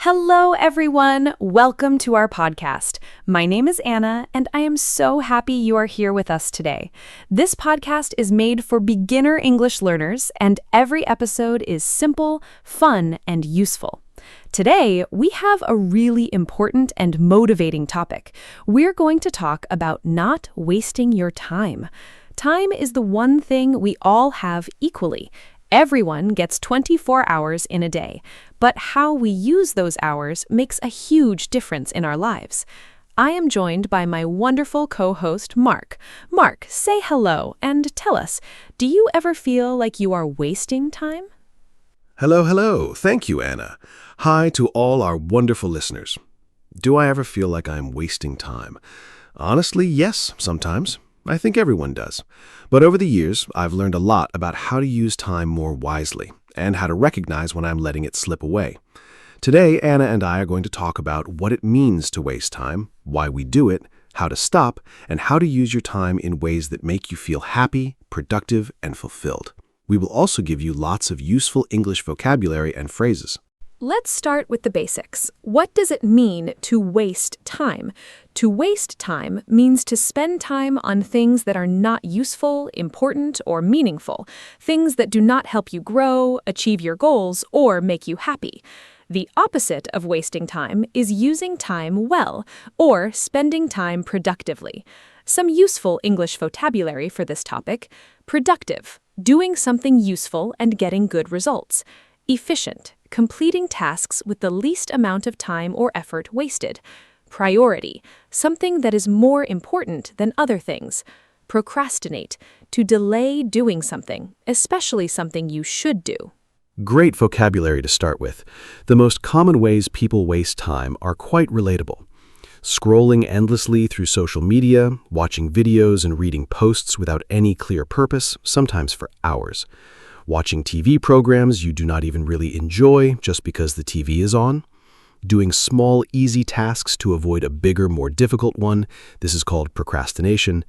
Hello, everyone. Welcome to our podcast. My name is Anna, and I am so happy you are here with us today. This podcast is made for beginner English learners, and every episode is simple, fun, and useful. Today, we have a really important and motivating topic. We're going to talk about not wasting your time. Time is the one thing we all have equally. Everyone gets 24 hours in a day, but how we use those hours makes a huge difference in our lives. I am joined by my wonderful co-host, Mark. Mark, say hello and tell us, do you ever feel like you are wasting time? Hello. Thank you, Anna. Hi to all our wonderful listeners. Do I ever feel like I'm wasting time? Honestly, yes, sometimes. I think everyone does. But over the years, I've learned a lot about how to use time more wisely and how to recognize when I'm letting it slip away. Today, Anna and I are going to talk about what it means to waste time, why we do it, how to stop, and how to use your time in ways that make you feel happy, productive, and fulfilled. We will also give you lots of useful English vocabulary and phrases. Let's start with the basics. What does it mean to waste time? To waste time means to spend time on things that are not useful, important, or meaningful, things that do not help you grow, achieve your goals, or make you happy. The opposite of wasting time is using time well, or spending time productively. Some useful English vocabulary for this topic: productive, doing something useful and getting good results; efficient, completing tasks with the least amount of time or effort wasted; priority, something that is more important than other things; procrastinate, to delay doing something, especially something you should do. Great vocabulary to start with. The most common ways people waste time are quite relatable. Scrolling endlessly through social media, watching videos and reading posts without any clear purpose, sometimes for hours. Watching TV programs you do not even really enjoy just because the TV is on. Doing small, easy tasks to avoid a bigger, more difficult one. This is called procrastination.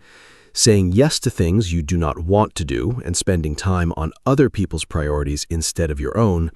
Saying yes to things you do not want to do and spending time on other people's priorities instead of your own.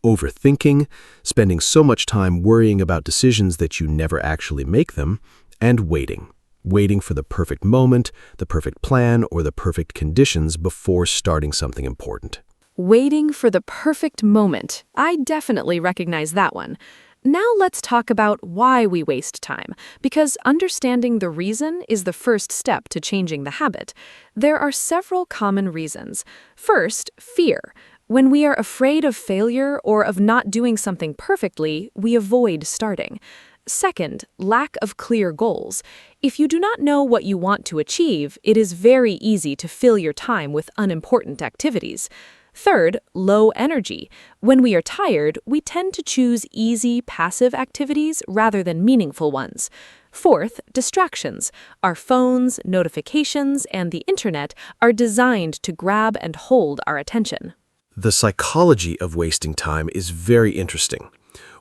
Overthinking, spending so much time worrying about decisions that you never actually make them. And waiting for the perfect moment, the perfect plan, or the perfect conditions before starting something important. Waiting for the perfect moment. I definitely recognize that one. Now let's talk about why we waste time, because understanding the reason is the first step to changing the habit. There are several common reasons. First, fear. When we are afraid of failure or of not doing something perfectly, we avoid starting. Second, lack of clear goals. If you do not know what you want to achieve, it is very easy to fill your time with unimportant activities. Third, low energy. When we are tired, we tend to choose easy, passive activities rather than meaningful ones. Fourth, distractions. Our phones, notifications, and the internet are designed to grab and hold our attention. The psychology of wasting time is very interesting.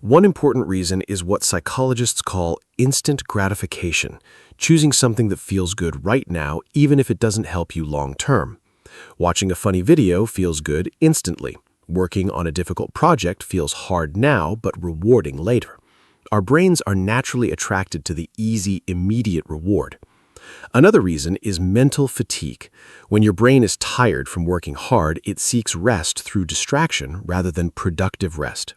One important reason is what psychologists call instant gratification, choosing something that feels good right now even if it doesn't help you long term. Watching a funny video feels good instantly. Working on a difficult project feels hard now but rewarding later. Our brains are naturally attracted to the easy, immediate reward. Another reason is mental fatigue. When your brain is tired from working hard, it seeks rest through distraction rather than productive rest.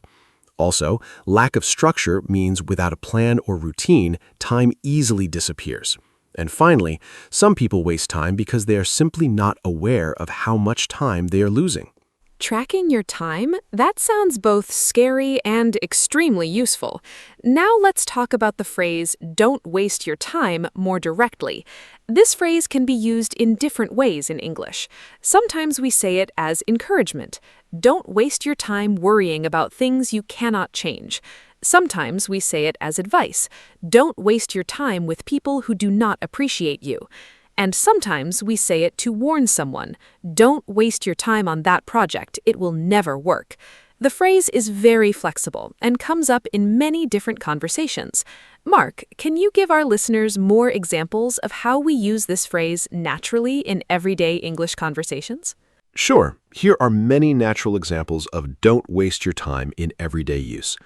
Also, lack of structure means without a plan or routine, time easily disappears. And finally, some people waste time because they are simply not aware of how much time they are losing. Tracking your time? That sounds both scary and extremely useful. Now let's talk about the phrase, "don't waste your time," more directly. This phrase can be used in different ways in English. Sometimes we say it as encouragement. Don't waste your time worrying about things you cannot change. Sometimes we say it as advice. Don't waste your time with people who do not appreciate you. And sometimes we say it to warn someone. Don't waste your time on that project. It will never work. The phrase is very flexible and comes up in many different conversations. Mark, can you give our listeners more examples of how we use this phrase naturally in everyday English conversations? Sure. Here are many natural examples of don't waste your time in everyday use.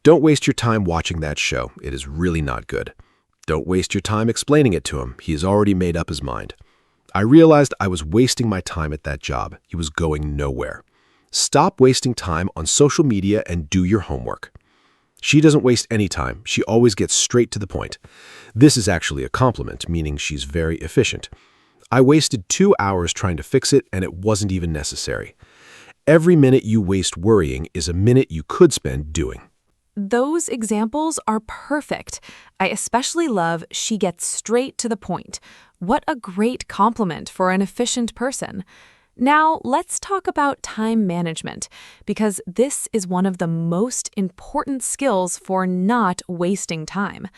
Don't waste your time watching that show. It is really not good. Don't waste your time explaining it to him. He has already made up his mind. I realized I was wasting my time at that job. He was going nowhere. Stop wasting time on social media and do your homework. She doesn't waste any time. She always gets straight to the point. This is actually a compliment, meaning she's very efficient. I wasted 2 hours trying to fix it, and it wasn't even necessary. Every minute you waste worrying is a minute you could spend doing. Those examples are perfect. I especially love she gets straight to the point. What a great compliment for an efficient person. Now, let's talk about time management, because this is one of the most important skills for not wasting time.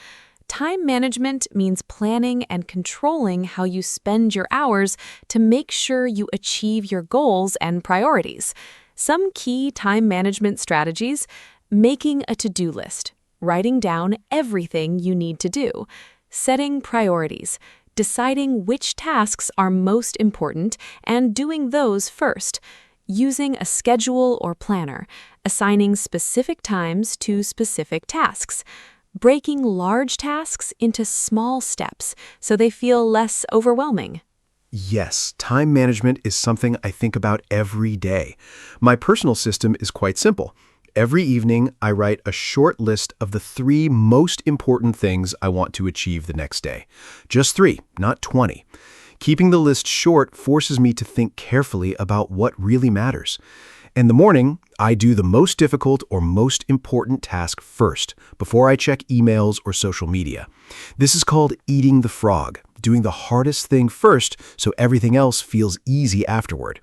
Time management means planning and controlling how you spend your hours to make sure you achieve your goals and priorities. Some key time management strategies: making a to-do list, writing down everything you need to do, setting priorities, deciding which tasks are most important and doing those first, using a schedule or planner, assigning specific times to specific tasks, breaking large tasks into small steps so they feel less overwhelming. Yes, time management is something I think about every day. My personal system is quite simple. Every evening, I write a short list of the 3 most important things I want to achieve the next day. Just 3, not 20. Keeping the list short forces me to think carefully about what really matters. In the morning, I do the most difficult or most important task first, before I check emails or social media. This is called eating the frog, doing the hardest thing first so everything else feels easy afterward.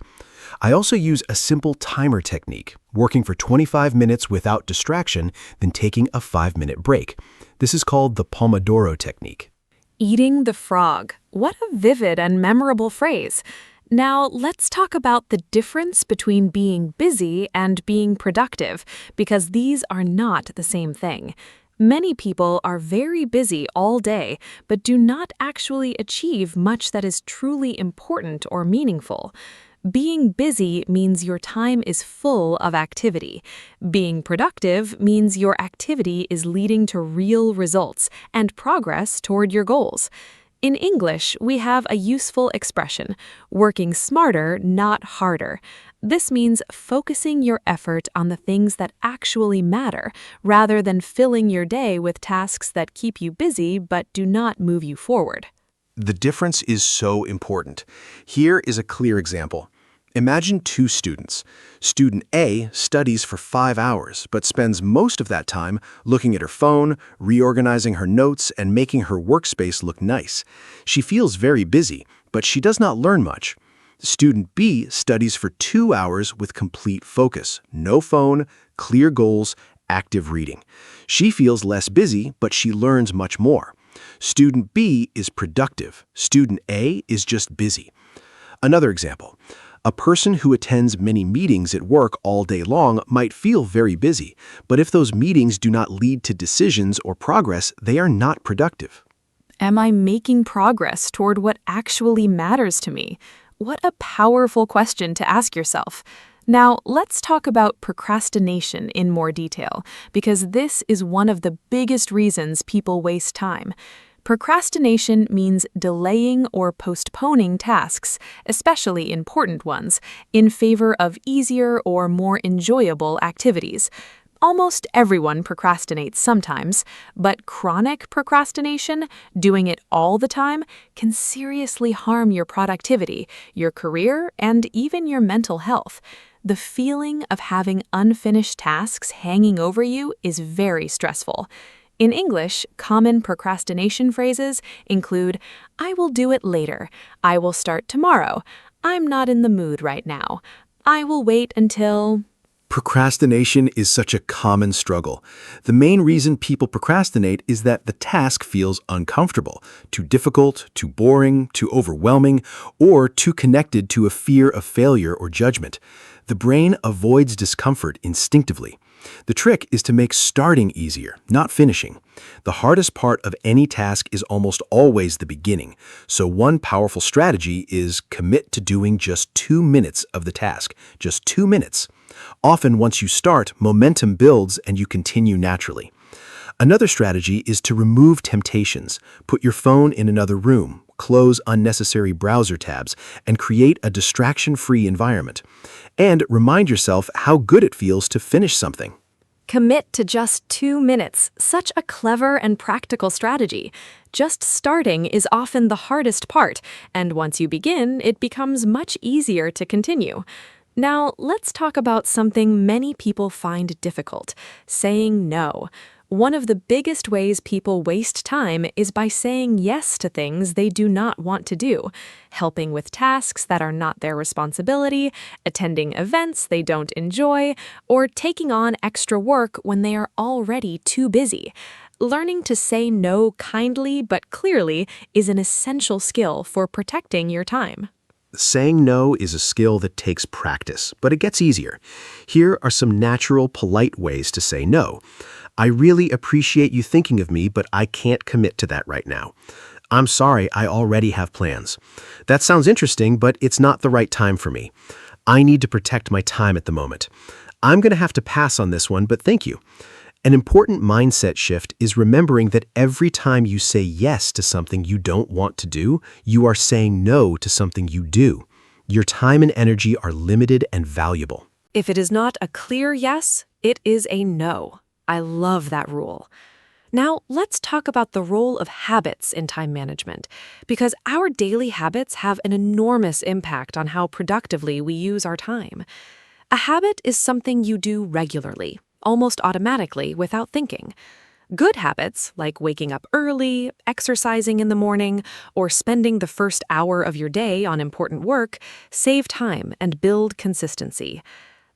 I also use a simple timer technique, working for 25 minutes without distraction, then taking a 5-minute break. This is called the Pomodoro technique. Eating the frog. What a vivid and memorable phrase. Now, let's talk about the difference between being busy and being productive, because these are not the same thing. Many people are very busy all day, but do not actually achieve much that is truly important or meaningful. Being busy means your time is full of activity. Being productive means your activity is leading to real results and progress toward your goals. In English, we have a useful expression: working smarter, not harder. This means focusing your effort on the things that actually matter, rather than filling your day with tasks that keep you busy but do not move you forward. The difference is so important. Here is a clear example. Imagine 2 students. Student A studies for 5 hours, but spends most of that time looking at her phone, reorganizing her notes, and making her workspace look nice. She feels very busy, but she does not learn much. Student B studies for 2 hours with complete focus, no phone, clear goals, active reading. She feels less busy, but she learns much more. Student B is productive. Student A is just busy. Another example. A person who attends many meetings at work all day long might feel very busy, but if those meetings do not lead to decisions or progress, they are not productive. Am I making progress toward what actually matters to me? What a powerful question to ask yourself. Now, let's talk about procrastination in more detail, because this is one of the biggest reasons people waste time. Procrastination means delaying or postponing tasks, especially important ones, in favor of easier or more enjoyable activities. Almost everyone procrastinates sometimes, but chronic procrastination, doing it all the time, can seriously harm your productivity, your career, and even your mental health. The feeling of having unfinished tasks hanging over you is very stressful. In English, common procrastination phrases include, "I will do it later," "I will start tomorrow," "I'm not in the mood right now," "I will wait until..." Procrastination is such a common struggle. The main reason people procrastinate is that the task feels uncomfortable, too difficult, too boring, too overwhelming, or too connected to a fear of failure or judgment. The brain avoids discomfort instinctively. The trick is to make starting easier, not finishing. The hardest part of any task is almost always the beginning, so one powerful strategy is commit to doing just 2 minutes of the task, just 2 minutes. Often, once you start, momentum builds and you continue naturally. Another strategy is to remove temptations. Put your phone in another room, close unnecessary browser tabs, and create a distraction-free environment. And remind yourself how good it feels to finish something. Commit to just 2 minutes. Such a clever and practical strategy. Just starting is often the hardest part, and once you begin, it becomes much easier to continue. Now, let's talk about something many people find difficult: saying no. One of the biggest ways people waste time is by saying yes to things they do not want to do, helping with tasks that are not their responsibility, attending events they don't enjoy, or taking on extra work when they are already too busy. Learning to say no kindly but clearly is an essential skill for protecting your time. Saying no is a skill that takes practice, but it gets easier. Here are some natural, polite ways to say no. I really appreciate you thinking of me, but I can't commit to that right now. I'm sorry, I already have plans. That sounds interesting, but it's not the right time for me. I need to protect my time at the moment. I'm going to have to pass on this one, but thank you. An important mindset shift is remembering that every time you say yes to something you don't want to do, you are saying no to something you do. Your time and energy are limited and valuable. If it is not a clear yes, it is a no. I love that rule. Now, let's talk about the role of habits in time management, because our daily habits have an enormous impact on how productively we use our time. A habit is something you do regularly, almost automatically without thinking. Good habits, like waking up early, exercising in the morning, or spending the first hour of your day on important work, save time and build consistency.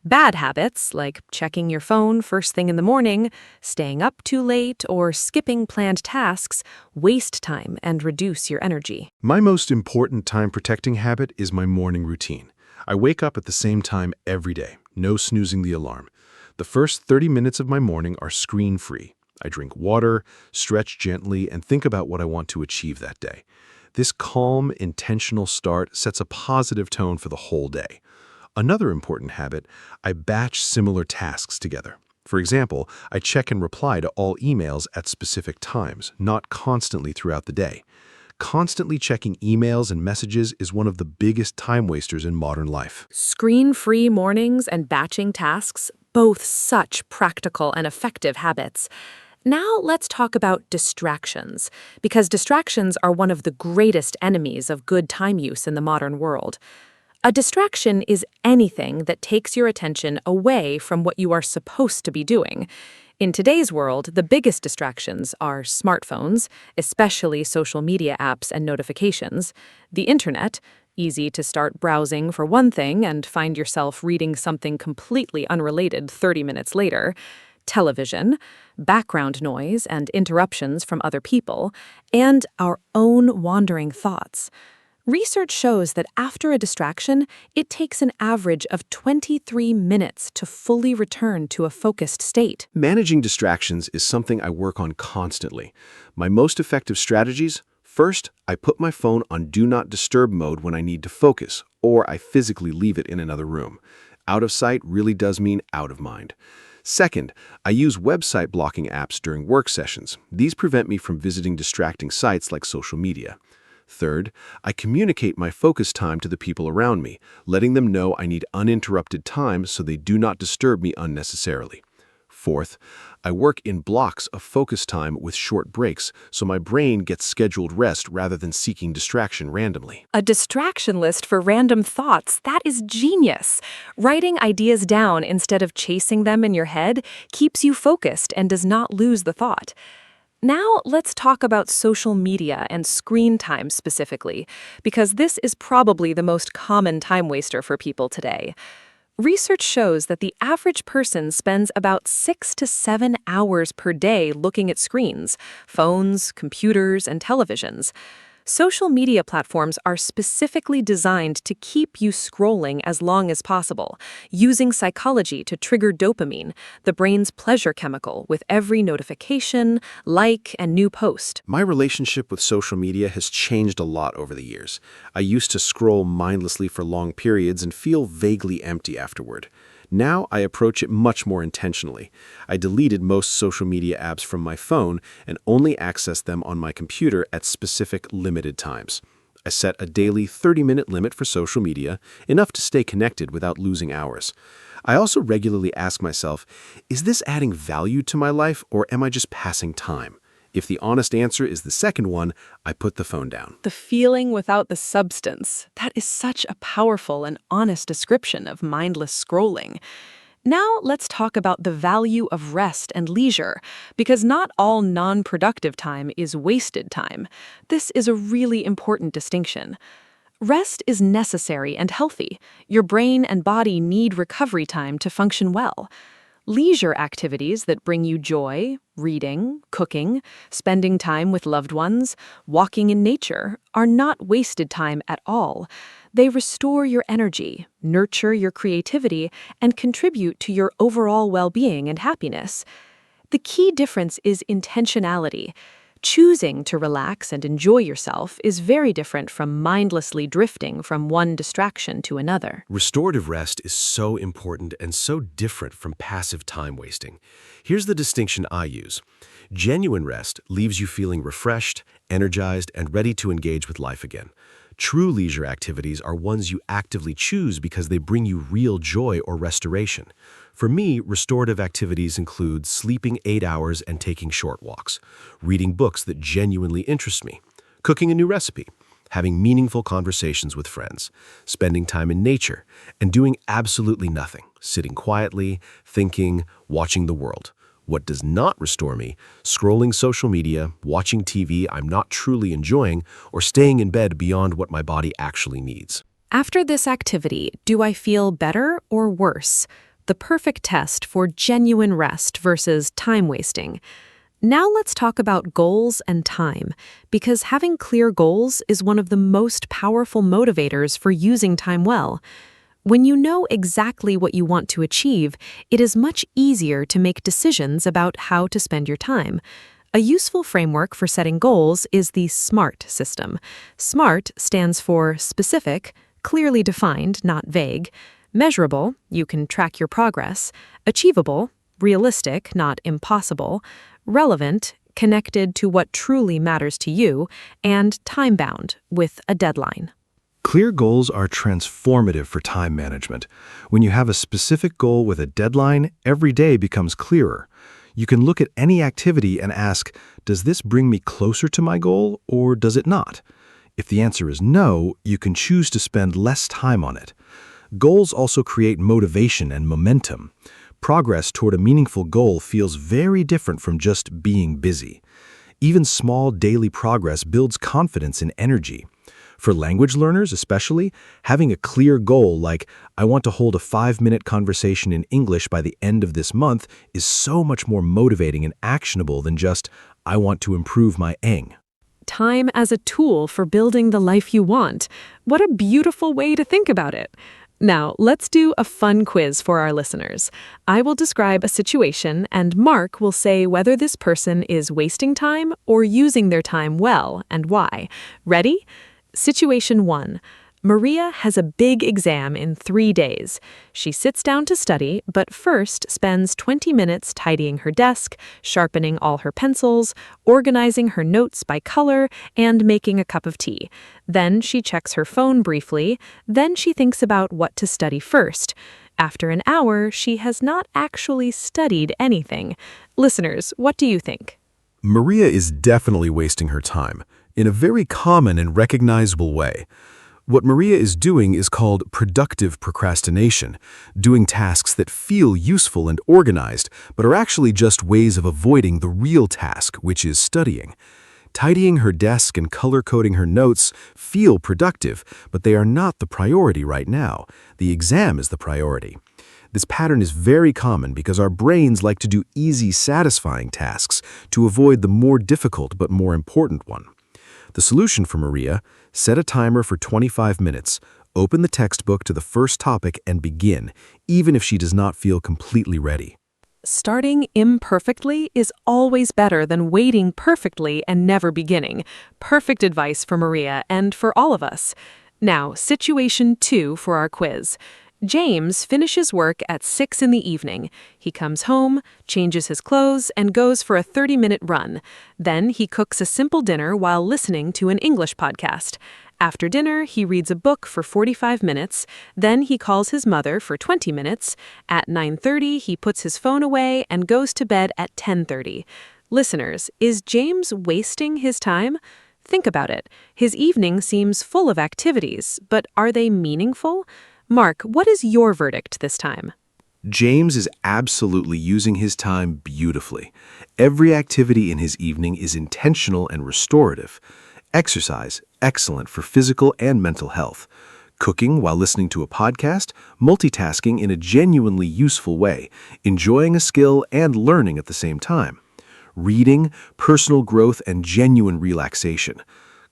Bad habits, like checking your phone first thing in the morning, staying up too late, or skipping planned tasks, waste time and reduce your energy. My most important time-protecting habit is my morning routine. I wake up at the same time every day, no snoozing the alarm. The first 30 minutes of my morning are screen-free. I drink water, stretch gently, and think about what I want to achieve that day. This calm, intentional start sets a positive tone for the whole day. Another important habit, I batch similar tasks together. For example, I check and reply to all emails at specific times, not constantly throughout the day. Constantly checking emails and messages is one of the biggest time wasters in modern life. Screen-free mornings and batching tasks, both such practical and effective habits. Now let's talk about distractions, because distractions are one of the greatest enemies of good time use in the modern world. A distraction is anything that takes your attention away from what you are supposed to be doing. In today's world, the biggest distractions are smartphones, especially social media apps and notifications, the internet, easy to start browsing for one thing and find yourself reading something completely unrelated 30 minutes later, television, background noise and interruptions from other people, and our own wandering thoughts. Research shows that after a distraction, it takes an average of 23 minutes to fully return to a focused state. Managing distractions is something I work on constantly. My most effective strategies: first, I put my phone on Do Not Disturb mode when I need to focus, or I physically leave it in another room. Out of sight really does mean out of mind. Second, I use website blocking apps during work sessions. These prevent me from visiting distracting sites like social media. Third, I communicate my focus time to the people around me, letting them know I need uninterrupted time so they do not disturb me unnecessarily. Fourth, I work in blocks of focus time with short breaks so my brain gets scheduled rest rather than seeking distraction randomly. A distraction list for random thoughts, that is genius. Writing ideas down instead of chasing them in your head keeps you focused and does not lose the thought. Now let's talk about social media and screen time specifically, because this is probably the most common time waster for people today. Research shows that the average person spends about 6 to 7 hours per day looking at screens, phones, computers, and televisions. Social media platforms are specifically designed to keep you scrolling as long as possible, using psychology to trigger dopamine, the brain's pleasure chemical, with every notification, like, and new post. My relationship with social media has changed a lot over the years. I used to scroll mindlessly for long periods and feel vaguely empty afterward. Now I approach it much more intentionally. I deleted most social media apps from my phone and only access them on my computer at specific limited times. I set a daily 30-minute limit for social media, enough to stay connected without losing hours. I also regularly ask myself, is this adding value to my life or am I just passing time? If the honest answer is the second one, I put the phone down. The feeling without the substance. That is such a powerful and honest description of mindless scrolling. Now let's talk about the value of rest and leisure, because not all non-productive time is wasted time. This is a really important distinction. Rest is necessary and healthy. Your brain and body need recovery time to function well. Leisure activities that bring you joy, reading, cooking, spending time with loved ones, walking in nature, are not wasted time at all. They restore your energy, nurture your creativity, and contribute to your overall well-being and happiness. The key difference is intentionality. Choosing to relax and enjoy yourself is very different from mindlessly drifting from one distraction to another. Restorative rest is so important and so different from passive time wasting. Here's the distinction I use. Genuine rest leaves you feeling refreshed, energized, and ready to engage with life again. True leisure activities are ones you actively choose because they bring you real joy or restoration. For me, restorative activities include sleeping 8 hours and taking short walks, reading books that genuinely interest me, cooking a new recipe, having meaningful conversations with friends, spending time in nature, and doing absolutely nothing, sitting quietly, thinking, watching the world. What does not restore me? Scrolling social media, watching TV I'm not truly enjoying, or staying in bed beyond what my body actually needs. After this activity, do I feel better or worse? The perfect test for genuine rest versus time wasting. Now let's talk about goals and time, because having clear goals is one of the most powerful motivators for using time well. When you know exactly what you want to achieve, it is much easier to make decisions about how to spend your time. A useful framework for setting goals is the SMART system. SMART stands for specific, clearly defined, not vague; measurable, you can track your progress; achievable, realistic, not impossible; relevant, connected to what truly matters to you; and time-bound, with a deadline. Clear goals are transformative for time management. When you have a specific goal with a deadline, every day becomes clearer. You can look at any activity and ask, does this bring me closer to my goal or does it not? If the answer is no, you can choose to spend less time on it. Goals also create motivation and momentum. Progress toward a meaningful goal feels very different from just being busy. Even small daily progress builds confidence and energy. For language learners especially, having a clear goal like, I want to hold a 5-minute conversation in English by the end of this month is so much more motivating and actionable than just, I want to improve my Eng. Time as a tool for building the life you want. What a beautiful way to think about it. Now, let's do a fun quiz for our listeners. I will describe a situation, and Mark will say whether this person is wasting time or using their time well, and why. Ready? Situation 1. Maria has a big exam in 3 days. She sits down to study, but first spends 20 minutes tidying her desk, sharpening all her pencils, organizing her notes by color, and making a cup of tea. Then she checks her phone briefly. Then she thinks about what to study first. After an hour, she has not actually studied anything. Listeners, what do you think? Maria is definitely wasting her time, in a very common and recognizable way. What Maria is doing is called productive procrastination, doing tasks that feel useful and organized, but are actually just ways of avoiding the real task, which is studying. Tidying her desk and color-coding her notes feel productive, but they are not the priority right now. The exam is the priority. This pattern is very common because our brains like to do easy, satisfying tasks to avoid the more difficult but more important one. The solution for Maria: set a timer for 25 minutes, open the textbook to the first topic and begin, even if she does not feel completely ready. Starting imperfectly is always better than waiting perfectly and never beginning. Perfect advice for Maria and for all of us. Now, situation 2 for our quiz. James finishes work at 6 in the evening. He comes home, changes his clothes, and goes for a 30-minute run. Then he cooks a simple dinner while listening to an English podcast. After dinner, he reads a book for 45 minutes. Then he calls his mother for 20 minutes. At 9:30, he puts his phone away and goes to bed at 10:30. Listeners, is James wasting his time? Think about it. His evening seems full of activities, but are they meaningful? Mark, what is your verdict this time? James is absolutely using his time beautifully. Every activity in his evening is intentional and restorative. Exercise, excellent for physical and mental health. Cooking while listening to a podcast, multitasking in a genuinely useful way, enjoying a skill and learning at the same time. Reading, personal growth, and genuine relaxation.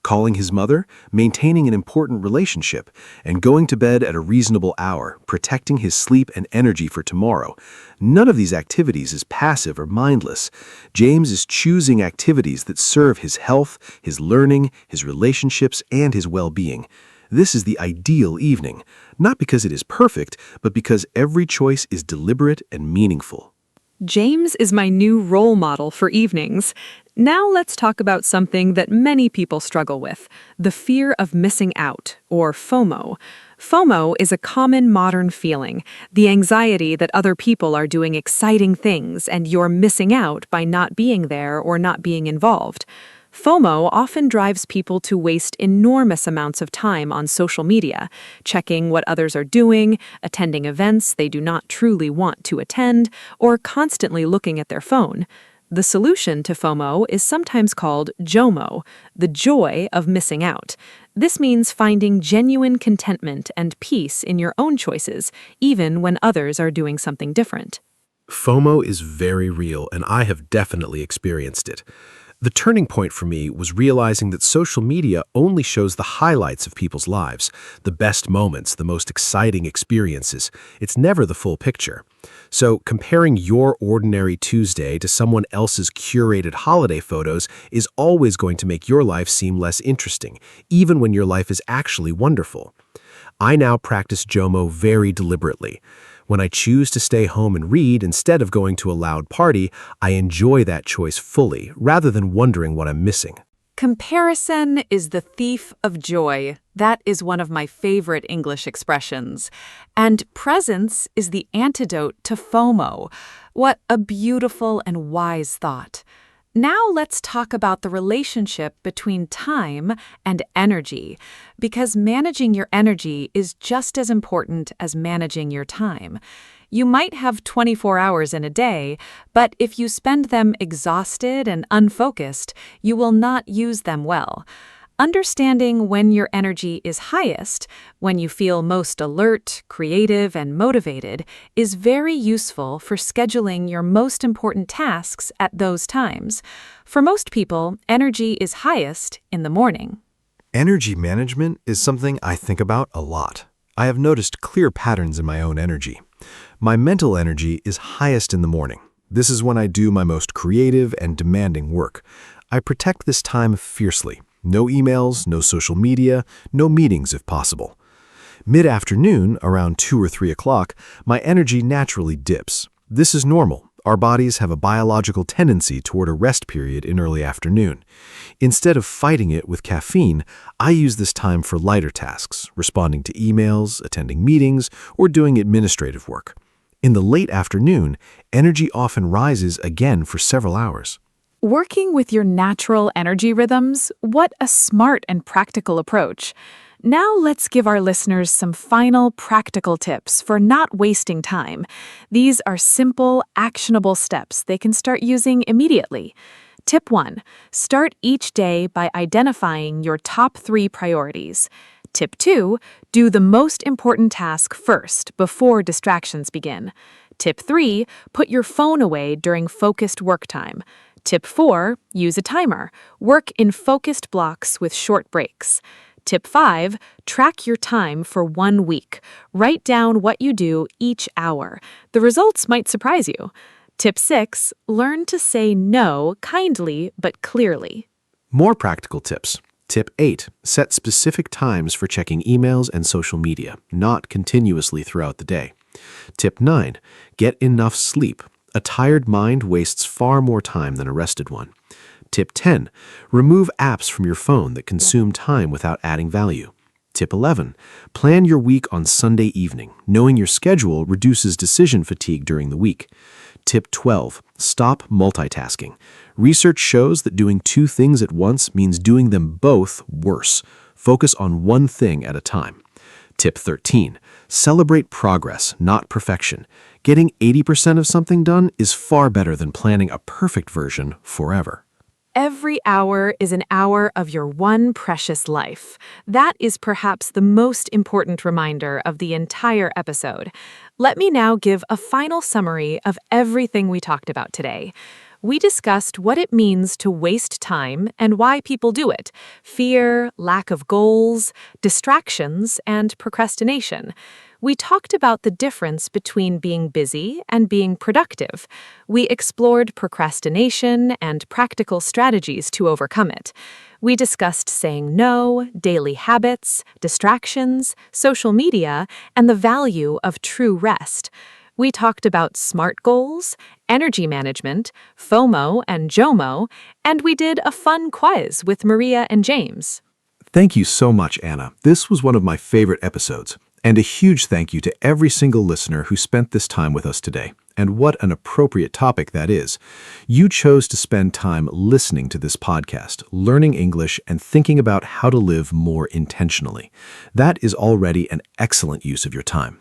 Calling his mother, maintaining an important relationship, and going to bed at a reasonable hour, protecting his sleep and energy for tomorrow. None of these activities is passive or mindless. James is choosing activities that serve his health, his learning, his relationships, and his well-being. This is the ideal evening, not because it is perfect, but because every choice is deliberate and meaningful. James is my new role model for evenings. Now let's talk about something that many people struggle with, the fear of missing out, or FOMO. FOMO is a common modern feeling, the anxiety that other people are doing exciting things and you're missing out by not being there or not being involved. FOMO often drives people to waste enormous amounts of time on social media, checking what others are doing, attending events they do not truly want to attend, or constantly looking at their phone. The solution to FOMO is sometimes called JOMO, the joy of missing out. This means finding genuine contentment and peace in your own choices, even when others are doing something different. FOMO is very real, and I have definitely experienced it. The turning point for me was realizing that social media only shows the highlights of people's lives, the best moments, the most exciting experiences. It's never the full picture. So comparing your ordinary Tuesday to someone else's curated holiday photos is always going to make your life seem less interesting, even when your life is actually wonderful. I now practice JOMO very deliberately. When I choose to stay home and read instead of going to a loud party, I enjoy that choice fully, rather than wondering what I'm missing. Comparison is the thief of joy. That is one of my favorite English expressions. And presence is the antidote to FOMO. What a beautiful and wise thought. Now let's talk about the relationship between time and energy, because managing your energy is just as important as managing your time. You might have 24 hours in a day, but if you spend them exhausted and unfocused, you will not use them well. Understanding when your energy is highest, when you feel most alert, creative, and motivated, is very useful for scheduling your most important tasks at those times. For most people, energy is highest in the morning. Energy management is something I think about a lot. I have noticed clear patterns in my own energy. My mental energy is highest in the morning. This is when I do my most creative and demanding work. I protect this time fiercely. No emails, no social media, no meetings if possible. Mid-afternoon, around 2 or 3 o'clock, my energy naturally dips. This is normal. Our bodies have a biological tendency toward a rest period in early afternoon. Instead of fighting it with caffeine, I use this time for lighter tasks, responding to emails, attending meetings, or doing administrative work. In the late afternoon, energy often rises again for several hours. Working with your natural energy rhythms, what a smart and practical approach. Now let's give our listeners some final practical tips for not wasting time. These are simple, actionable steps they can start using immediately. Tip 1. Start each day by identifying your top 3 priorities. Tip 2. Do the most important task first before distractions begin. Tip 3. Put your phone away during focused work time. Tip 4. Use a timer. Work in focused blocks with short breaks. Tip 5. Track your time for 1 week. Write down what you do each hour. The results might surprise you. Tip 6. Learn to say no kindly but clearly. More practical tips. Tip 8. Set specific times for checking emails and social media, not continuously throughout the day. Tip 9. Get enough sleep. A tired mind wastes far more time than a rested one. Tip 10. Remove apps from your phone that consume time without adding value. Tip 11. Plan your week on Sunday evening. Knowing your schedule reduces decision fatigue during the week. Tip 12. Stop multitasking. Research shows that doing two things at once means doing them both worse. Focus on one thing at a time. Tip 13. Celebrate progress, not perfection. Getting 80% of something done is far better than planning a perfect version forever. Every hour is an hour of your one precious life. That is perhaps the most important reminder of the entire episode. Let me now give a final summary of everything we talked about today. We discussed what it means to waste time and why people do it: fear, lack of goals, distractions, and procrastination. We talked about the difference between being busy and being productive. We explored procrastination and practical strategies to overcome it. We discussed saying no, daily habits, distractions, social media, and the value of true rest. We talked about SMART goals, energy management, FOMO and JOMO, and we did a fun quiz with Maria and James. Thank you so much, Anna. This was one of my favorite episodes. And a huge thank you to every single listener who spent this time with us today. And what an appropriate topic that is. You chose to spend time listening to this podcast, learning English, and thinking about how to live more intentionally. That is already an excellent use of your time.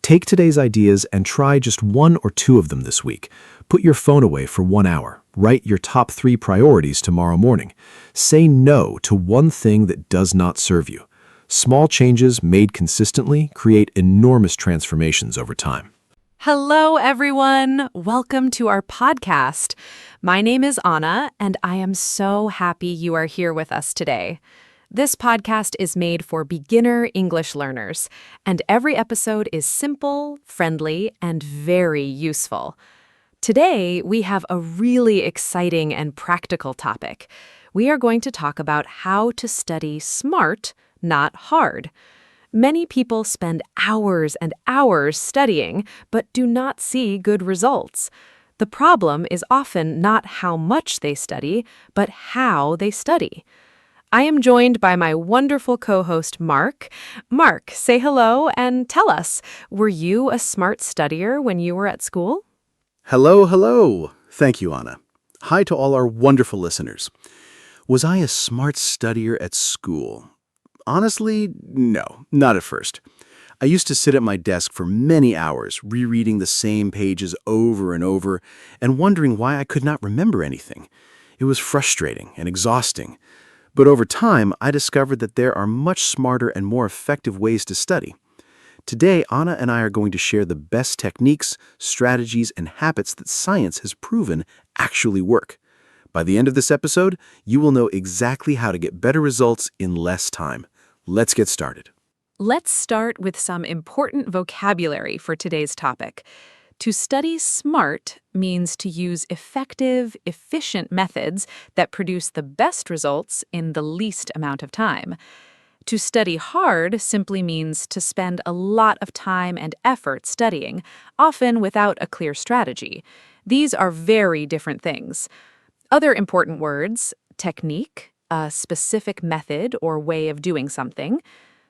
Take today's ideas and try just one or two of them this week. Put your phone away for 1 hour. Write your top 3 priorities tomorrow morning. Say no to one thing that does not serve you. Small changes made consistently create enormous transformations over time. Hello, everyone. Welcome to our podcast. My name is Anna, and I am so happy you are here with us today. This podcast is made for beginner English learners, and every episode is simple, friendly, and very useful. Today, we have a really exciting and practical topic. We are going to talk about how to study smart, not hard. Many people spend hours and hours studying, but do not see good results. The problem is often not how much they study, but how they study. I am joined by my wonderful co-host, Mark. Mark, say hello and tell us, were you a smart studier when you were at school? Hello. Thank you, Anna. Hi to all our wonderful listeners. Was I a smart studier at school? Honestly, no, not at first. I used to sit at my desk for many hours, rereading the same pages over and over, and wondering why I could not remember anything. It was frustrating and exhausting. But over time, I discovered that there are much smarter and more effective ways to study. Today, Anna and I are going to share the best techniques, strategies, and habits that science has proven actually work. By the end of this episode, you will know exactly how to get better results in less time. Let's get started. Let's start with some important vocabulary for today's topic. To study smart means to use effective, efficient methods that produce the best results in the least amount of time. To study hard simply means to spend a lot of time and effort studying, often without a clear strategy. These are very different things. Other important words: technique, a specific method or way of doing something;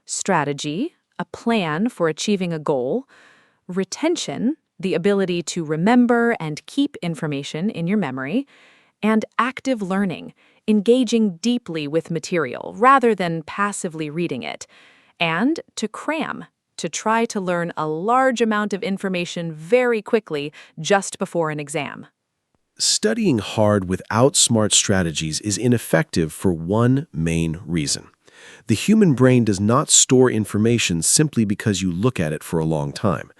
strategy, a plan for achieving a goal; retention, the ability to remember and keep information in your memory; and active learning, engaging deeply with material rather than passively reading it; and to cram, to try to learn a large amount of information very quickly just before an exam. Studying hard without smart strategies is ineffective for one main reason. The human brain does not store information simply because you look at it for a long time.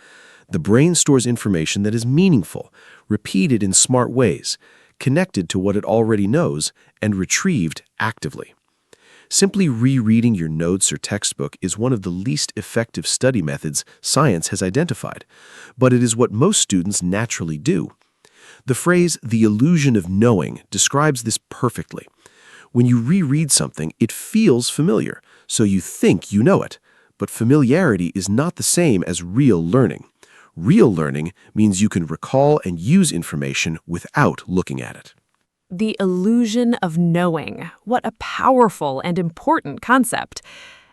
The brain stores information that is meaningful, repeated in smart ways, connected to what it already knows, and retrieved actively. Simply rereading your notes or textbook is one of the least effective study methods science has identified, but it is what most students naturally do. The phrase, "the illusion of knowing," describes this perfectly. When you reread something, it feels familiar, so you think you know it. But familiarity is not the same as real learning. Real learning means you can recall and use information without looking at it. The illusion of knowing. What a powerful and important concept.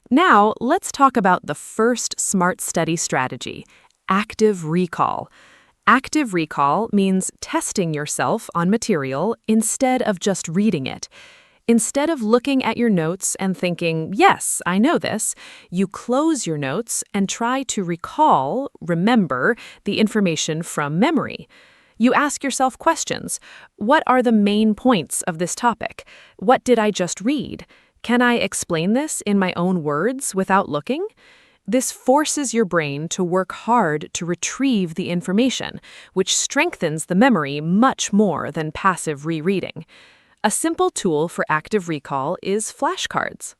Now, let's talk about the first smart study strategy, active recall. Active recall means testing yourself on material instead of just reading it. Instead of looking at your notes and thinking, yes, I know this, you close your notes and try to remember the information from memory. You ask yourself questions. What are the main points of this topic? What did I just read? Can I explain this in my own words without looking? This forces your brain to work hard to retrieve the information, which strengthens the memory much more than passive rereading. A simple tool for active recall is flashcards.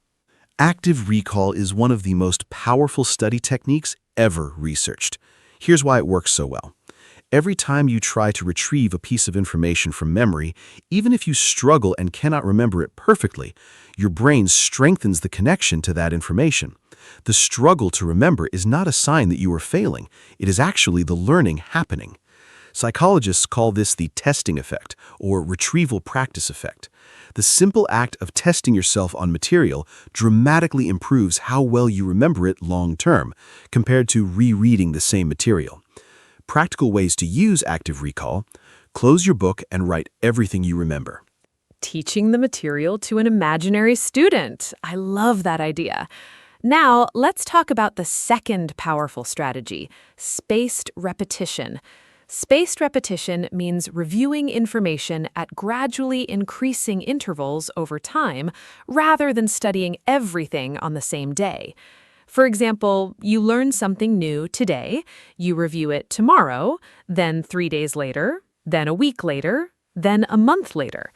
Active recall is one of the most powerful study techniques ever researched. Here's why it works so well. Every time you try to retrieve a piece of information from memory, even if you struggle and cannot remember it perfectly, your brain strengthens the connection to that information. The struggle to remember is not a sign that you are failing. It is actually the learning happening. Psychologists call this the testing effect, or retrieval practice effect. The simple act of testing yourself on material dramatically improves how well you remember it long-term, compared to rereading the same material. Practical ways to use active recall: close your book and write everything you remember. Teaching the material to an imaginary student. I love that idea. Now, let's talk about the second powerful strategy, spaced repetition. Spaced repetition means reviewing information at gradually increasing intervals over time, rather than studying everything on the same day. For example, you learn something new today, you review it tomorrow, then 3 days later, then a week later, then a month later.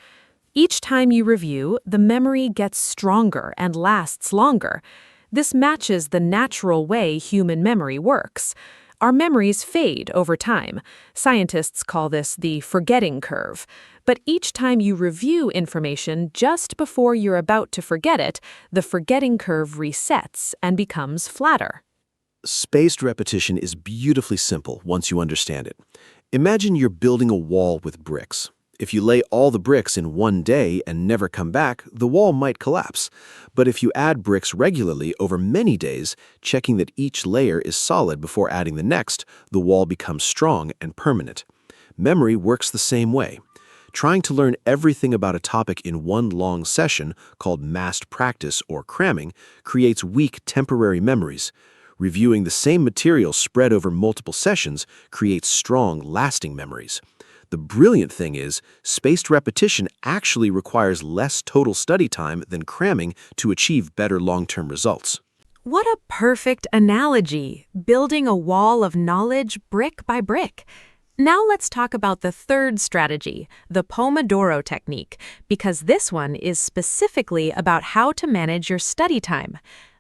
Each time you review, the memory gets stronger and lasts longer. This matches the natural way human memory works. Our memories fade over time. Scientists call this the forgetting curve. But each time you review information just before you're about to forget it, the forgetting curve resets and becomes flatter. Spaced repetition is beautifully simple once you understand it. Imagine you're building a wall with bricks. If you lay all the bricks in one day and never come back, the wall might collapse. But if you add bricks regularly over many days, checking that each layer is solid before adding the next, the wall becomes strong and permanent. Memory works the same way. Trying to learn everything about a topic in one long session, called massed practice or cramming, creates weak temporary memories. Reviewing the same material spread over multiple sessions creates strong, lasting memories. The brilliant thing is, spaced repetition actually requires less total study time than cramming to achieve better long-term results. What a perfect analogy, building a wall of knowledge brick by brick. Now let's talk about the third strategy, the Pomodoro technique, because this one is specifically about how to manage your study time.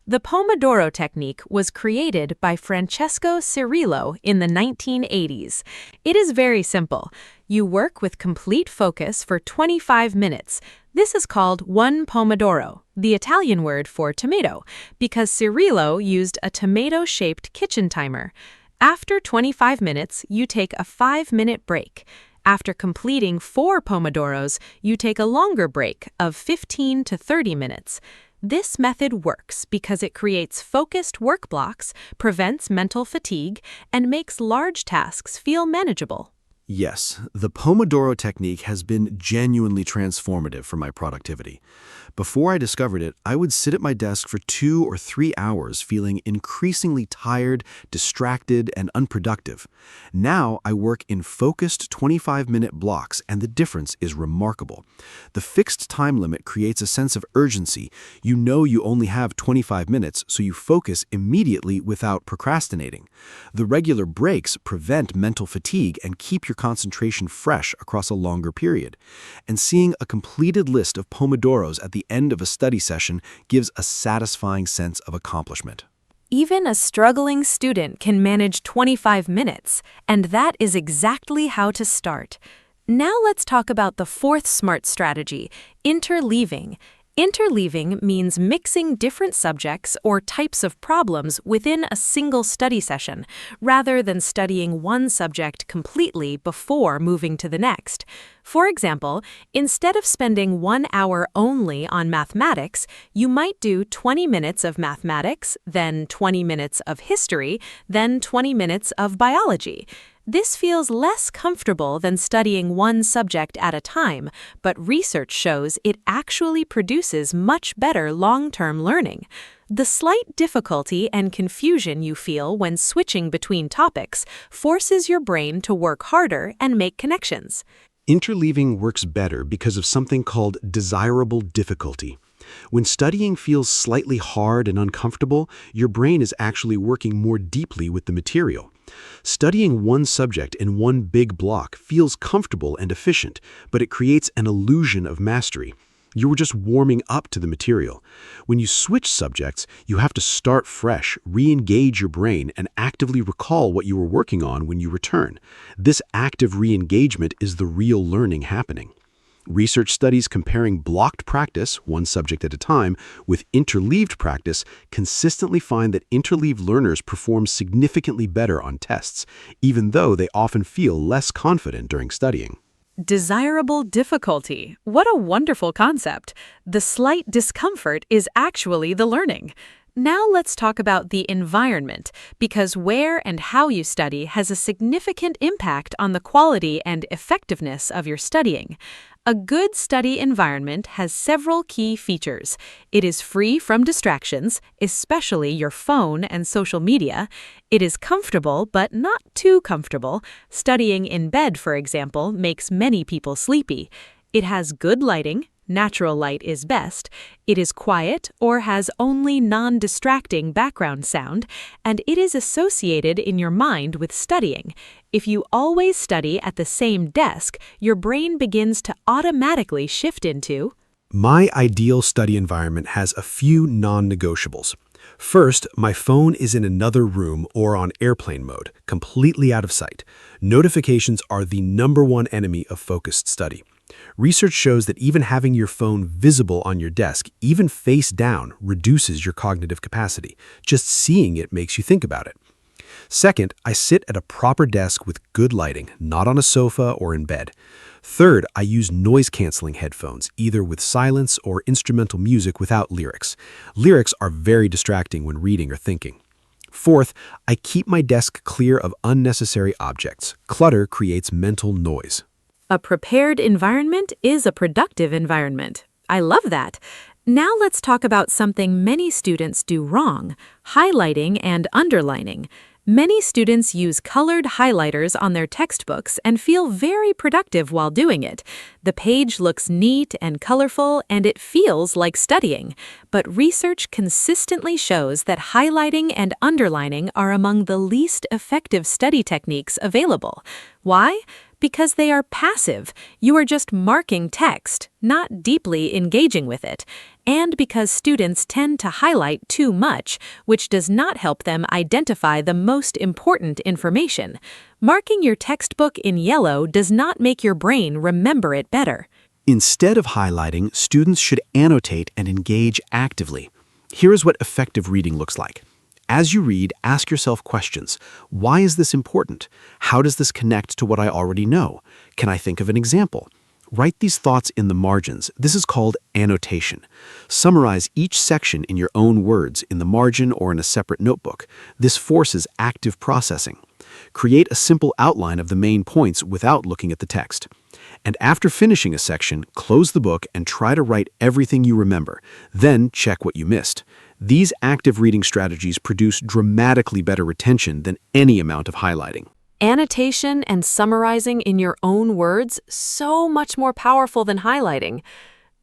The Pomodoro technique was created by Francesco Cirillo in the 1980s. It is very simple. You work with complete focus for 25 minutes. This is called one pomodoro, the Italian word for tomato, because Cirillo used a tomato-shaped kitchen timer. After 25 minutes, you take a 5-minute break. After completing 4 pomodoros, you take a longer break of 15 to 30 minutes. This method works because it creates focused work blocks, prevents mental fatigue, and makes large tasks feel manageable. Yes, the Pomodoro technique has been genuinely transformative for my productivity. Before I discovered it, I would sit at my desk for 2 or 3 hours feeling increasingly tired, distracted, and unproductive. Now I work in focused 25-minute blocks, and the difference is remarkable. The fixed time limit creates a sense of urgency. You know you only have 25 minutes, so you focus immediately without procrastinating. The regular breaks prevent mental fatigue and keep your concentration fresh across a longer period. And seeing a completed list of Pomodoros at the end of a study session gives a satisfying sense of accomplishment. Even a struggling student can manage 25 minutes, and that is exactly how to start. Now let's talk about the fourth SMART strategy, interleaving. Interleaving means mixing different subjects or types of problems within a single study session, rather than studying one subject completely before moving to the next. For example, instead of spending 1 hour only on mathematics, you might do 20 minutes of mathematics, then 20 minutes of history, then 20 minutes of biology. This feels less comfortable than studying one subject at a time, but research shows it actually produces much better long-term learning. The slight difficulty and confusion you feel when switching between topics forces your brain to work harder and make connections. Interleaving works better because of something called desirable difficulty. When studying feels slightly hard and uncomfortable, your brain is actually working more deeply with the material. Studying one subject in one big block feels comfortable and efficient, but it creates an illusion of mastery. You were just warming up to the material. When you switch subjects, you have to start fresh, re-engage your brain, and actively recall what you were working on when you return. This active re-engagement is the real learning happening. Research studies comparing blocked practice, one subject at a time, with interleaved practice consistently find that interleaved learners perform significantly better on tests, even though they often feel less confident during studying. Desirable difficulty. What a wonderful concept. The slight discomfort is actually the learning. Now let's talk about the environment, because where and how you study has a significant impact on the quality and effectiveness of your studying. A good study environment has several key features. It is free from distractions, especially your phone and social media. It is comfortable, but not too comfortable. Studying in bed, for example, makes many people sleepy. It has good lighting. Natural light is best. It is quiet or has only non-distracting background sound, and it is associated in your mind with studying. If you always study at the same desk, your brain begins to automatically shift into. My ideal study environment has a few non-negotiables. First, my phone is in another room or on airplane mode, completely out of sight. Notifications are the #1 enemy of focused study. Research shows that even having your phone visible on your desk, even face down, reduces your cognitive capacity. Just seeing it makes you think about it. Second, I sit at a proper desk with good lighting, not on a sofa or in bed. Third, I use noise-canceling headphones, either with silence or instrumental music without lyrics. Lyrics are very distracting when reading or thinking. Fourth, I keep my desk clear of unnecessary objects. Clutter creates mental noise. A prepared environment is a productive environment. I love that. Now let's talk about something many students do wrong: highlighting and underlining. Many students use colored highlighters on their textbooks and feel very productive while doing it. The page looks neat and colorful, and it feels like studying. But research consistently shows that highlighting and underlining are among the least effective study techniques available. Why? Because they are passive. You are just marking text, not deeply engaging with it. And because students tend to highlight too much, which does not help them identify the most important information. Marking your textbook in yellow does not make your brain remember it better. Instead of highlighting, students should annotate and engage actively. Here is what effective reading looks like. As you read, ask yourself questions. Why is this important? How does this connect to what I already know? Can I think of an example? Write these thoughts in the margins. This is called annotation. Summarize each section in your own words in the margin or in a separate notebook. This forces active processing. Create a simple outline of the main points without looking at the text. And after finishing a section, close the book and try to write everything you remember. Then check what you missed. These active reading strategies produce dramatically better retention than any amount of highlighting. Annotation and summarizing in your own words, so much more powerful than highlighting.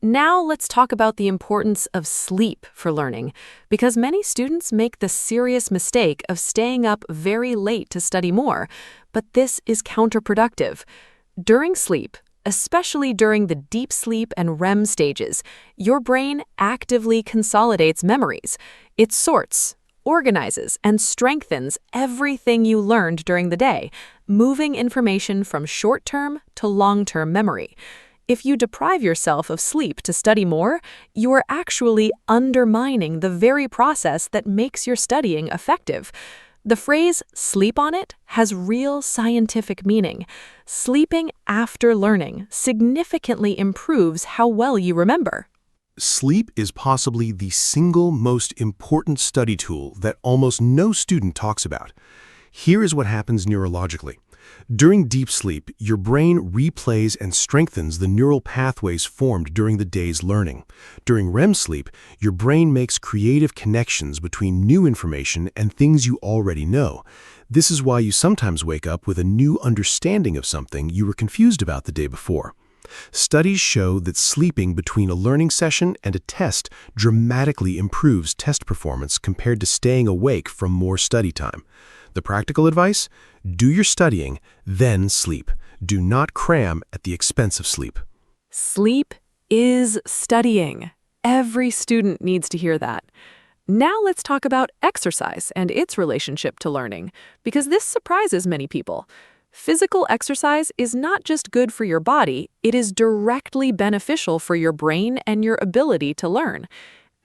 Now let's talk about the importance of sleep for learning, because many students make the serious mistake of staying up very late to study more, but this is counterproductive. During sleep, especially during the deep sleep and REM stages, your brain actively consolidates memories. It sorts, organizes, and strengthens everything you learned during the day, moving information from short-term to long-term memory. If you deprive yourself of sleep to study more, you are actually undermining the very process that makes your studying effective. The phrase sleep on it has real scientific meaning. Sleeping after learning significantly improves how well you remember. Sleep is possibly the single most important study tool that almost no student talks about. Here is what happens neurologically. During deep sleep, your brain replays and strengthens the neural pathways formed during the day's learning. During REM sleep, your brain makes creative connections between new information and things you already know. This is why you sometimes wake up with a new understanding of something you were confused about the day before. Studies show that sleeping between a learning session and a test dramatically improves test performance compared to staying awake from more study time. The practical advice? Do your studying, then sleep. Do not cram at the expense of sleep. Sleep is studying. Every student needs to hear that. Now let's talk about exercise and its relationship to learning, because this surprises many people. Physical exercise is not just good for your body, it is directly beneficial for your brain and your ability to learn.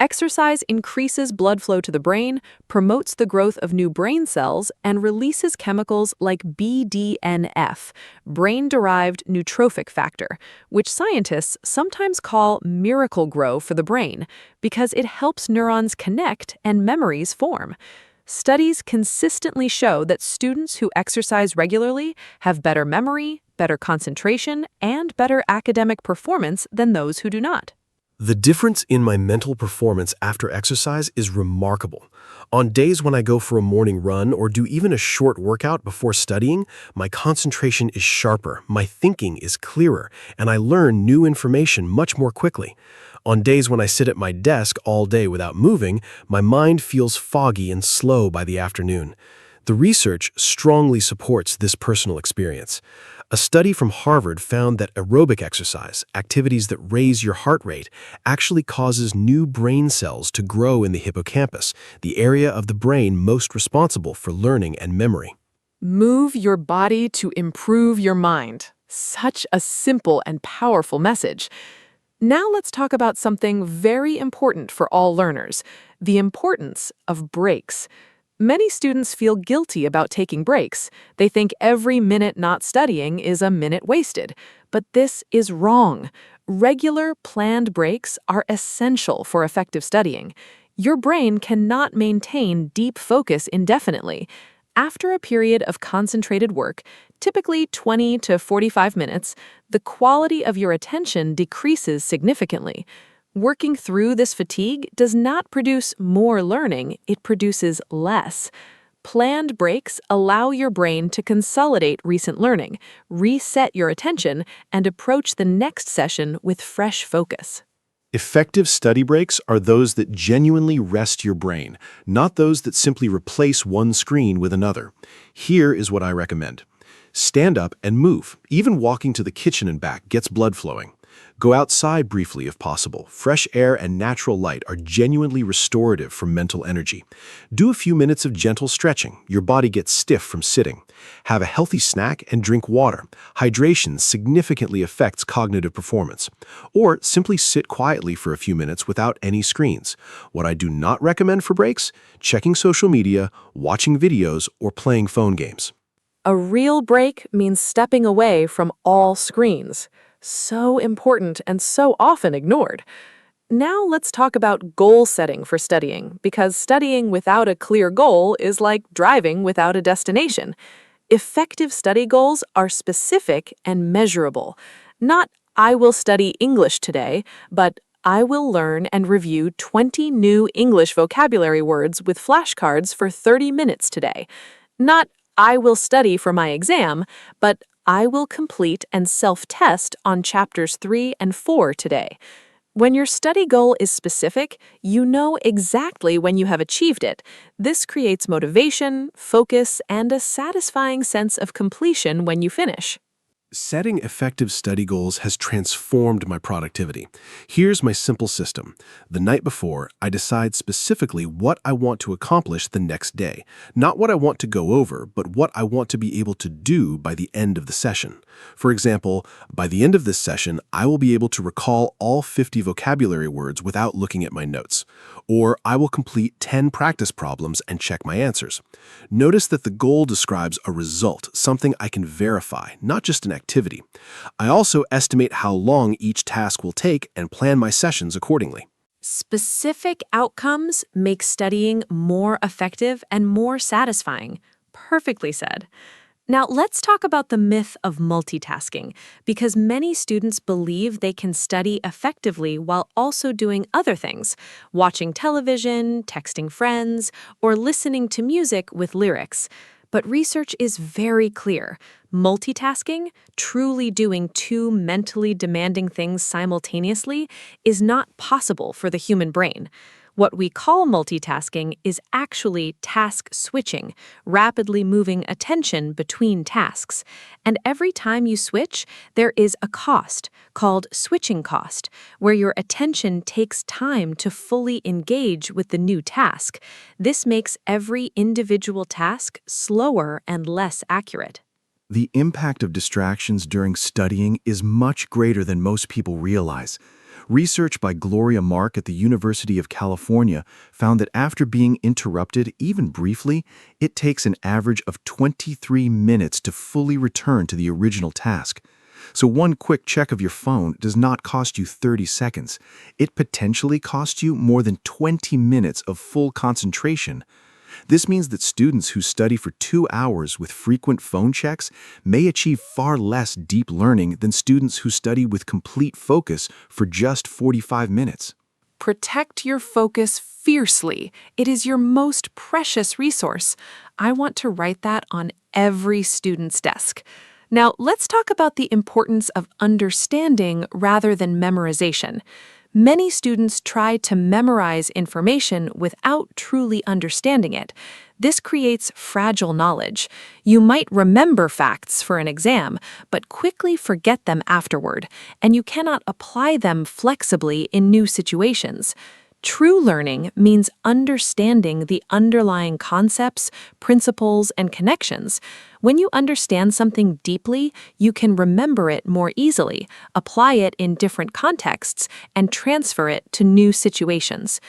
Exercise increases blood flow to the brain, promotes the growth of new brain cells, and releases chemicals like BDNF, brain-derived neurotrophic factor, which scientists sometimes call miracle grow for the brain because it helps neurons connect and memories form. Studies consistently show that students who exercise regularly have better memory, better concentration, and better academic performance than those who do not. The difference in my mental performance after exercise is remarkable. On days when I go for a morning run or do even a short workout before studying, my concentration is sharper, my thinking is clearer, and I learn new information much more quickly. On days when I sit at my desk all day without moving, my mind feels foggy and slow by the afternoon. The research strongly supports this personal experience. A study from Harvard found that aerobic exercise, activities that raise your heart rate, actually causes new brain cells to grow in the hippocampus, the area of the brain most responsible for learning and memory. Move your body to improve your mind. Such a simple and powerful message. Now let's talk about something very important for all learners, the importance of breaks. Many students feel guilty about taking breaks. They think every minute not studying is a minute wasted. But this is wrong. Regular, planned breaks are essential for effective studying. Your brain cannot maintain deep focus indefinitely. After a period of concentrated work, typically 20 to 45 minutes, the quality of your attention decreases significantly. Working through this fatigue does not produce more learning, it produces less. Planned breaks allow your brain to consolidate recent learning, reset your attention, and approach the next session with fresh focus. Effective study breaks are those that genuinely rest your brain, not those that simply replace one screen with another. Here is what I recommend. Stand up and move. Even walking to the kitchen and back gets blood flowing. Go outside briefly if possible. Fresh air and natural light are genuinely restorative for mental energy. Do a few minutes of gentle stretching. Your body gets stiff from sitting. Have a healthy snack and drink water. Hydration significantly affects cognitive performance. Or simply sit quietly for a few minutes without any screens. What I do not recommend for breaks: checking social media, watching videos, or playing phone games. A real break means stepping away from all screens. So important and so often ignored. Now let's talk about goal setting for studying, because studying without a clear goal is like driving without a destination. Effective study goals are specific and measurable. Not, I will study English today, but I will learn and review 20 new English vocabulary words with flashcards for 30 minutes today. Not, I will study for my exam, but I will complete and self-test on chapters 3 and 4 today. When your study goal is specific, you know exactly when you have achieved it. This creates motivation, focus, and a satisfying sense of completion when you finish. Setting effective study goals has transformed my productivity. Here's my simple system. The night before, I decide specifically what I want to accomplish the next day. Not what I want to go over, but what I want to be able to do by the end of the session. For example, by the end of this session, I will be able to recall all 50 vocabulary words without looking at my notes. Or I will complete 10 practice problems and check my answers. Notice that the goal describes a result, something I can verify, not just an activity. I also estimate how long each task will take and plan my sessions accordingly. Specific outcomes make studying more effective and more satisfying. Perfectly said. Now, let's talk about the myth of multitasking, because many students believe they can study effectively while also doing other things, watching television, texting friends, or listening to music with lyrics. But research is very clear. Multitasking, truly doing two mentally demanding things simultaneously, is not possible for the human brain. What we call multitasking is actually task switching, rapidly moving attention between tasks. And every time you switch, there is a cost, called switching cost, where your attention takes time to fully engage with the new task. This makes every individual task slower and less accurate. The impact of distractions during studying is much greater than most people realize. Research by Gloria Mark at the University of California found that after being interrupted, even briefly, it takes an average of 23 minutes to fully return to the original task. So one quick check of your phone does not cost you 30 seconds. It potentially costs you more than 20 minutes of full concentration. This means that students who study for 2 hours with frequent phone checks may achieve far less deep learning than students who study with complete focus for just 45 minutes. Protect your focus fiercely. It is your most precious resource. I want to write that on every student's desk. Now, let's talk about the importance of understanding rather than memorization. Many students try to memorize information without truly understanding it. This creates fragile knowledge. You might remember facts for an exam, but quickly forget them afterward, and you cannot apply them flexibly in new situations. True learning means understanding the underlying concepts, principles, and connections. When you understand something deeply, you can remember it more easily, apply it in different contexts, and transfer it to new situations.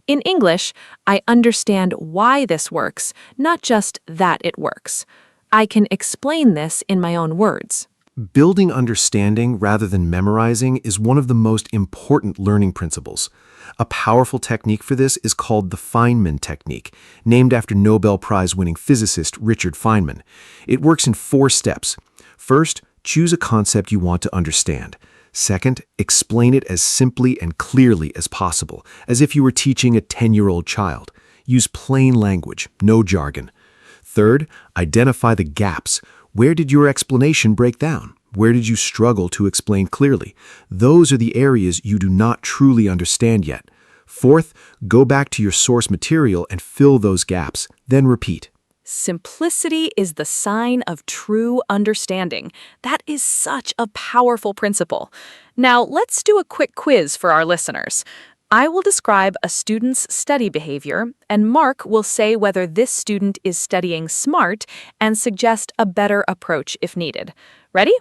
In English, I understand why this works, not just that it works. I can explain this in my own words. Building understanding rather than memorizing is one of the most important learning principles. A powerful technique for this is called the Feynman technique, named after Nobel Prize-winning physicist Richard Feynman. It works in 4 steps. First, choose a concept you want to understand. Second, explain it as simply and clearly as possible, as if you were teaching a 10-year-old child. Use plain language, no jargon. Third, identify the gaps. Where did your explanation break down? Where did you struggle to explain clearly? Those are the areas you do not truly understand yet. Fourth, go back to your source material and fill those gaps, then repeat. Simplicity is the sign of true understanding. That is such a powerful principle. Now, let's do a quick quiz for our listeners. I will describe a student's study behavior, and Mark will say whether this student is studying smart and suggest a better approach if needed. Ready?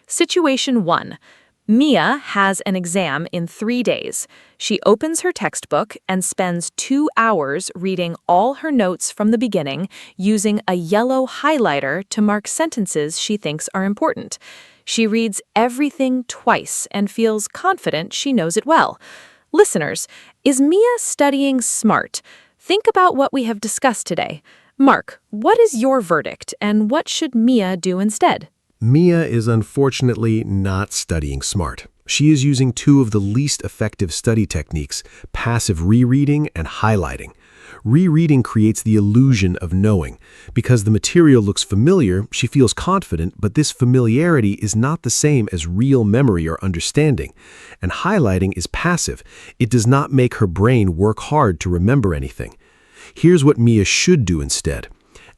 Situation 1. Mia has an exam in 3 days. She opens her textbook and spends 2 hours reading all her notes from the beginning, using a yellow highlighter to mark sentences she thinks are important. She reads everything twice and feels confident she knows it well. Listeners, is Mia studying smart? Think about what we have discussed today. Mark, what is your verdict, and what should Mia do instead? Mia is unfortunately not studying smart. She is using 2 of the least effective study techniques, passive rereading and highlighting. Rereading creates the illusion of knowing. Because the material looks familiar, she feels confident, but this familiarity is not the same as real memory or understanding. And highlighting is passive. It does not make her brain work hard to remember anything. Here's what Mia should do instead.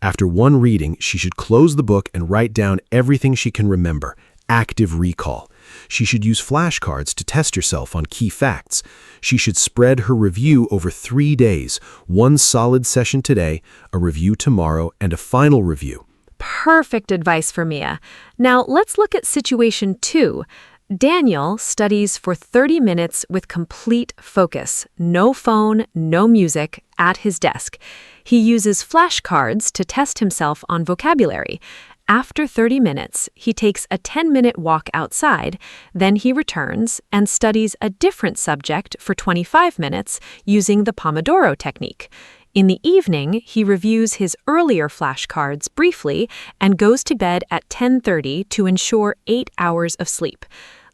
After one reading, she should close the book and write down everything she can remember. Active recall. She should use flashcards to test herself on key facts. She should spread her review over 3 days, one solid session today, a review tomorrow, and a final review. Perfect advice for Mia. Now let's look at situation 2. Daniel studies for 30 minutes with complete focus, no phone, no music, at his desk. He uses flashcards to test himself on vocabulary. After 30 minutes, he takes a 10-minute walk outside, then he returns and studies a different subject for 25 minutes using the Pomodoro technique. In the evening, he reviews his earlier flashcards briefly and goes to bed at 10:30 to ensure 8 hours of sleep.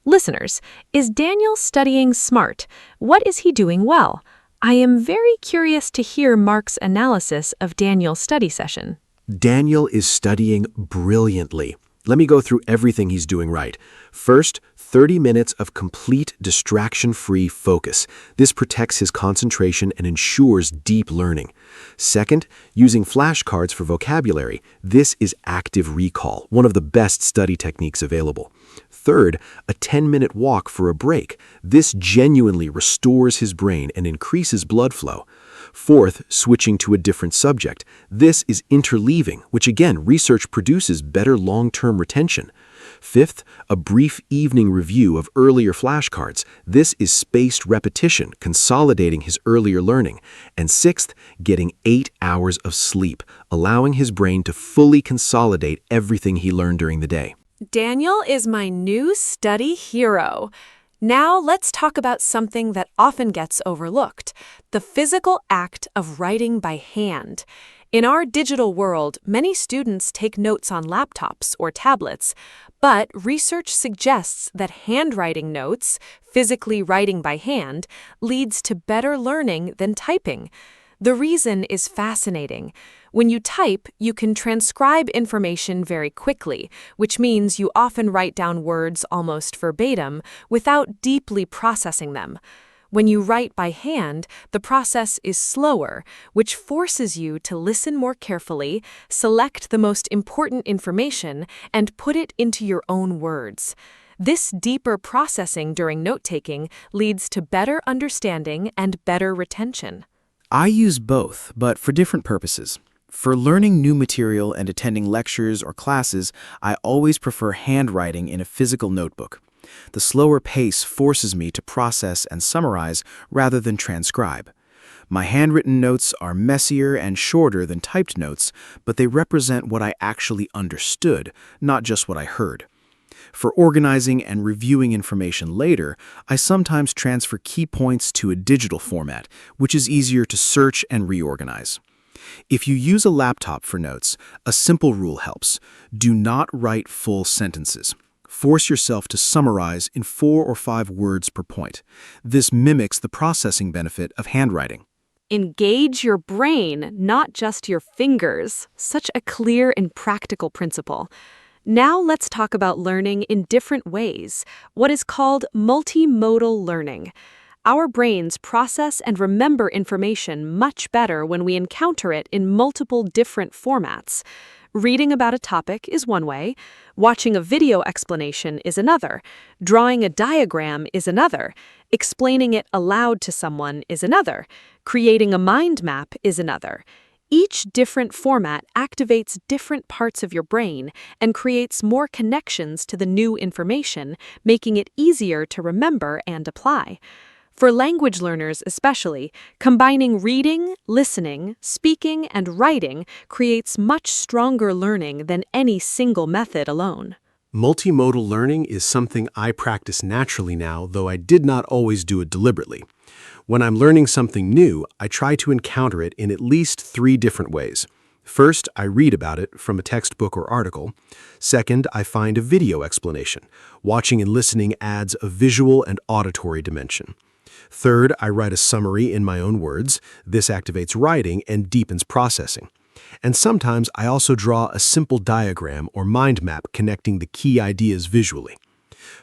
Listeners, is Daniel studying smart? What is he doing well? I am very curious to hear Mark's analysis of Daniel's study session. Daniel is studying brilliantly. Let me go through everything he's doing right. First, 30 minutes of complete distraction-free focus. This protects his concentration and ensures deep learning. Second, using flashcards for vocabulary. This is active recall, one of the best study techniques available. Third, a 10-minute walk for a break. This genuinely restores his brain and increases blood flow. Fourth, switching to a different subject. This is interleaving, which again, research produces better long-term retention. Fifth, a brief evening review of earlier flashcards. This is spaced repetition, consolidating his earlier learning. And sixth, getting 8 hours of sleep, allowing his brain to fully consolidate everything he learned during the day. Daniel is my new study hero. Now let's talk about something that often gets overlooked, the physical act of writing by hand. In our digital world, many students take notes on laptops or tablets, but research suggests that handwriting notes, physically writing by hand, leads to better learning than typing. The reason is fascinating. When you type, you can transcribe information very quickly, which means you often write down words almost verbatim without deeply processing them. When you write by hand, the process is slower, which forces you to listen more carefully, select the most important information, and put it into your own words. This deeper processing during note-taking leads to better understanding and better retention. I use both, but for different purposes. For learning new material and attending lectures or classes, I always prefer handwriting in a physical notebook. The slower pace forces me to process and summarize rather than transcribe. My handwritten notes are messier and shorter than typed notes, but they represent what I actually understood, not just what I heard. For organizing and reviewing information later, I sometimes transfer key points to a digital format, which is easier to search and reorganize. If you use a laptop for notes, a simple rule helps. Do not write full sentences. Force yourself to summarize in 4 or 5 words per point. This mimics the processing benefit of handwriting. Engage your brain, not just your fingers. Such a clear and practical principle. Now let's talk about learning in different ways, what is called multimodal learning. Our brains process and remember information much better when we encounter it in multiple different formats. Reading about a topic is one way, watching a video explanation is another, drawing a diagram is another, explaining it aloud to someone is another, creating a mind map is another. Each different format activates different parts of your brain and creates more connections to the new information, making it easier to remember and apply. For language learners especially, combining reading, listening, speaking, and writing creates much stronger learning than any single method alone. Multimodal learning is something I practice naturally now, though I did not always do it deliberately. When I'm learning something new, I try to encounter it in at least 3 different ways. First, I read about it from a textbook or article. Second, I find a video explanation. Watching and listening adds a visual and auditory dimension. Third, I write a summary in my own words. This activates writing and deepens processing. And sometimes I also draw a simple diagram or mind map connecting the key ideas visually.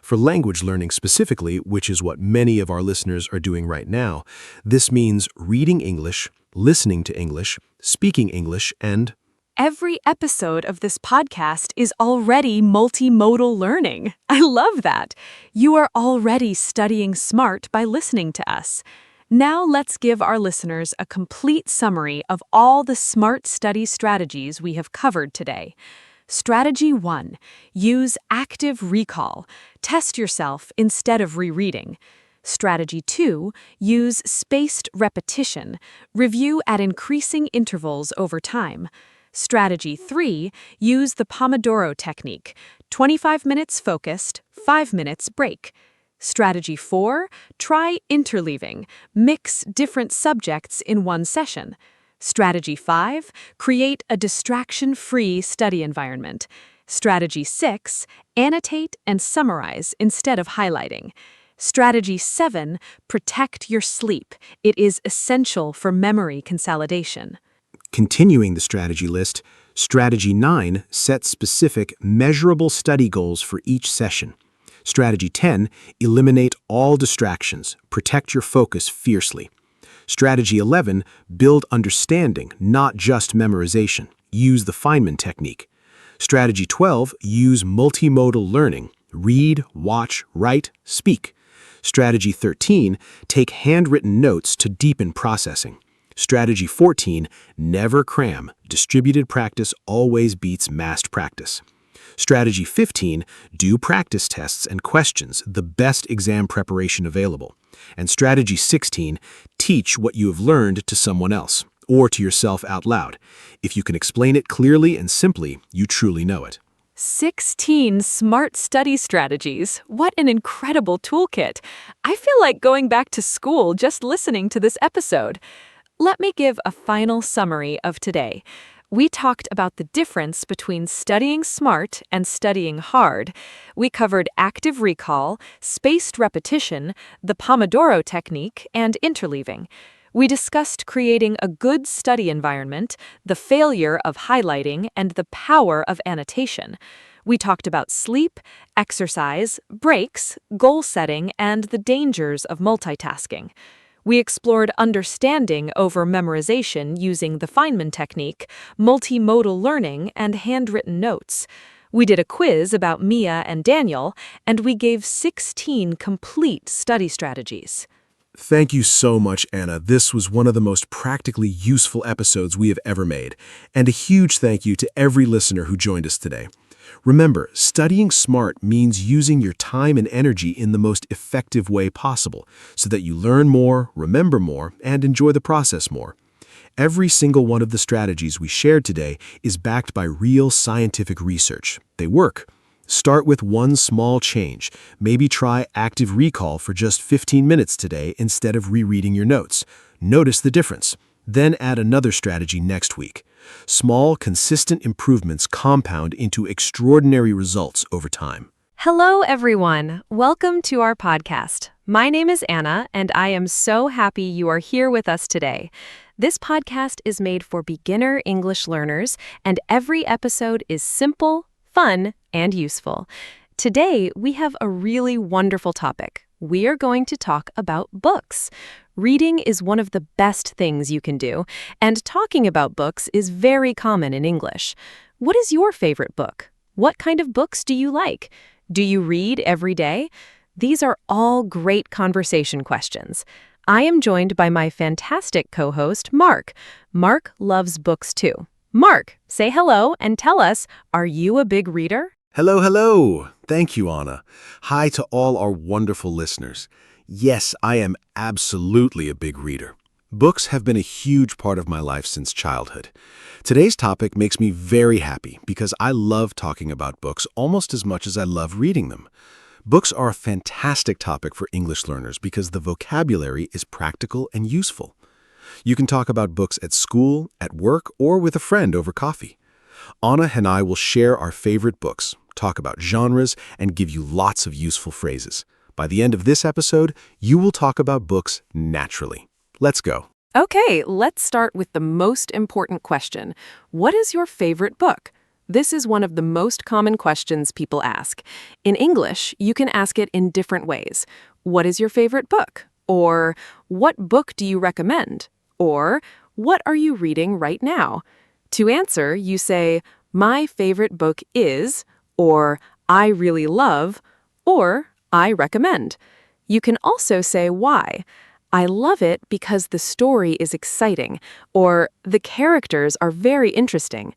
For language learning specifically, which is what many of our listeners are doing right now, this means reading English, listening to English, speaking English, and Every episode of this podcast is already multimodal learning. I love that. You are already studying smart by listening to us. Now let's give our listeners a complete summary of all the smart study strategies we have covered today. Strategy 1. Use active recall. Test yourself instead of rereading. Strategy 2. Use spaced repetition. Review at increasing intervals over time. Strategy 3. Use the Pomodoro technique. 25 minutes focused, 5 minutes break. Strategy 4. Try interleaving. Mix different subjects in one session. Strategy 5. Create a distraction-free study environment. Strategy 6. Annotate and summarize instead of highlighting. Strategy 7. Protect your sleep. It is essential for memory consolidation. Continuing the strategy list, Strategy 9 sets specific, measurable study goals for each session. Strategy 10, eliminate all distractions, protect your focus fiercely. Strategy 11, build understanding, not just memorization. Use the Feynman technique. Strategy 12, use multimodal learning. Read, watch, write, speak. Strategy 13, take handwritten notes to deepen processing. Strategy 14, never cram. Distributed practice always beats massed practice. Strategy 15, do practice tests and questions, the best exam preparation available. And Strategy 16, teach what you have learned to someone else, or to yourself out loud. If you can explain it clearly and simply, you truly know it. 16 smart study strategies. What an incredible toolkit. I feel like going back to school just listening to this episode. Let me give a final summary of today. We talked about the difference between studying smart and studying hard. We covered active recall, spaced repetition, the Pomodoro technique, and interleaving. We discussed creating a good study environment, the failure of highlighting, and the power of annotation. We talked about sleep, exercise, breaks, goal setting, and the dangers of multitasking. We explored understanding over memorization using the Feynman technique, multimodal learning, and handwritten notes. We did a quiz about Mia and Daniel, and we gave 16 complete study strategies. Thank you so much, Anna. This was one of the most practically useful episodes we have ever made. And a huge thank you to every listener who joined us today. Remember, studying smart means using your time and energy in the most effective way possible so that you learn more, remember more, and enjoy the process more. Every single one of the strategies we shared today is backed by real scientific research. They work. Start with one small change. Maybe try active recall for just 15 minutes today instead of rereading your notes. Notice the difference. Then add another strategy next week. Small, consistent improvements compound into extraordinary results over time. Hello, everyone. Welcome to our podcast. My name is Anna, and I am so happy you are here with us today. This podcast is made for beginner English learners, and every episode is simple, fun, and useful. Today, we have a really wonderful topic. We are going to talk about books. Reading is one of the best things you can do, and talking about books is very common in English. What is your favorite book? What kind of books do you like? Do you read every day? These are all great conversation questions. I am joined by my fantastic co-host, Mark. Mark loves books too. Mark, say hello and tell us, are you a big reader? Hello, hello. Thank you, Anna. Hi to all our wonderful listeners. Yes, I am absolutely a big reader. Books have been a huge part of my life since childhood. Today's topic makes me very happy because I love talking about books almost as much as I love reading them. Books are a fantastic topic for English learners because the vocabulary is practical and useful. You can talk about books at school, at work, or with a friend over coffee. Anna and I will share our favorite books, talk about genres, and give you lots of useful phrases. By the end of this episode, you will talk about books naturally. Let's go. Okay, let's start with the most important question. What is your favorite book? This is one of the most common questions people ask. In English, you can ask it in different ways. What is your favorite book? Or, what book do you recommend? Or, what are you reading right now? To answer, you say, "My favorite book is," or "I really love," or "I recommend." You can also say why. "I love it because the story is exciting," or "The characters are very interesting."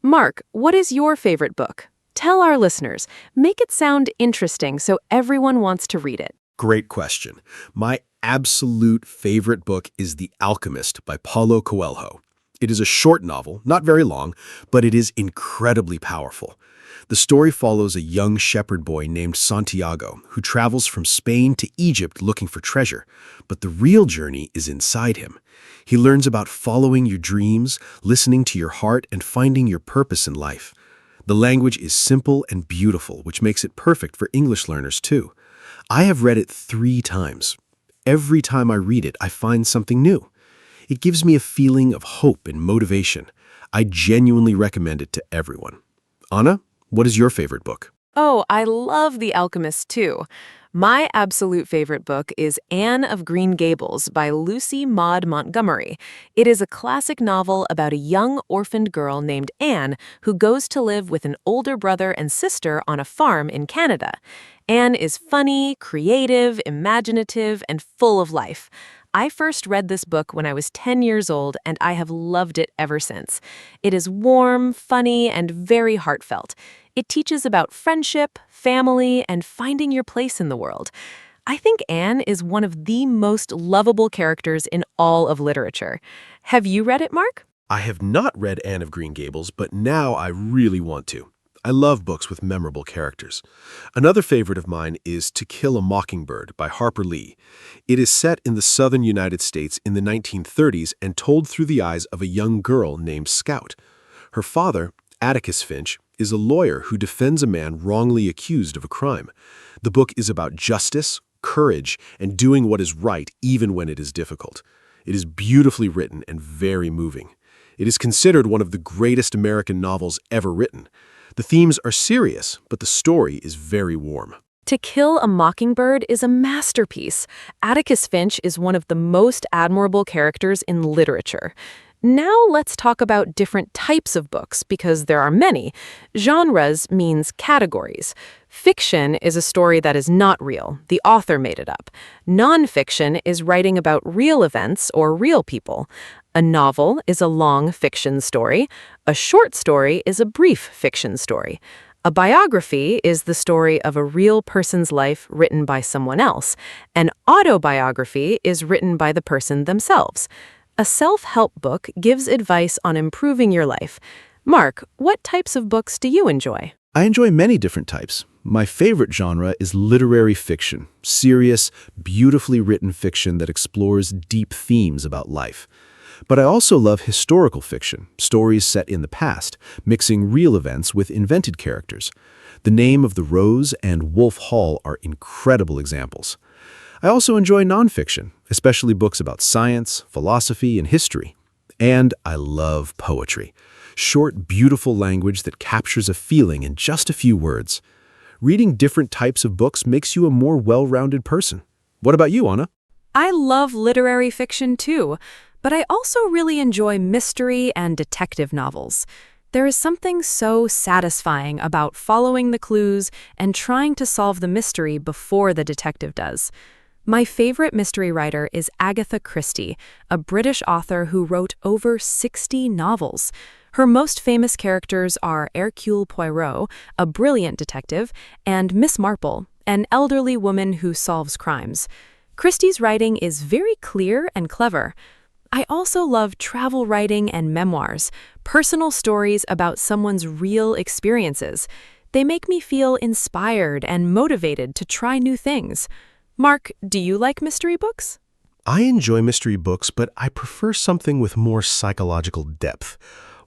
Mark, what is your favorite book? Tell our listeners. Make it sound interesting so everyone wants to read it. Great question. My absolute favorite book is The Alchemist by Paulo Coelho. It is a short novel, not very long, but it is incredibly powerful. The story follows a young shepherd boy named Santiago who travels from Spain to Egypt looking for treasure, but the real journey is inside him. He learns about following your dreams, listening to your heart, and finding your purpose in life. The language is simple and beautiful, which makes it perfect for English learners too. I have read it 3 times. Every time I read it, I find something new. It gives me a feeling of hope and motivation. I genuinely recommend it to everyone. Anna, what is your favorite book? Oh, I love The Alchemist too. My absolute favorite book is Anne of Green Gables by Lucy Maud Montgomery. It is a classic novel about a young orphaned girl named Anne who goes to live with an older brother and sister on a farm in Canada. Anne is funny, creative, imaginative, and full of life. I first read this book when I was 10 years old, and I have loved it ever since. It is warm, funny, and very heartfelt. It teaches about friendship, family, and finding your place in the world. I think Anne is one of the most lovable characters in all of literature. Have you read it, Mark? I have not read Anne of Green Gables, but now I really want to. I love books with memorable characters. Another favorite of mine is To Kill a Mockingbird by Harper Lee. It is set in the southern United States in the 1930s and told through the eyes of a young girl named Scout. Her father, Atticus Finch, is a lawyer who defends a man wrongly accused of a crime. The book is about justice, courage, and doing what is right even when it is difficult. It is beautifully written and very moving. It is considered one of the greatest American novels ever written. The themes are serious, but the story is very warm. To Kill a Mockingbird is a masterpiece. Atticus Finch is one of the most admirable characters in literature. Now let's talk about different types of books, because there are many. Genres means categories. Fiction is a story that is not real. The author made it up. Nonfiction is writing about real events or real people. A novel is a long fiction story. A short story is a brief fiction story. A biography is the story of a real person's life written by someone else. An autobiography is written by the person themselves. A self-help book gives advice on improving your life. Mark, what types of books do you enjoy? I enjoy many different types. My favorite genre is literary fiction, serious, beautifully written fiction that explores deep themes about life. But I also love historical fiction, stories set in the past, mixing real events with invented characters. The Name of the Rose and Wolf Hall are incredible examples. I also enjoy nonfiction, especially books about science, philosophy, and history. And I love poetry. Short, beautiful language that captures a feeling in just a few words. Reading different types of books makes you a more well-rounded person. What about you, Anna? I love literary fiction too, but I also really enjoy mystery and detective novels. There is something so satisfying about following the clues and trying to solve the mystery before the detective does. My favorite mystery writer is Agatha Christie, a British author who wrote over 60 novels. Her most famous characters are Hercule Poirot, a brilliant detective, and Miss Marple, an elderly woman who solves crimes. Christie's writing is very clear and clever. I also love travel writing and memoirs, personal stories about someone's real experiences. They make me feel inspired and motivated to try new things. Mark, do you like mystery books? I enjoy mystery books, but I prefer something with more psychological depth.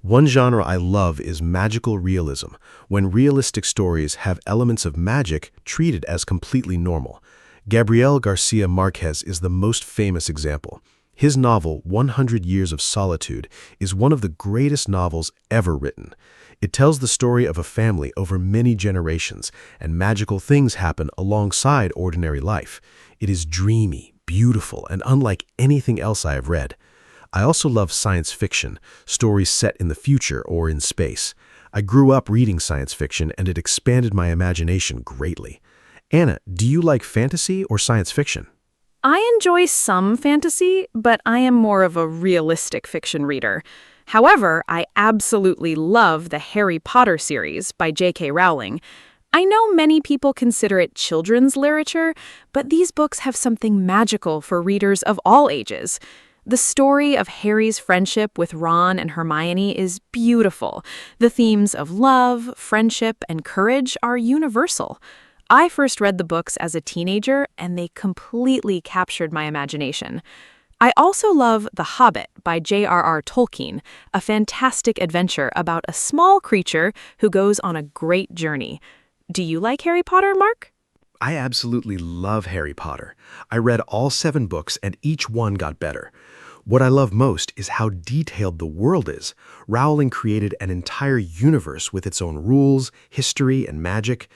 One genre I love is magical realism, when realistic stories have elements of magic treated as completely normal. Gabriel Garcia Marquez is the most famous example. His novel, 100 Years of Solitude, is one of the greatest novels ever written. It tells the story of a family over many generations, and magical things happen alongside ordinary life. It is dreamy, beautiful, and unlike anything else I have read. I also love science fiction, stories set in the future or in space. I grew up reading science fiction and it expanded my imagination greatly. Anna, do you like fantasy or science fiction? I enjoy some fantasy, but I am more of a realistic fiction reader. However, I absolutely love the Harry Potter series by J.K. Rowling. I know many people consider it children's literature, but these books have something magical for readers of all ages. The story of Harry's friendship with Ron and Hermione is beautiful. The themes of love, friendship, and courage are universal. I first read the books as a teenager, and they completely captured my imagination. I also love The Hobbit by J.R.R. Tolkien, a fantastic adventure about a small creature who goes on a great journey. Do you like Harry Potter, Mark? I absolutely love Harry Potter. I read all 7 books and each one got better. What I love most is how detailed the world is. Rowling created an entire universe with its own rules, history, and magic.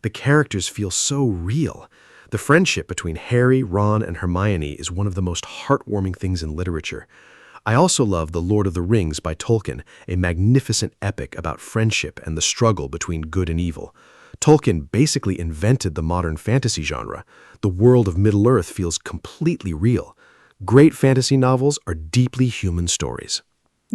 The characters feel so real. The friendship between Harry, Ron, and Hermione is one of the most heartwarming things in literature. I also love The Lord of the Rings by Tolkien, a magnificent epic about friendship and the struggle between good and evil. Tolkien basically invented the modern fantasy genre. The world of Middle-earth feels completely real. Great fantasy novels are deeply human stories.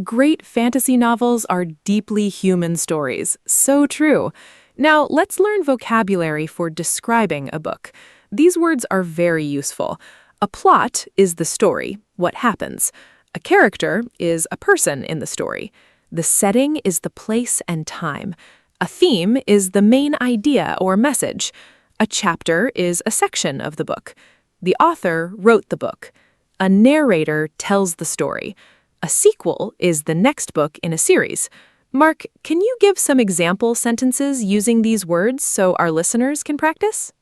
Great fantasy novels are deeply human stories. So true. Now, let's learn vocabulary for describing a book. These words are very useful. A plot is the story, what happens. A character is a person in the story. The setting is the place and time. A theme is the main idea or message. A chapter is a section of the book. The author wrote the book. A narrator tells the story. A sequel is the next book in a series. Mark, can you give some example sentences using these words so our listeners can practice?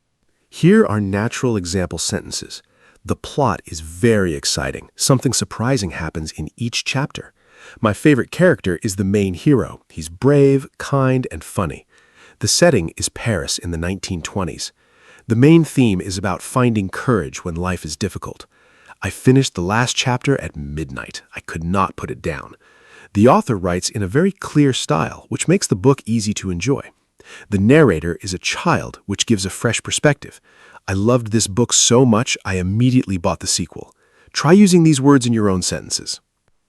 Here are natural example sentences. The plot is very exciting. Something surprising happens in each chapter. My favorite character is the main hero. He's brave, kind, and funny. The setting is Paris in the 1920s. The main theme is about finding courage when life is difficult. I finished the last chapter at midnight. I could not put it down. The author writes in a very clear style, which makes the book easy to enjoy. The narrator is a child, which gives a fresh perspective. I loved this book so much, I immediately bought the sequel. Try using these words in your own sentences.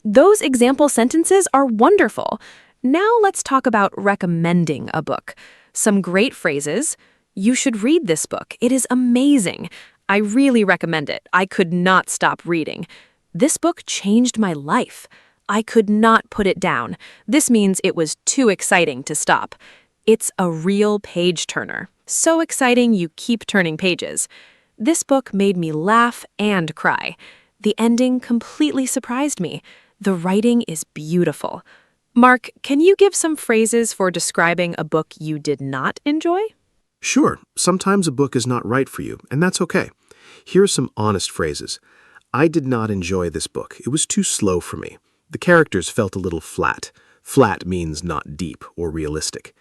Those example sentences are wonderful. Now let's talk about recommending a book. Some great phrases. You should read this book. It is amazing. I really recommend it. I could not stop reading. This book changed my life. I could not put it down. This means it was too exciting to stop. It's a real page-turner. So exciting you keep turning pages. This book made me laugh and cry. The ending completely surprised me. The writing is beautiful. Mark, can you give some phrases for describing a book you did not enjoy? Sure, sometimes a book is not right for you, and that's okay. Here are some honest phrases. I did not enjoy this book. It was too slow for me. The characters felt a little flat. Flat means not deep or realistic.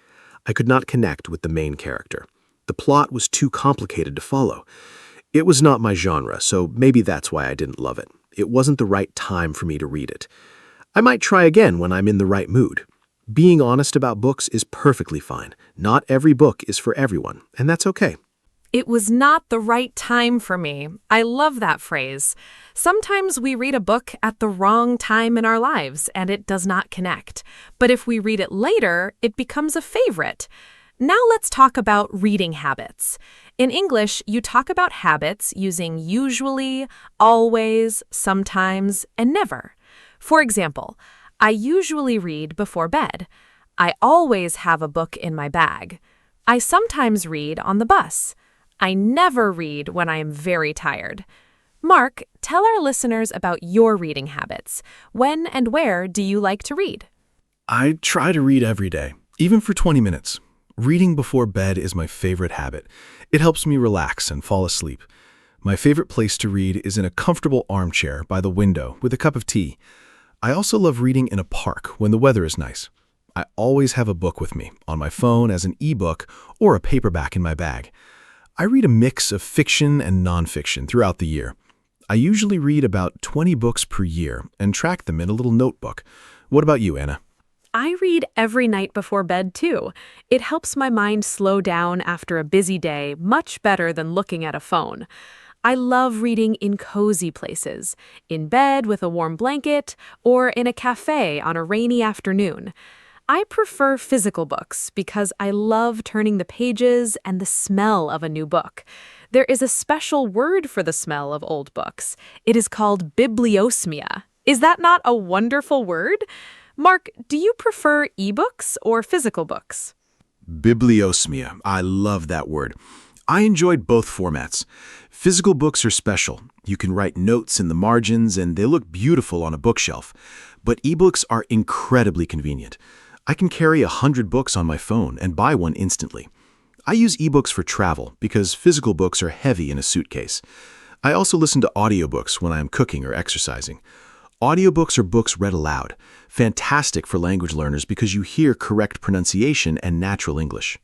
I could not connect with the main character. The plot was too complicated to follow. It was not my genre, so maybe that's why I didn't love it. It wasn't the right time for me to read it. I might try again when I'm in the right mood. Being honest about books is perfectly fine. Not every book is for everyone, and that's okay. It was not the right time for me. I love that phrase. Sometimes we read a book at the wrong time in our lives and it does not connect. But if we read it later, it becomes a favorite. Now let's talk about reading habits. In English, you talk about habits using usually, always, sometimes, and never. For example, I usually read before bed. I always have a book in my bag. I sometimes read on the bus. I never read when I am very tired. Mark, tell our listeners about your reading habits. When and where do you like to read? I try to read every day, even for 20 minutes. Reading before bed is my favorite habit. It helps me relax and fall asleep. My favorite place to read is in a comfortable armchair by the window with a cup of tea. I also love reading in a park when the weather is nice. I always have a book with me, on my phone as an e-book or a paperback in my bag. I read a mix of fiction and nonfiction throughout the year. I usually read about 20 books per year and track them in a little notebook. What about you, Anna? I read every night before bed, too. It helps my mind slow down after a busy day much better than looking at a phone. I love reading in cozy places, in bed with a warm blanket, or in a cafe on a rainy afternoon. I prefer physical books because I love turning the pages and the smell of a new book. There is a special word for the smell of old books. It is called bibliosmia. Is that not a wonderful word? Mark, do you prefer ebooks or physical books? Bibliosmia. I love that word. I enjoyed both formats. Physical books are special. You can write notes in the margins and they look beautiful on a bookshelf. But ebooks are incredibly convenient. I can carry 100 books on my phone and buy one instantly. I use ebooks for travel because physical books are heavy in a suitcase. I also listen to audiobooks when I am cooking or exercising. Audiobooks are books read aloud, fantastic for language learners because you hear correct pronunciation and natural English.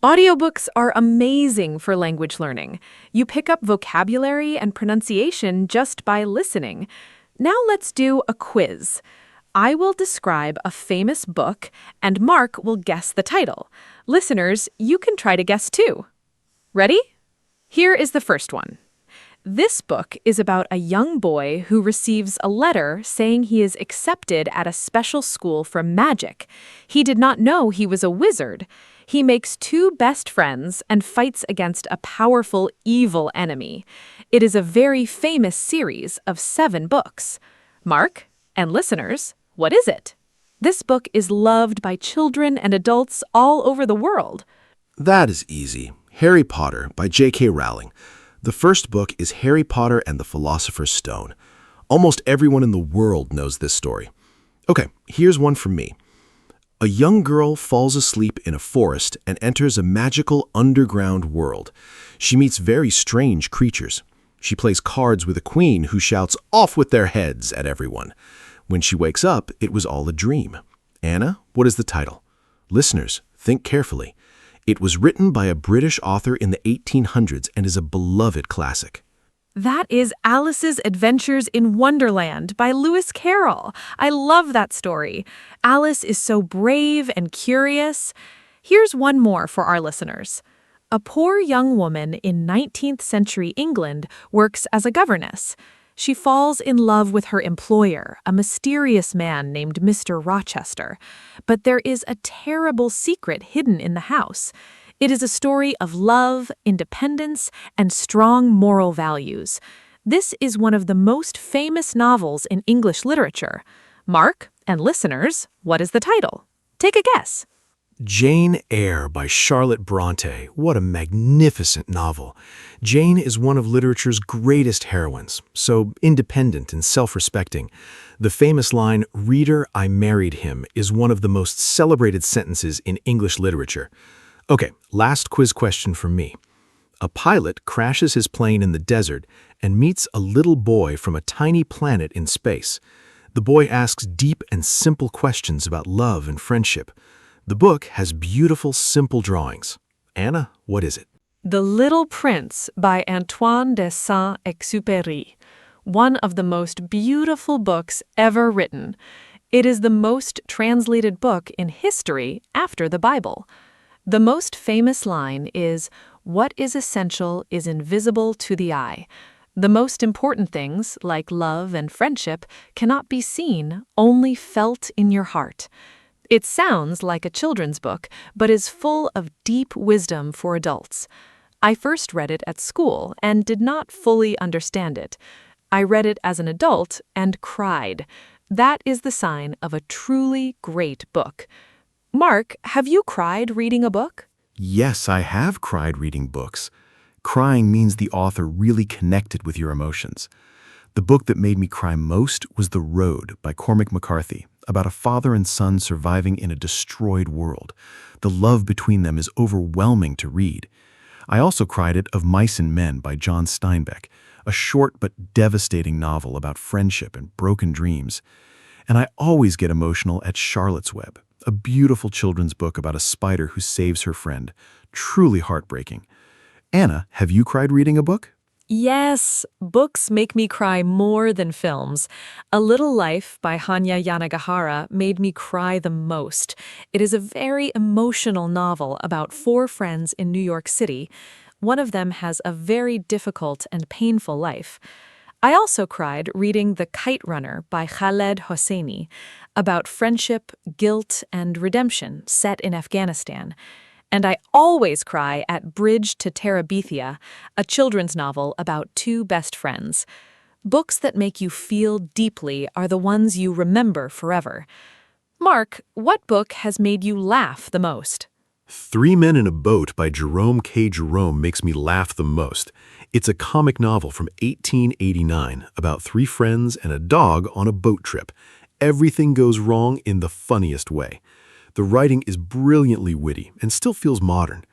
Audiobooks are amazing for language learning. You pick up vocabulary and pronunciation just by listening. Now let's do a quiz. I will describe a famous book, and Mark will guess the title. Listeners, you can try to guess too. Ready? Here is the first one. This book is about a young boy who receives a letter saying he is accepted at a special school for magic. He did not know he was a wizard. He makes two best friends and fights against a powerful, evil enemy. It is a very famous series of 7 books. Mark and listeners, what is it? This book is loved by children and adults all over the world. That is easy. Harry Potter by J.K. Rowling. The first book is Harry Potter and the Philosopher's Stone. Almost everyone in the world knows this story. Okay, here's one from me. A young girl falls asleep in a forest and enters a magical underground world. She meets very strange creatures. She plays cards with a queen who shouts, "Off with their heads," at everyone. When she wakes up, it was all a dream. Anna, what is the title? Listeners, think carefully. It was written by a British author in the 1800s and is a beloved classic. That is Alice's Adventures in Wonderland by Lewis Carroll. I love that story. Alice is so brave and curious. Here's one more for our listeners. A poor young woman in 19th century England works as a governess. She falls in love with her employer, a mysterious man named Mr. Rochester. But there is a terrible secret hidden in the house. It is a story of love, independence, and strong moral values. This is one of the most famous novels in English literature. Mark and listeners, what is the title? Take a guess. Jane Eyre by Charlotte Bronte. What a magnificent novel. Jane is one of literature's greatest heroines, so independent and self-respecting. The famous line, "Reader, I married him," is one of the most celebrated sentences in English literature. Okay, last quiz question from me. A pilot crashes his plane in the desert and meets a little boy from a tiny planet in space. The boy asks deep and simple questions about love and friendship. The book has beautiful, simple drawings. Anna, what is it? The Little Prince by Antoine de Saint-Exupéry, one of the most beautiful books ever written. It is the most translated book in history after the Bible. The most famous line is, "What is essential is invisible to the eye." The most important things, like love and friendship, cannot be seen, only felt in your heart. It sounds like a children's book, but is full of deep wisdom for adults. I first read it at school and did not fully understand it. I read it as an adult and cried. That is the sign of a truly great book. Mark, have you cried reading a book? Yes, I have cried reading books. Crying means the author really connected with your emotions. The book that made me cry most was The Road by Cormac McCarthy, about a father and son surviving in a destroyed world. The love between them is overwhelming to read. I also cried at Of Mice and Men by John Steinbeck, a short but devastating novel about friendship and broken dreams. And I always get emotional at Charlotte's Web, a beautiful children's book about a spider who saves her friend. Truly heartbreaking. Anna, have you cried reading a book? Yes, books make me cry more than films. A Little Life by Hanya Yanagihara made me cry the most. It is a very emotional novel about four friends in New York City. One of them has a very difficult and painful life. I also cried reading The Kite Runner by Khaled Hosseini about friendship, guilt, and redemption set in Afghanistan. And I always cry at Bridge to Terabithia, a children's novel about two best friends. Books that make you feel deeply are the ones you remember forever. Mark, what book has made you laugh the most? Three Men in a Boat by Jerome K. Jerome makes me laugh the most. It's a comic novel from 1889 about three friends and a dog on a boat trip. Everything goes wrong in the funniest way. The writing is brilliantly witty and still feels modern.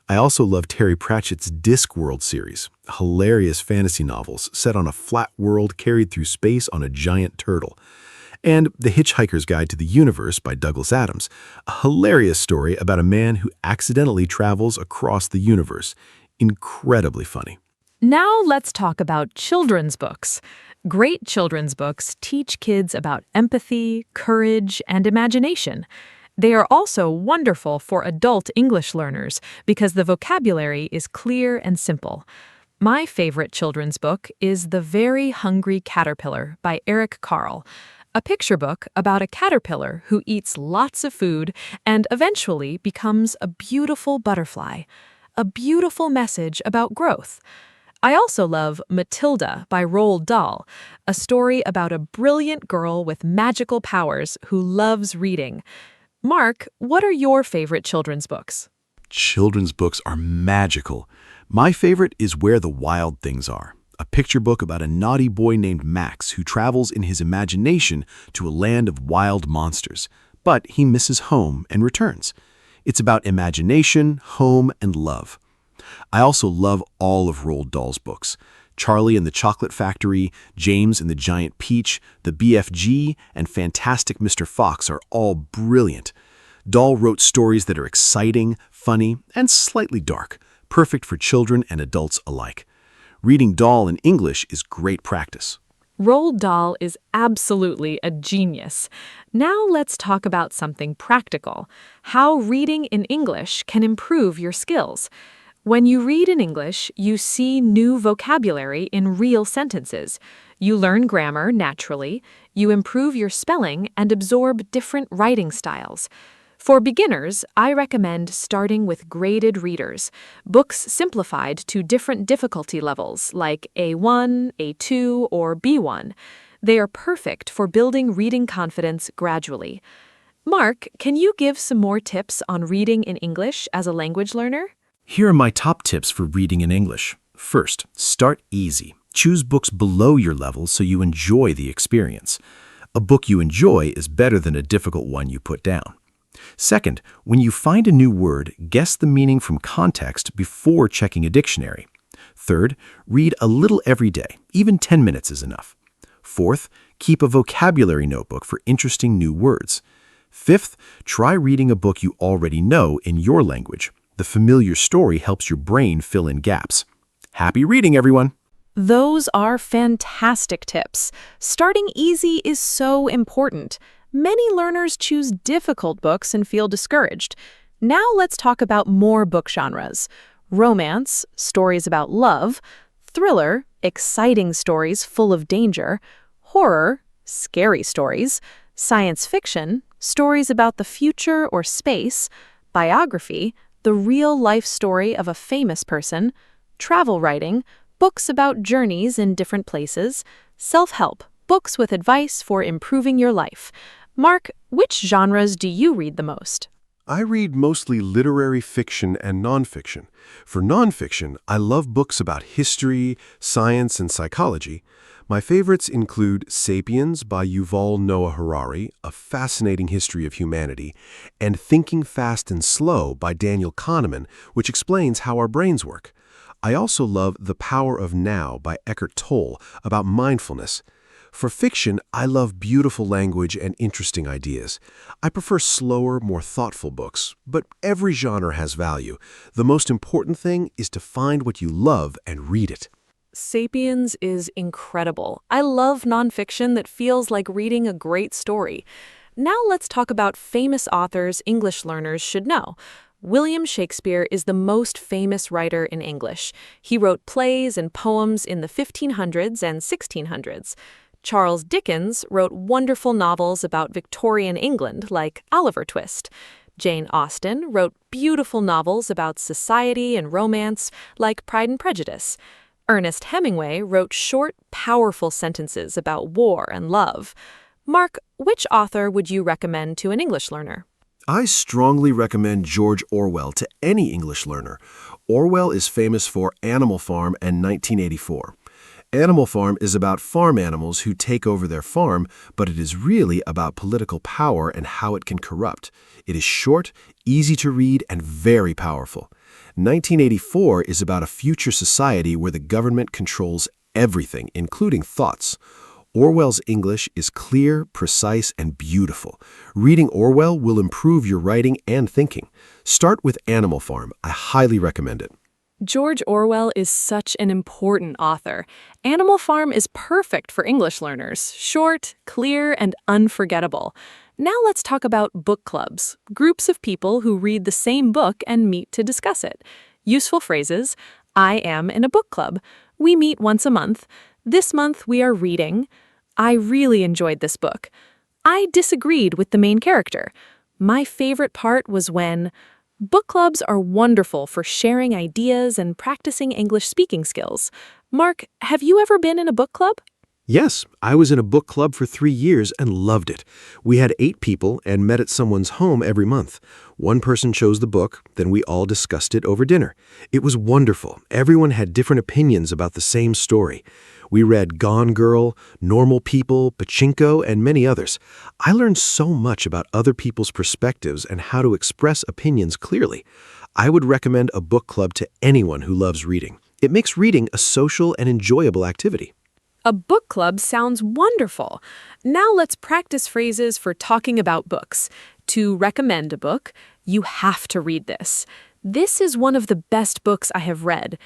I also love Terry Pratchett's Discworld series, hilarious fantasy novels set on a flat world carried through space on a giant turtle. And The Hitchhiker's Guide to the Universe by Douglas Adams, a hilarious story about a man who accidentally travels across the universe. Incredibly funny. Now let's talk about children's books. Great children's books teach kids about empathy, courage, and imagination. They are also wonderful for adult English learners because the vocabulary is clear and simple. My favorite children's book is The Very Hungry Caterpillar by Eric Carle, a picture book about a caterpillar who eats lots of food and eventually becomes a beautiful butterfly, a beautiful message about growth. I also love Matilda by Roald Dahl, a story about a brilliant girl with magical powers who loves reading. Mark, what are your favorite children's books? Children's books are magical. My favorite is Where the Wild Things Are, a picture book about a naughty boy named Max who travels in his imagination to a land of wild monsters, but he misses home and returns. It's about imagination, home, and love. I also love all of Roald Dahl's books. Charlie and the Chocolate Factory, James and the Giant Peach, the BFG, and Fantastic Mr. Fox are all brilliant. Dahl wrote stories that are exciting, funny, and slightly dark, perfect for children and adults alike. Reading Dahl in English is great practice. Roald Dahl is absolutely a genius. Now let's talk about something practical, how reading in English can improve your skills. When you read in English, you see new vocabulary in real sentences. You learn grammar naturally, you improve your spelling, and absorb different writing styles. For beginners, I recommend starting with graded readers, books simplified to different difficulty levels like A1, A2, or B1. They are perfect for building reading confidence gradually. Mark, can you give some more tips on reading in English as a language learner? Here are my top tips for reading in English. First, start easy. Choose books below your level so you enjoy the experience. A book you enjoy is better than a difficult one you put down. Second, when you find a new word, guess the meaning from context before checking a dictionary. Third, read a little every day. Even 10 minutes is enough. Fourth, keep a vocabulary notebook for interesting new words. Fifth, try reading a book you already know in your language. The familiar story helps your brain fill in gaps. Happy reading, everyone! Those are fantastic tips. Starting easy is so important. Many learners choose difficult books and feel discouraged. Now let's talk about more book genres. Romance, stories about love; thriller, exciting stories full of danger; horror, scary stories; science fiction, stories about the future or space; biography, the real-life story of a famous person; travel writing, books about journeys in different places; self-help, books with advice for improving your life. Mark, which genres do you read the most? I read mostly literary fiction and nonfiction. For nonfiction, I love books about history, science, and psychology. My favorites include Sapiens by Yuval Noah Harari, a fascinating history of humanity, and Thinking Fast and Slow by Daniel Kahneman, which explains how our brains work. I also love The Power of Now by Eckhart Tolle, about mindfulness. For fiction, I love beautiful language and interesting ideas. I prefer slower, more thoughtful books, but every genre has value. The most important thing is to find what you love and read it. Sapiens is incredible. I love nonfiction that feels like reading a great story. Now let's talk about famous authors English learners should know. William Shakespeare is the most famous writer in English. He wrote plays and poems in the 1500s and 1600s. Charles Dickens wrote wonderful novels about Victorian England like Oliver Twist. Jane Austen wrote beautiful novels about society and romance like Pride and Prejudice. Ernest Hemingway wrote short, powerful sentences about war and love. Mark, which author would you recommend to an English learner? I strongly recommend George Orwell to any English learner. Orwell is famous for Animal Farm and 1984. Animal Farm is about farm animals who take over their farm, but it is really about political power and how it can corrupt. It is short, easy to read, and very powerful. 1984 is about a future society where the government controls everything, including thoughts. Orwell's English is clear, precise, and beautiful. Reading Orwell will improve your writing and thinking. Start with Animal Farm. I highly recommend it. George Orwell is such an important author. Animal Farm is perfect for English learners, short, clear, and unforgettable. Now let's talk about book clubs, groups of people who read the same book and meet to discuss it. Useful phrases: I am in a book club. We meet once a month. This month we are reading. I really enjoyed this book. I disagreed with the main character. My favorite part was when... Book clubs are wonderful for sharing ideas and practicing English speaking skills. Mark, have you ever been in a book club? Yes, I was in a book club for 3 years and loved it. We had 8 people and met at someone's home every month. One person chose the book, then we all discussed it over dinner. It was wonderful. Everyone had different opinions about the same story. We read Gone Girl, Normal People, Pachinko, and many others. I learned so much about other people's perspectives and how to express opinions clearly. I would recommend a book club to anyone who loves reading. It makes reading a social and enjoyable activity. A book club sounds wonderful. Now let's practice phrases for talking about books. To recommend a book, you have to read this. This is one of the best books I have read.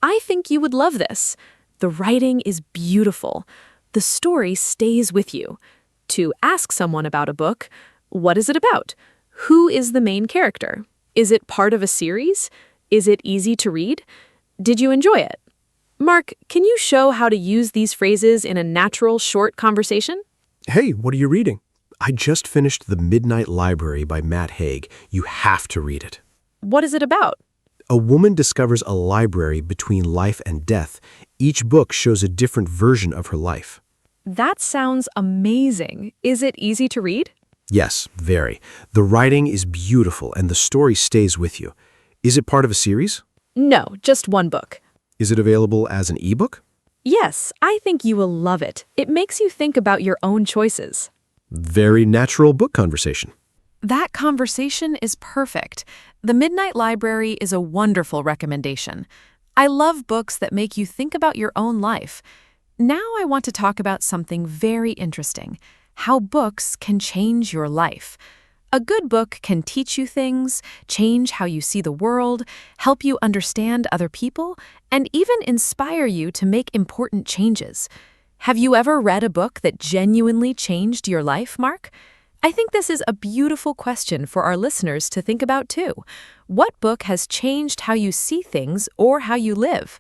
I think you would love this. The writing is beautiful. The story stays with you. To ask someone about a book, what is it about? Who is the main character? Is it part of a series? Is it easy to read? Did you enjoy it? Mark, can you show how to use these phrases in a natural, short conversation? Hey, what are you reading? I just finished The Midnight Library by Matt Haig. You have to read it. What is it about? A woman discovers a library between life and death. Each book shows a different version of her life. That sounds amazing. Is it easy to read? Yes, very. The writing is beautiful and the story stays with you. Is it part of a series? No, just one book. Is it available as an ebook? Yes, I think you will love it. It makes you think about your own choices. Very natural book conversation. That conversation is perfect. The Midnight Library is a wonderful recommendation. I love books that make you think about your own life. Now I want to talk about something very interesting: how books can change your life. A good book can teach you things, change how you see the world, help you understand other people, and even inspire you to make important changes. Have you ever read a book that genuinely changed your life, Mark? I think this is a beautiful question for our listeners to think about too. What book has changed how you see things or how you live?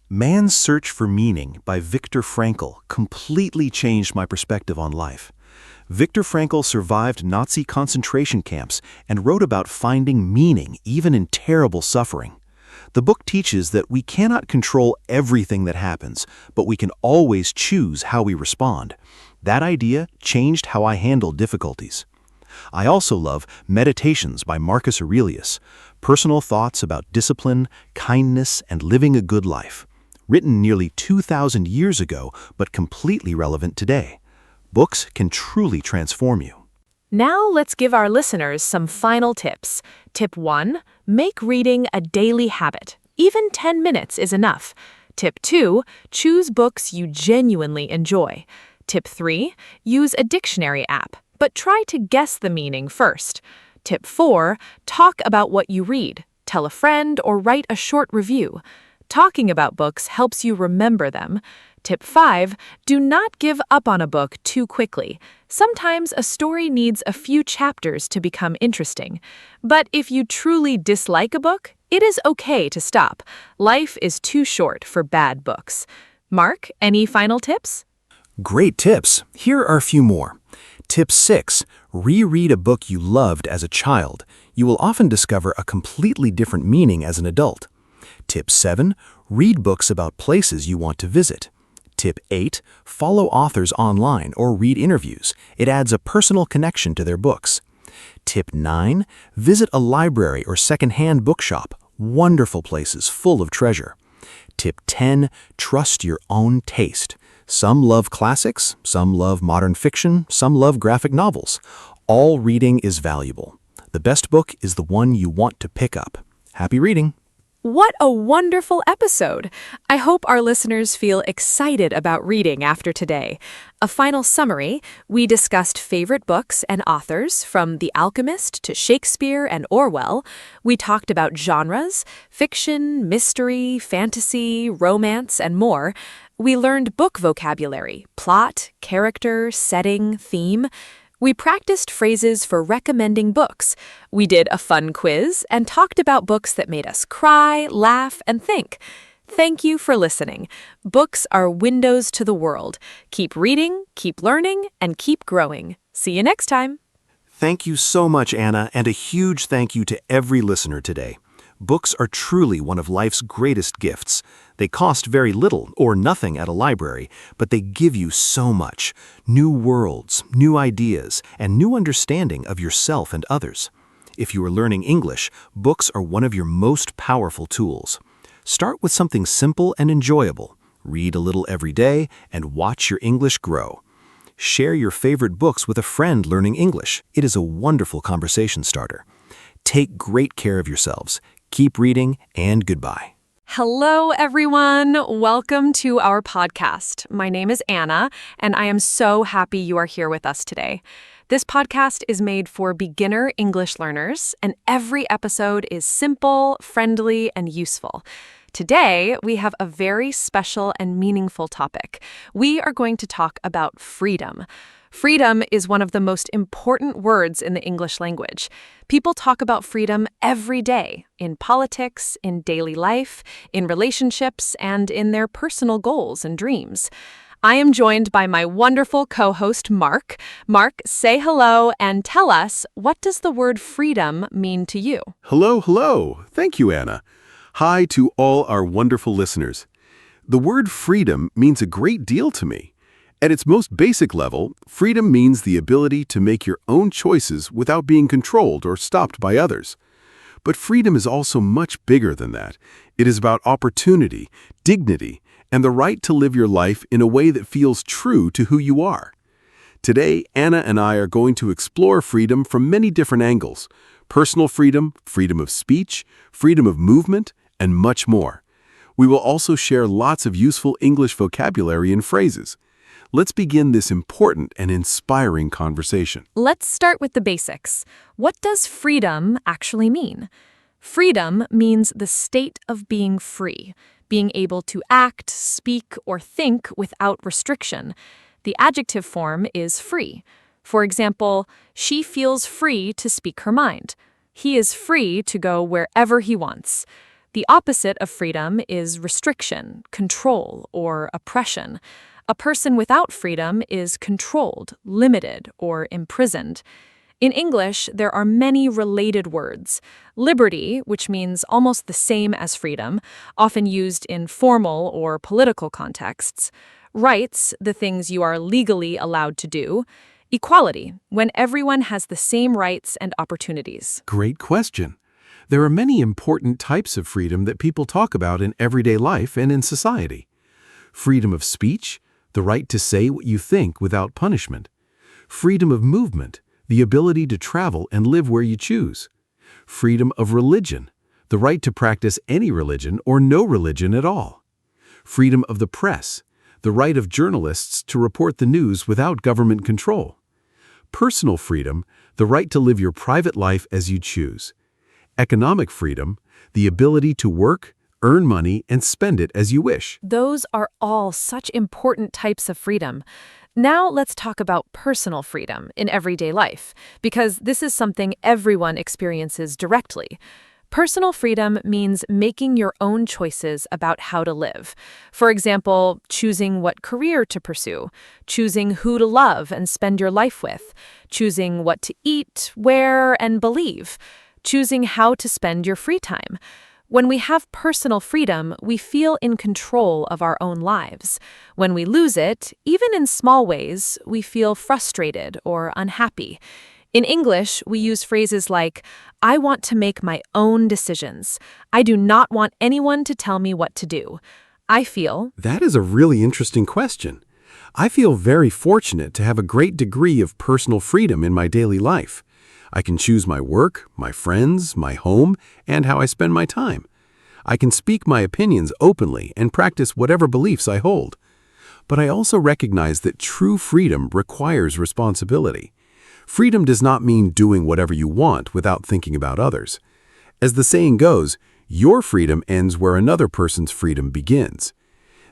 Man's Search for Meaning by Viktor Frankl completely changed my perspective on life. Viktor Frankl survived Nazi concentration camps and wrote about finding meaning even in terrible suffering. The book teaches that we cannot control everything that happens, but we can always choose how we respond. That idea changed how I handle difficulties. I also love Meditations by Marcus Aurelius, personal thoughts about discipline, kindness, and living a good life. Written nearly 2,000 years ago, but completely relevant today. Books can truly transform you. Now let's give our listeners some final tips. Tip 1, make reading a daily habit. Even 10 minutes is enough. Tip 2, choose books you genuinely enjoy. Tip 3, use a dictionary app, but try to guess the meaning first. Tip 4, talk about what you read. Tell a friend or write a short review. Talking about books helps you remember them. Tip 5, do not give up on a book too quickly. Sometimes a story needs a few chapters to become interesting. But if you truly dislike a book, it is okay to stop. Life is too short for bad books. Mark, any final tips? Great tips. Here are a few more. Tip 6. Reread a book you loved as a child. You will often discover a completely different meaning as an adult. Tip 7. Read books about places you want to visit. Tip 8. Follow authors online or read interviews. It adds a personal connection to their books. Tip 9. Visit a library or secondhand bookshop. Wonderful places full of treasure. Tip 10. Trust your own taste. Some love classics, some love modern fiction, some love graphic novels. All reading is valuable. The best book is the one you want to pick up. Happy reading! What a wonderful episode! I hope our listeners feel excited about reading after today. A final summary, we discussed favorite books and authors from The Alchemist to Shakespeare and Orwell. We talked about genres, fiction, mystery, fantasy, romance, and more. We learned book vocabulary, plot, character, setting, theme. We practiced phrases for recommending books. We did a fun quiz and talked about books that made us cry, laugh, and think. Thank you for listening. Books are windows to the world. Keep reading, keep learning, and keep growing. See you next time. Thank you so much, Anna, and a huge thank you to every listener today. Books are truly one of life's greatest gifts. They cost very little or nothing at a library, but they give you so much. New worlds, new ideas, and new understanding of yourself and others. If you are learning English, books are one of your most powerful tools. Start with something simple and enjoyable. Read a little every day and watch your English grow. Share your favorite books with a friend learning English. It is a wonderful conversation starter. Take great care of yourselves. Keep reading, and goodbye. Hello, everyone. Welcome to our podcast. My name is Anna, and I am so happy you are here with us today. This podcast is made for beginner English learners, and every episode is simple, friendly, and useful. Today, we have a very special and meaningful topic. We are going to talk about freedom. Freedom is one of the most important words in the English language. People talk about freedom every day, in politics, in daily life, in relationships, and in their personal goals and dreams. I am joined by my wonderful co-host, Mark. Mark, say hello and tell us, what does the word freedom mean to you? Hello, hello. Thank you, Anna. Hi to all our wonderful listeners. The word freedom means a great deal to me. At its most basic level, freedom means the ability to make your own choices without being controlled or stopped by others. But freedom is also much bigger than that. It is about opportunity, dignity, and the right to live your life in a way that feels true to who you are. Today, Anna and I are going to explore freedom from many different angles: personal freedom, freedom of speech, freedom of movement, and much more. We will also share lots of useful English vocabulary and phrases. Let's begin this important and inspiring conversation. Let's start with the basics. What does freedom actually mean? Freedom means the state of being free, being able to act, speak, or think without restriction. The adjective form is free. For example, she feels free to speak her mind. He is free to go wherever he wants. The opposite of freedom is restriction, control, or oppression. A person without freedom is controlled, limited, or imprisoned. In English, there are many related words. Liberty, which means almost the same as freedom, often used in formal or political contexts. Rights, the things you are legally allowed to do. Equality, when everyone has the same rights and opportunities. Great question. There are many important types of freedom that people talk about in everyday life and in society. Freedom of speech, the right to say what you think without punishment. Freedom of movement, the ability to travel and live where you choose. Freedom of religion, the right to practice any religion or no religion at all. Freedom of the press, the right of journalists to report the news without government control. Personal freedom, the right to live your private life as you choose. Economic freedom, the ability to work, earn money, and spend it as you wish. Those are all such important types of freedom. Now let's talk about personal freedom in everyday life, because this is something everyone experiences directly. Personal freedom means making your own choices about how to live. For example, choosing what career to pursue, choosing who to love and spend your life with, choosing what to eat, wear, and believe, choosing how to spend your free time. When we have personal freedom, we feel in control of our own lives. When we lose it, even in small ways, we feel frustrated or unhappy. In English, we use phrases like, I want to make my own decisions. I do not want anyone to tell me what to do. I feel. That is a really interesting question. I feel very fortunate to have a great degree of personal freedom in my daily life. I can choose my work, my friends, my home, and how I spend my time. I can speak my opinions openly and practice whatever beliefs I hold. But I also recognize that true freedom requires responsibility. Freedom does not mean doing whatever you want without thinking about others. As the saying goes, your freedom ends where another person's freedom begins.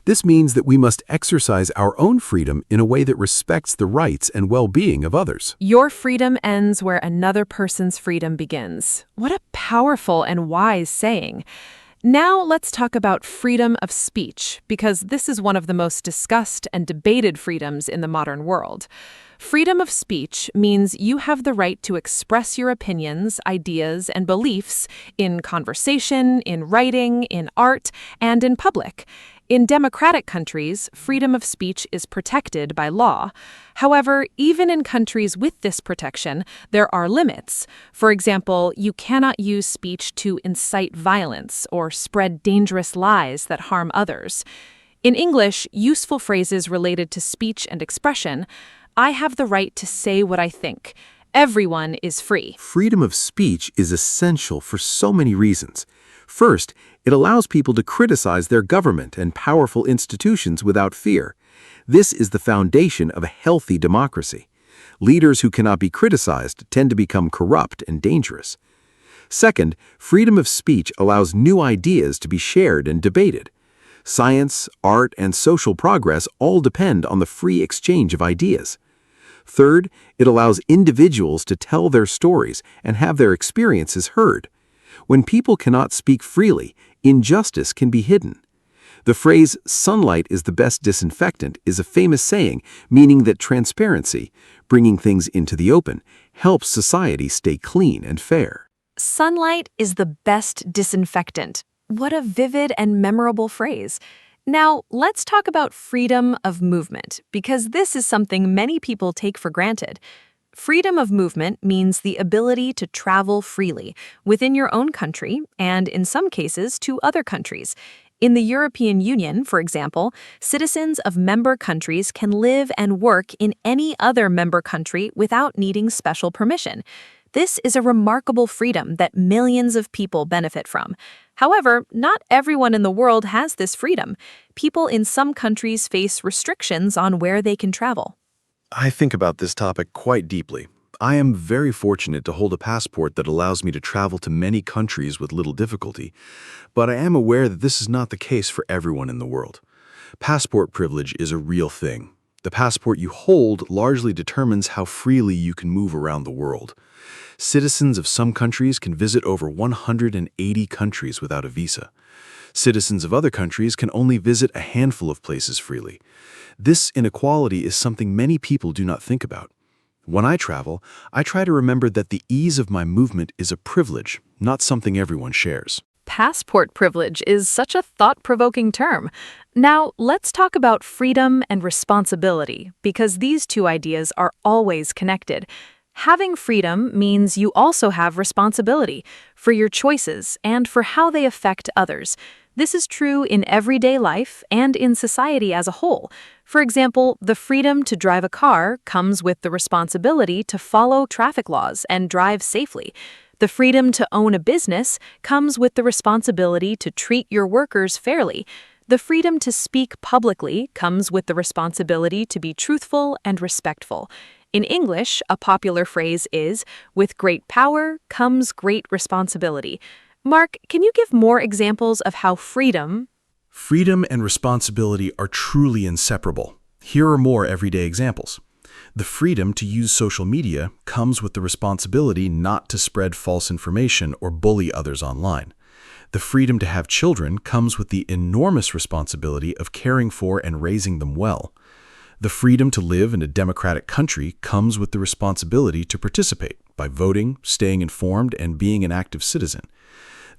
This means that we must exercise our own freedom in a way that respects the rights and well-being of others. Your freedom ends where another person's freedom begins. What a powerful and wise saying. Now let's talk about freedom of speech, because this is one of the most discussed and debated freedoms in the modern world. Freedom of speech means you have the right to express your opinions, ideas, and beliefs in conversation, in writing, in art, and in public. In democratic countries, freedom of speech is protected by law. However, even in countries with this protection, there are limits. For example, you cannot use speech to incite violence or spread dangerous lies that harm others. In English, useful phrases related to speech and expression, I have the right to say what I think. Everyone is free. Freedom of speech is essential for so many reasons. First, it allows people to criticize their government and powerful institutions without fear. This is the foundation of a healthy democracy. Leaders who cannot be criticized tend to become corrupt and dangerous. Second, freedom of speech allows new ideas to be shared and debated. Science, art, and social progress all depend on the free exchange of ideas. Third, it allows individuals to tell their stories and have their experiences heard. When people cannot speak freely, injustice can be hidden. The phrase, sunlight is the best disinfectant, is a famous saying meaning that transparency, bringing things into the open, helps society stay clean and fair. Sunlight is the best disinfectant. What a vivid and memorable phrase. Now, let's talk about freedom of movement, because this is something many people take for granted. Freedom of movement means the ability to travel freely within your own country and, in some cases, to other countries. In the European Union, for example, citizens of member countries can live and work in any other member country without needing special permission. This is a remarkable freedom that millions of people benefit from. However, not everyone in the world has this freedom. People in some countries face restrictions on where they can travel. I think about this topic quite deeply. I am very fortunate to hold a passport that allows me to travel to many countries with little difficulty, but I am aware that this is not the case for everyone in the world. Passport privilege is a real thing. The passport you hold largely determines how freely you can move around the world. Citizens of some countries can visit over 180 countries without a visa. Citizens of other countries can only visit a handful of places freely. This inequality is something many people do not think about. When I travel, I try to remember that the ease of my movement is a privilege, not something everyone shares. Passport privilege is such a thought-provoking term. Now, let's talk about freedom and responsibility, because these two ideas are always connected. Having freedom means you also have responsibility for your choices and for how they affect others. This is true in everyday life and in society as a whole. For example, the freedom to drive a car comes with the responsibility to follow traffic laws and drive safely. The freedom to own a business comes with the responsibility to treat your workers fairly. The freedom to speak publicly comes with the responsibility to be truthful and respectful. In English, a popular phrase is, "With great power comes great responsibility." Mark, can you give more examples of how freedom— Freedom and responsibility are truly inseparable. Here are more everyday examples. The freedom to use social media comes with the responsibility not to spread false information or bully others online. The freedom to have children comes with the enormous responsibility of caring for and raising them well. The freedom to live in a democratic country comes with the responsibility to participate by voting, staying informed, and being an active citizen.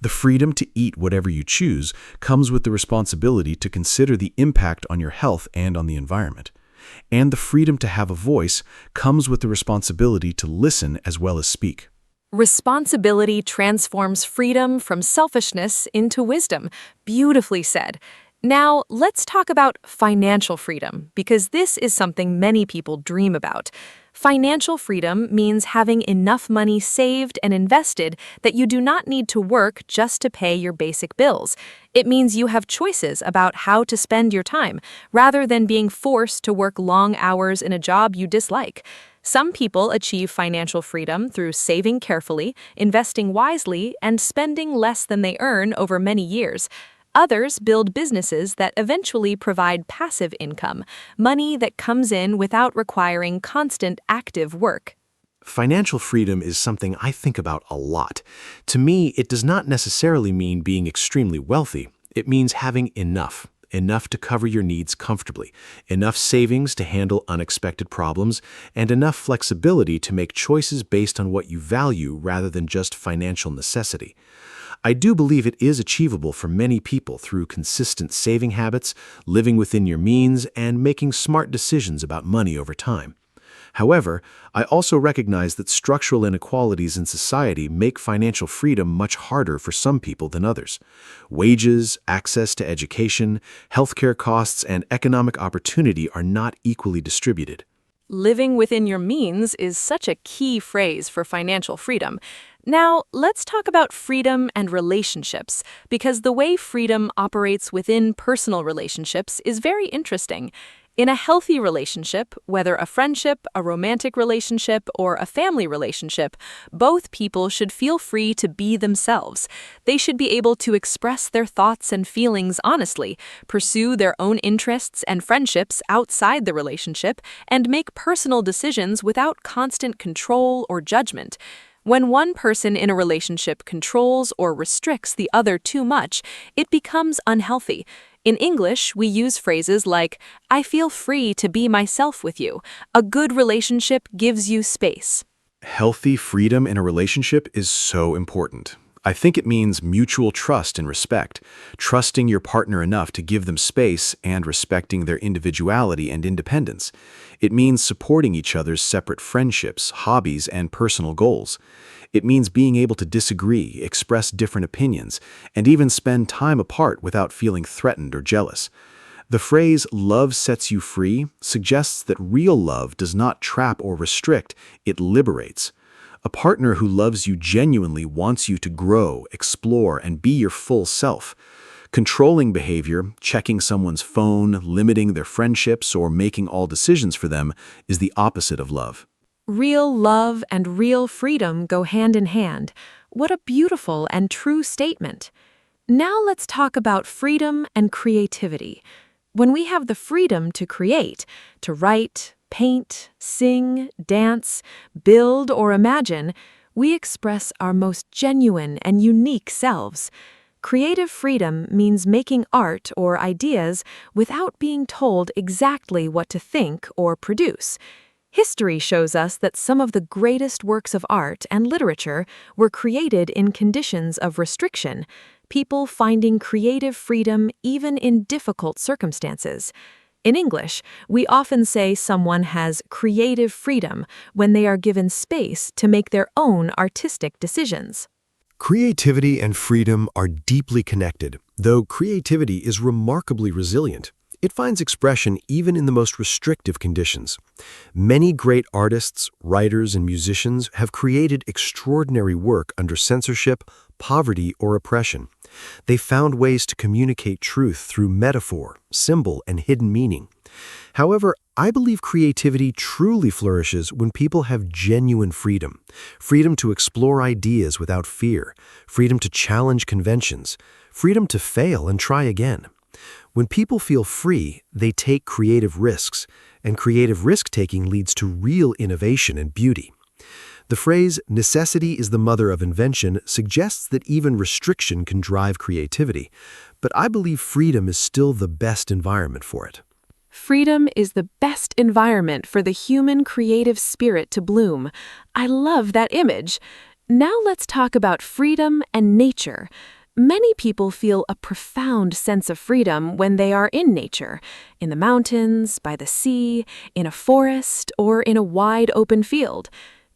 The freedom to eat whatever you choose comes with the responsibility to consider the impact on your health and on the environment. And the freedom to have a voice comes with the responsibility to listen as well as speak. Responsibility transforms freedom from selfishness into wisdom. Beautifully said. Now, let's talk about financial freedom, because this is something many people dream about. Financial freedom means having enough money saved and invested that you do not need to work just to pay your basic bills. It means you have choices about how to spend your time, rather than being forced to work long hours in a job you dislike. Some people achieve financial freedom through saving carefully, investing wisely, and spending less than they earn over many years. Others build businesses that eventually provide passive income, money that comes in without requiring constant active work. Financial freedom is something I think about a lot. To me, it does not necessarily mean being extremely wealthy. It means having enough to cover your needs comfortably, enough savings to handle unexpected problems, and enough flexibility to make choices based on what you value rather than just financial necessity. I do believe it is achievable for many people through consistent saving habits, living within your means, and making smart decisions about money over time. However, I also recognize that structural inequalities in society make financial freedom much harder for some people than others. Wages, access to education, healthcare costs, and economic opportunity are not equally distributed. Living within your means is such a key phrase for financial freedom. Now, let's talk about freedom and relationships, because the way freedom operates within personal relationships is very interesting. In a healthy relationship, whether a friendship, a romantic relationship, or a family relationship, both people should feel free to be themselves. They should be able to express their thoughts and feelings honestly, pursue their own interests and friendships outside the relationship, and make personal decisions without constant control or judgment. When one person in a relationship controls or restricts the other too much, it becomes unhealthy. In English, we use phrases like, "I feel free to be myself with you." A good relationship gives you space. Healthy freedom in a relationship is so important. I think it means mutual trust and respect, trusting your partner enough to give them space and respecting their individuality and independence. It means supporting each other's separate friendships, hobbies, and personal goals. It means being able to disagree, express different opinions, and even spend time apart without feeling threatened or jealous. The phrase "love sets you free" suggests that real love does not trap or restrict, it liberates. A partner who loves you genuinely wants you to grow, explore, and be your full self. Controlling behavior, checking someone's phone, limiting their friendships, or making all decisions for them is the opposite of love. Real love and real freedom go hand in hand. What a beautiful and true statement. Now let's talk about freedom and creativity. When we have the freedom to create, to write, paint, sing, dance, build, or imagine, we express our most genuine and unique selves. Creative freedom means making art or ideas without being told exactly what to think or produce. History shows us that some of the greatest works of art and literature were created in conditions of restriction, people finding creative freedom even in difficult circumstances. In English, we often say someone has creative freedom when they are given space to make their own artistic decisions. Creativity and freedom are deeply connected, though creativity is remarkably resilient. It finds expression even in the most restrictive conditions. Many great artists, writers, and musicians have created extraordinary work under censorship, poverty, or oppression. They found ways to communicate truth through metaphor, symbol, and hidden meaning. However, I believe creativity truly flourishes when people have genuine freedom. Freedom to explore ideas without fear, freedom to challenge conventions, freedom to fail and try again. When people feel free, they take creative risks, and creative risk-taking leads to real innovation and beauty. The phrase, "necessity is the mother of invention," suggests that even restriction can drive creativity, but I believe freedom is still the best environment for it. Freedom is the best environment for the human creative spirit to bloom. I love that image. Now let's talk about freedom and nature. Many people feel a profound sense of freedom when they are in nature, in the mountains, by the sea, in a forest, or in a wide open field.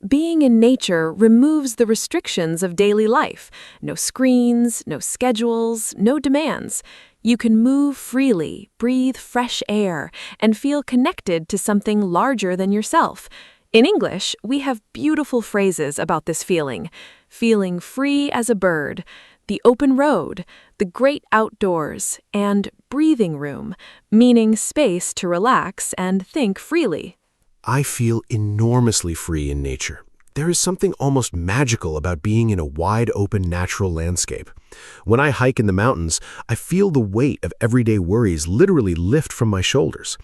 Being in nature removes the restrictions of daily life. No screens, no schedules, no demands. You can move freely, breathe fresh air, and feel connected to something larger than yourself. In English, we have beautiful phrases about this feeling. Feeling free as a bird, the open road, the great outdoors, and breathing room, meaning space to relax and think freely. I feel enormously free in nature. There is something almost magical about being in a wide-open natural landscape. When I hike in the mountains, I feel the weight of everyday worries literally lift from my shoulders.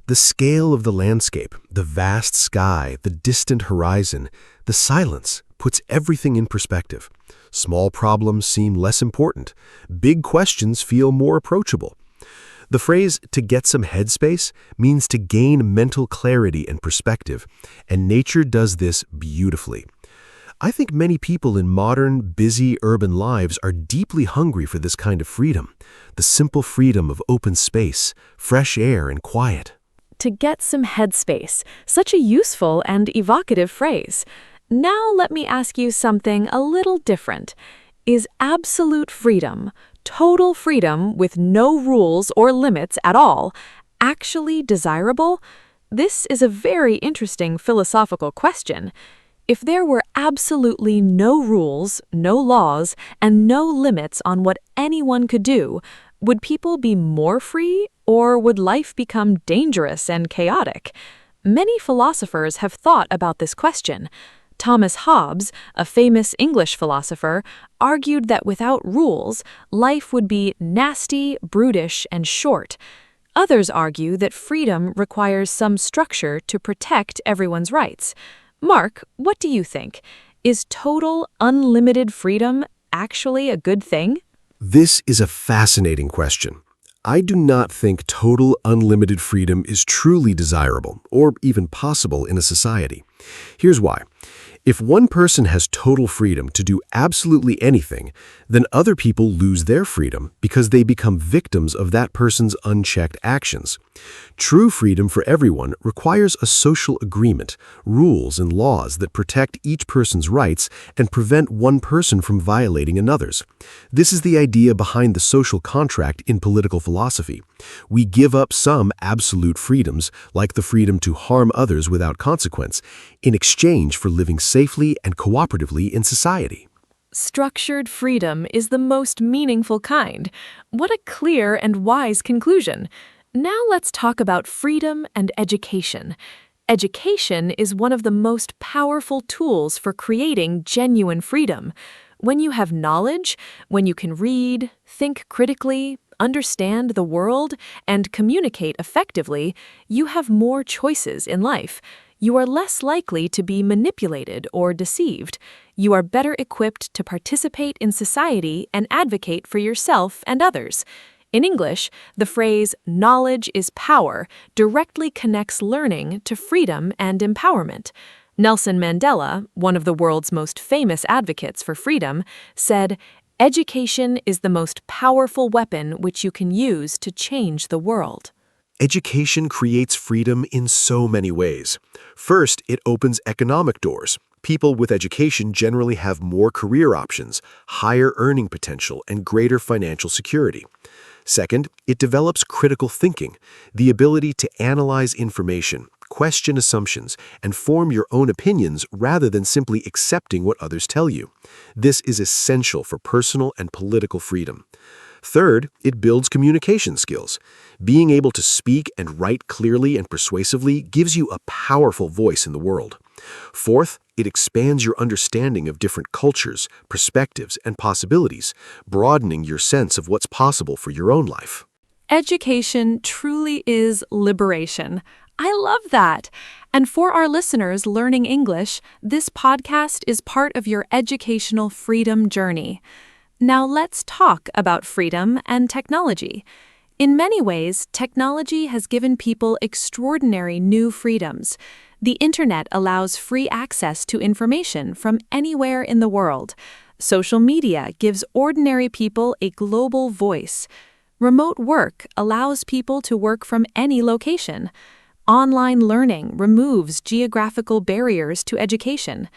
The scale of the landscape, the vast sky, the distant horizon, the silence puts everything in perspective. Small problems seem less important. Big questions feel more approachable. The phrase, "to get some headspace," means to gain mental clarity and perspective, and nature does this beautifully. I think many people in modern, busy urban lives are deeply hungry for this kind of freedom, the simple freedom of open space, fresh air, and quiet. To get some headspace, such a useful and evocative phrase. Now let me ask you something a little different. Is absolute freedom, total freedom with no rules or limits at all, actually desirable? This is a very interesting philosophical question. If there were absolutely no rules, no laws, and no limits on what anyone could do, would people be more free, or would life become dangerous and chaotic? Many philosophers have thought about this question. Thomas Hobbes, a famous English philosopher, argued that without rules, life would be nasty, brutish, and short. Others argue that freedom requires some structure to protect everyone's rights. Mark, what do you think? Is total, unlimited freedom actually a good thing? This is a fascinating question. I do not think total, unlimited freedom is truly desirable or even possible in a society. Here's why. If one person has total freedom to do absolutely anything, then other people lose their freedom because they become victims of that person's unchecked actions. True freedom for everyone requires a social agreement, rules and laws that protect each person's rights and prevent one person from violating another's. This is the idea behind the social contract in political philosophy. We give up some absolute freedoms, like the freedom to harm others without consequence, in exchange for living safely and cooperatively in society. Structured freedom is the most meaningful kind. What a clear and wise conclusion. Now let's talk about freedom and education. Education is one of the most powerful tools for creating genuine freedom. When you have knowledge, when you can read, think critically, understand the world, and communicate effectively, you have more choices in life. You are less likely to be manipulated or deceived. You are better equipped to participate in society and advocate for yourself and others. In English, the phrase "knowledge is power" directly connects learning to freedom and empowerment. Nelson Mandela, one of the world's most famous advocates for freedom, said, "Education is the most powerful weapon which you can use to change the world." Education creates freedom in so many ways. First, it opens economic doors. People with education generally have more career options, higher earning potential, and greater financial security. Second, it develops critical thinking, the ability to analyze information, question assumptions, and form your own opinions rather than simply accepting what others tell you. This is essential for personal and political freedom. Third, it builds communication skills. Being able to speak and write clearly and persuasively gives you a powerful voice in the world. Fourth, it expands your understanding of different cultures, perspectives, and possibilities, broadening your sense of what's possible for your own life. Education truly is liberation. I love that. And for our listeners learning English, this podcast is part of your educational freedom journey. Now let's talk about freedom and technology. In many ways, technology has given people extraordinary new freedoms. The internet allows free access to information from anywhere in the world. Social media gives ordinary people a global voice. Remote work allows people to work from any location. Online learning removes geographical barriers to education.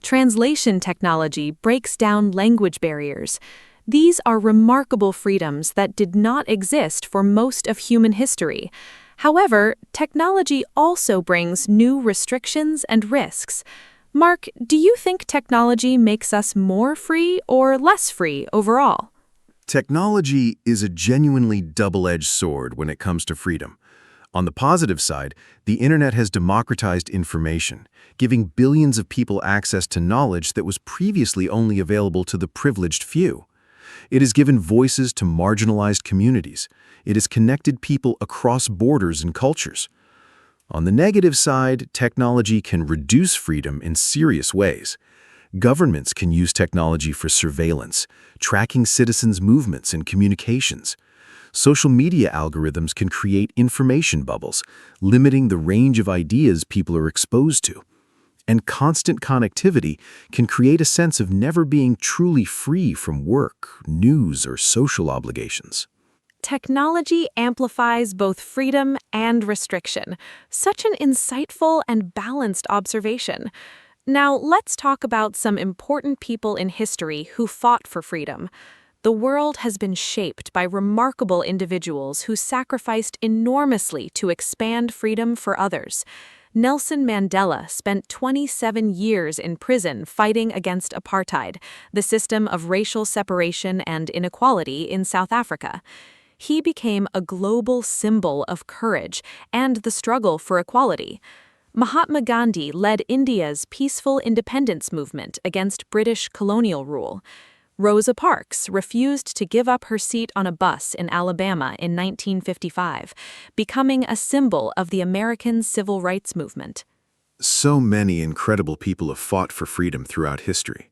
Translation technology breaks down language barriers. These are remarkable freedoms that did not exist for most of human history. However, technology also brings new restrictions and risks. Mark, do you think technology makes us more free or less free overall? Technology is a genuinely double-edged sword when it comes to freedom. On the positive side, the internet has democratized information, giving billions of people access to knowledge that was previously only available to the privileged few. It has given voices to marginalized communities. It has connected people across borders and cultures. On the negative side, technology can reduce freedom in serious ways. Governments can use technology for surveillance, tracking citizens' movements and communications. Social media algorithms can create information bubbles, limiting the range of ideas people are exposed to. And constant connectivity can create a sense of never being truly free from work, news, or social obligations. Technology amplifies both freedom and restriction. Such an insightful and balanced observation. Now, let's talk about some important people in history who fought for freedom. The world has been shaped by remarkable individuals who sacrificed enormously to expand freedom for others. Nelson Mandela spent 27 years in prison fighting against apartheid, the system of racial separation and inequality in South Africa. He became a global symbol of courage and the struggle for equality. Mahatma Gandhi led India's peaceful independence movement against British colonial rule. Rosa Parks refused to give up her seat on a bus in Alabama in 1955, becoming a symbol of the American civil rights movement. So many incredible people have fought for freedom throughout history.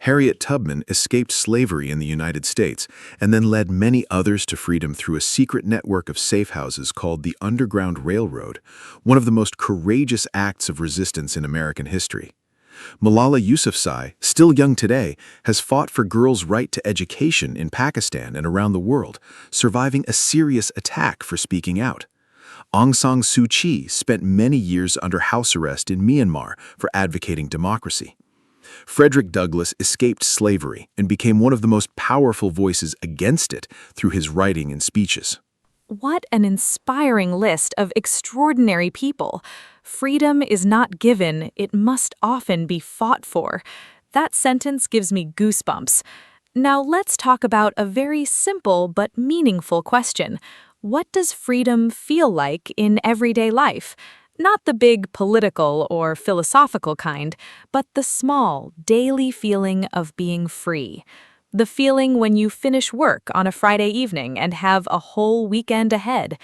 Harriet Tubman escaped slavery in the United States and then led many others to freedom through a secret network of safe houses called the Underground Railroad, one of the most courageous acts of resistance in American history. Malala Yousafzai, still young today, has fought for girls' right to education in Pakistan and around the world, surviving a serious attack for speaking out. Aung San Suu Kyi spent many years under house arrest in Myanmar for advocating democracy. Frederick Douglass escaped slavery and became one of the most powerful voices against it through his writing and speeches. What an inspiring list of extraordinary people. Freedom is not given, it must often be fought for. That sentence gives me goosebumps. Now let's talk about a very simple but meaningful question. What does freedom feel like in everyday life? Not the big political or philosophical kind, but the small, daily feeling of being free. The feeling when you finish work on a Friday evening and have a whole weekend ahead.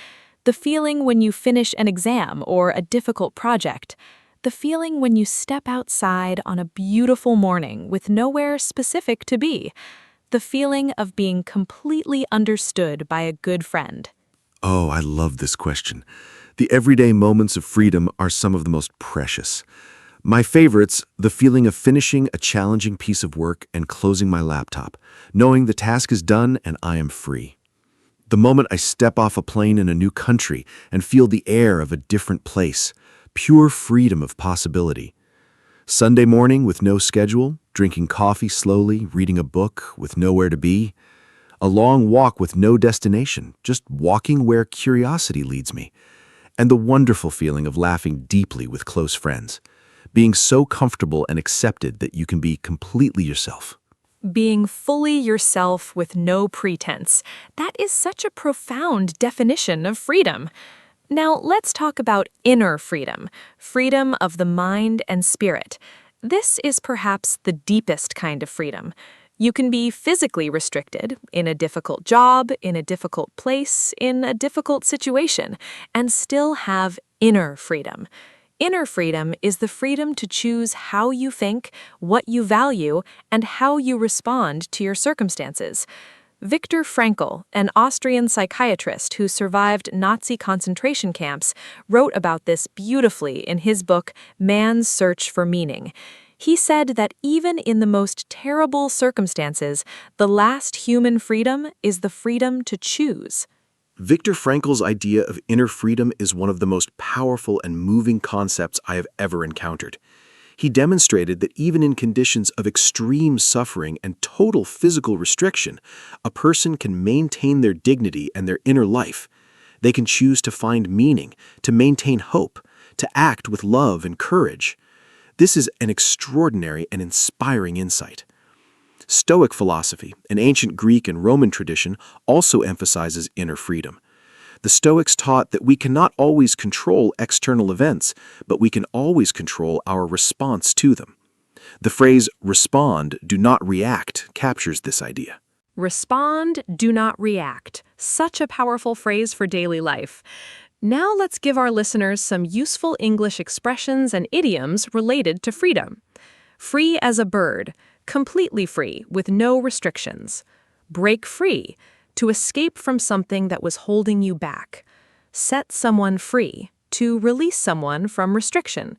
The feeling when you finish an exam or a difficult project. The feeling when you step outside on a beautiful morning with nowhere specific to be. The feeling of being completely understood by a good friend. Oh, I love this question. The everyday moments of freedom are some of the most precious. My favorites, the feeling of finishing a challenging piece of work and closing my laptop, knowing the task is done and I am free. The moment I step off a plane in a new country and feel the air of a different place, pure freedom of possibility. Sunday morning with no schedule, drinking coffee slowly, reading a book with nowhere to be. A long walk with no destination, just walking where curiosity leads me. And the wonderful feeling of laughing deeply with close friends. Being so comfortable and accepted that you can be completely yourself. Being fully yourself with no pretense. That is such a profound definition of freedom. Now, let's talk about inner freedom, freedom of the mind and spirit. This is perhaps the deepest kind of freedom. You can be physically restricted in a difficult job, in a difficult place, in a difficult situation, and still have inner freedom. Inner freedom is the freedom to choose how you think, what you value, and how you respond to your circumstances. Viktor Frankl, an Austrian psychiatrist who survived Nazi concentration camps, wrote about this beautifully in his book, Man's Search for Meaning. He said that even in the most terrible circumstances, the last human freedom is the freedom to choose. Viktor Frankl's idea of inner freedom is one of the most powerful and moving concepts I have ever encountered. He demonstrated that even in conditions of extreme suffering and total physical restriction, a person can maintain their dignity and their inner life. They can choose to find meaning, to maintain hope, to act with love and courage. This is an extraordinary and inspiring insight. Stoic philosophy, an ancient Greek and Roman tradition, also emphasizes inner freedom. The Stoics taught that we cannot always control external events, but we can always control our response to them. The phrase respond, do not react captures this idea. Respond, do not react. Such a powerful phrase for daily life. Now let's give our listeners some useful English expressions and idioms related to freedom. Free as a bird, completely free with no restrictions. Break free, to escape from something that was holding you back. Set someone free, to release someone from restriction.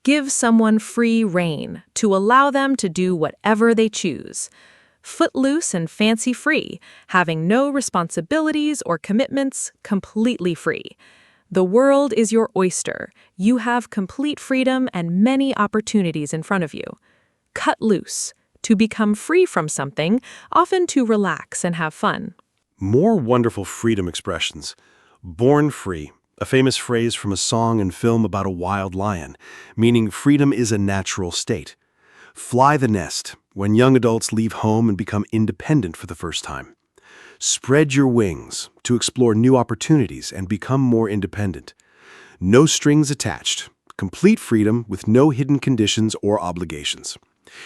Give someone free rein, to allow them to do whatever they choose. Footloose and fancy-free, having no responsibilities or commitments, completely free. The world is your oyster. You have complete freedom and many opportunities in front of you. Cut loose, to become free from something, often to relax and have fun. More wonderful freedom expressions. Born free, a famous phrase from a song and film about a wild lion, meaning freedom is a natural state. Fly the nest, when young adults leave home and become independent for the first time. Spread your wings, to explore new opportunities and become more independent. No strings attached, complete freedom with no hidden conditions or obligations.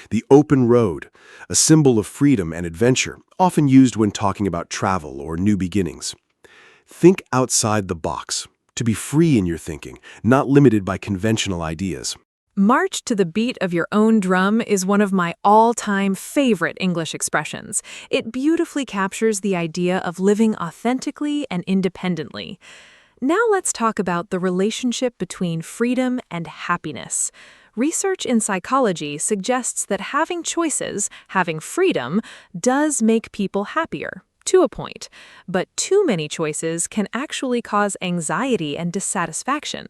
The open road, a symbol of freedom and adventure, often used when talking about travel or new beginnings. Think outside the box, to be free in your thinking, not limited by conventional ideas. March to the beat of your own drum is one of my all-time favorite English expressions. It beautifully captures the idea of living authentically and independently. Now let's talk about the relationship between freedom and happiness. Research in psychology suggests that having choices, having freedom, does make people happier, to a point. But too many choices can actually cause anxiety and dissatisfaction.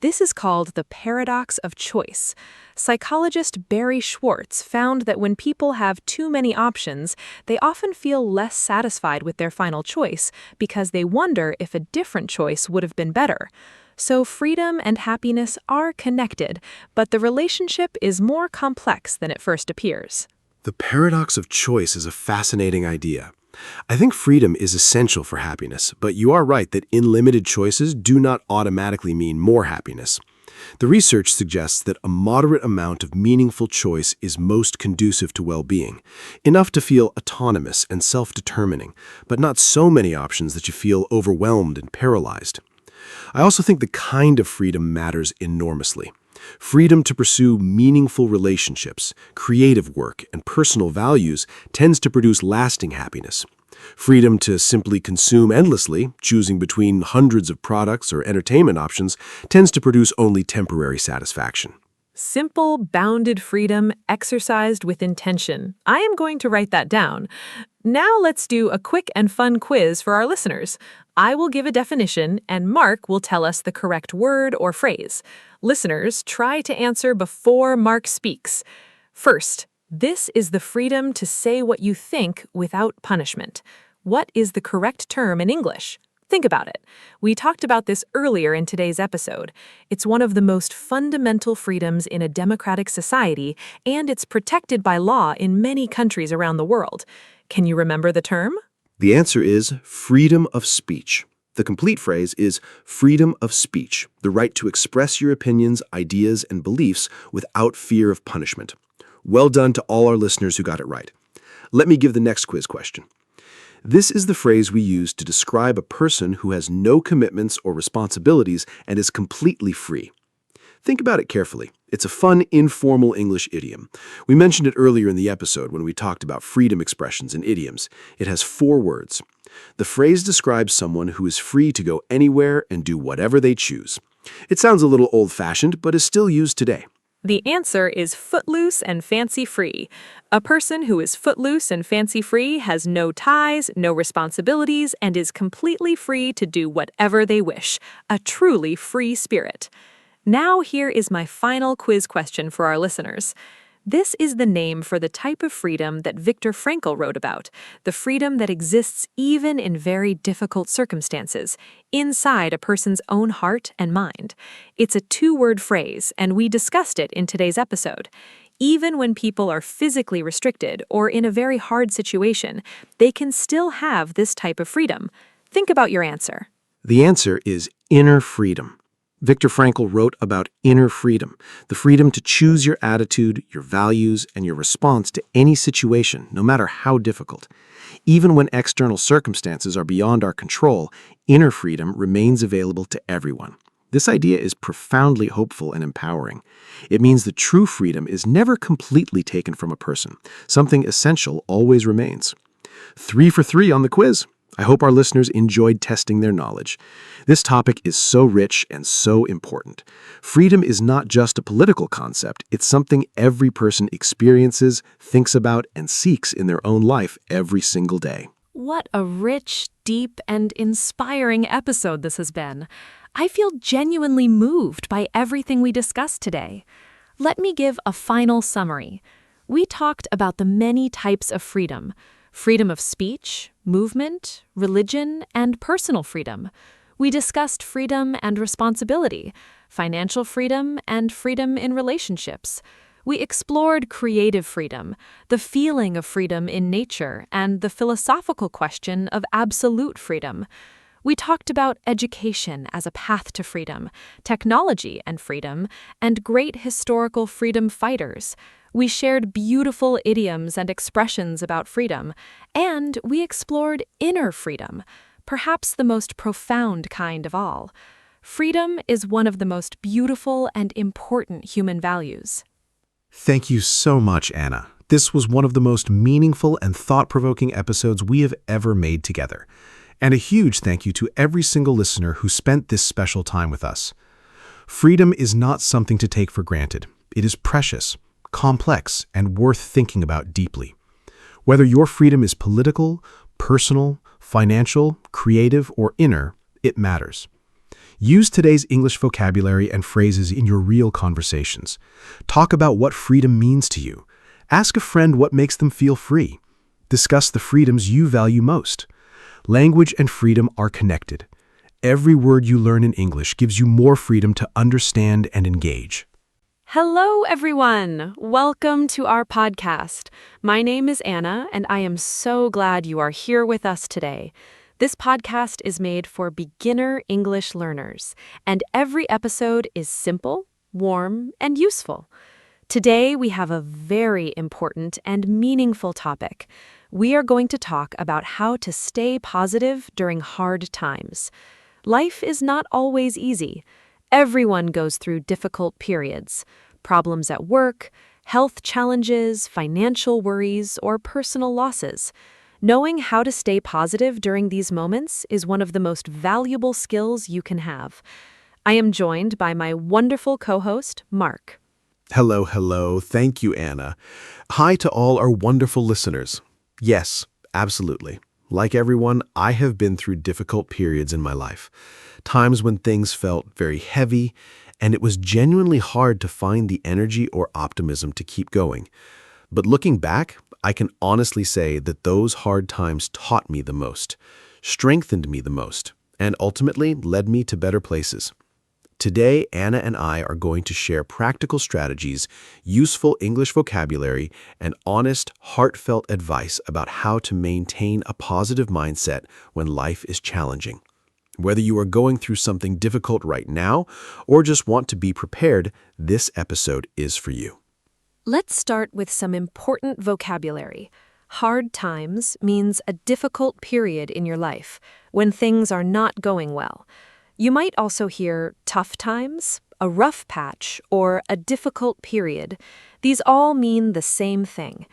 This is called the paradox of choice. Psychologist Barry Schwartz found that when people have too many options, they often feel less satisfied with their final choice because they wonder if a different choice would have been better. So freedom and happiness are connected, but the relationship is more complex than it first appears. The paradox of choice is a fascinating idea. I think freedom is essential for happiness, but you are right that unlimited choices do not automatically mean more happiness. The research suggests that a moderate amount of meaningful choice is most conducive to well-being, enough to feel autonomous and self-determining, but not so many options that you feel overwhelmed and paralyzed. I also think the kind of freedom matters enormously. Freedom to pursue meaningful relationships, creative work, and personal values tends to produce lasting happiness. Freedom to simply consume endlessly, choosing between hundreds of products or entertainment options, tends to produce only temporary satisfaction. Simple, bounded freedom exercised with intention. I am going to write that down. Now let's do a quick and fun quiz for our listeners. I will give a definition, and Mark will tell us the correct word or phrase. Listeners, try to answer before Mark speaks. First, this is the freedom to say what you think without punishment. What is the correct term in English? Think about it. We talked about this earlier in today's episode. It's one of the most fundamental freedoms in a democratic society, and it's protected by law in many countries around the world. Can you remember the term? The answer is freedom of speech. The complete phrase is freedom of speech, the right to express your opinions, ideas, and beliefs without fear of punishment. Well done to all our listeners who got it right. Let me give the next quiz question. This is the phrase we use to describe a person who has no commitments or responsibilities and is completely free. Think about it carefully. It's a fun, informal English idiom. We mentioned it earlier in the episode when we talked about freedom expressions and idioms. It has 4 words. The phrase describes someone who is free to go anywhere and do whatever they choose. It sounds a little old-fashioned, but is still used today. The answer is footloose and fancy-free. A person who is footloose and fancy-free has no ties, no responsibilities, and is completely free to do whatever they wish. A truly free spirit. Now here is my final quiz question for our listeners. This is the name for the type of freedom that Viktor Frankl wrote about, the freedom that exists even in very difficult circumstances, inside a person's own heart and mind. It's a 2-word phrase, and we discussed it in today's episode. Even when people are physically restricted or in a very hard situation, they can still have this type of freedom. Think about your answer. The answer is inner freedom. Viktor Frankl wrote about inner freedom, the freedom to choose your attitude, your values, and your response to any situation, no matter how difficult. Even when external circumstances are beyond our control, inner freedom remains available to everyone. This idea is profoundly hopeful and empowering. It means that true freedom is never completely taken from a person. Something essential always remains. 3 for 3 on the quiz. I hope our listeners enjoyed testing their knowledge. This topic is so rich and so important. Freedom is not just a political concept, it's something every person experiences, thinks about, and seeks in their own life every single day. What a rich, deep, and inspiring episode this has been. I feel genuinely moved by everything we discussed today. Let me give a final summary. We talked about the many types of freedom. Freedom of speech, movement, religion, and personal freedom. We discussed freedom and responsibility, financial freedom, and freedom in relationships. We explored creative freedom, the feeling of freedom in nature, and the philosophical question of absolute freedom. We talked about education as a path to freedom, technology and freedom, and great historical freedom fighters. We shared beautiful idioms and expressions about freedom, and we explored inner freedom, perhaps the most profound kind of all. Freedom is one of the most beautiful and important human values. Thank you so much, Anna. This was one of the most meaningful and thought-provoking episodes we have ever made together. And a huge thank you to every single listener who spent this special time with us. Freedom is not something to take for granted. It is precious, complex, and worth thinking about deeply. Whether your freedom is political, personal, financial, creative, or inner, it matters. Use today's English vocabulary and phrases in your real conversations. Talk about what freedom means to you. Ask a friend what makes them feel free. Discuss the freedoms you value most. Language and freedom are connected. Every word you learn in English gives you more freedom to understand and engage. Hello, everyone. Welcome to our podcast. My name is Anna, and I am so glad you are here with us today. This podcast is made for beginner English learners, and every episode is simple, warm, and useful. Today, we have a very important and meaningful topic. We are going to talk about how to stay positive during hard times. Life is not always easy. Everyone goes through difficult periods, problems at work, health challenges, financial worries, or personal losses. Knowing how to stay positive during these moments is one of the most valuable skills you can have. I am joined by my wonderful co-host, Mark. Hello. Thank you, Anna. Hi to all our wonderful listeners. Yes, absolutely. Like everyone, I have been through difficult periods in my life. Times when things felt very heavy, and it was genuinely hard to find the energy or optimism to keep going. But looking back, I can honestly say that those hard times taught me the most, strengthened me the most, and ultimately led me to better places. Today, Anna and I are going to share practical strategies, useful English vocabulary, and honest, heartfelt advice about how to maintain a positive mindset when life is challenging. Whether you are going through something difficult right now or just want to be prepared, this episode is for you. Let's start with some important vocabulary. Hard times means a difficult period in your life, when things are not going well. You might also hear tough times, a rough patch, or a difficult period. These all mean the same thing.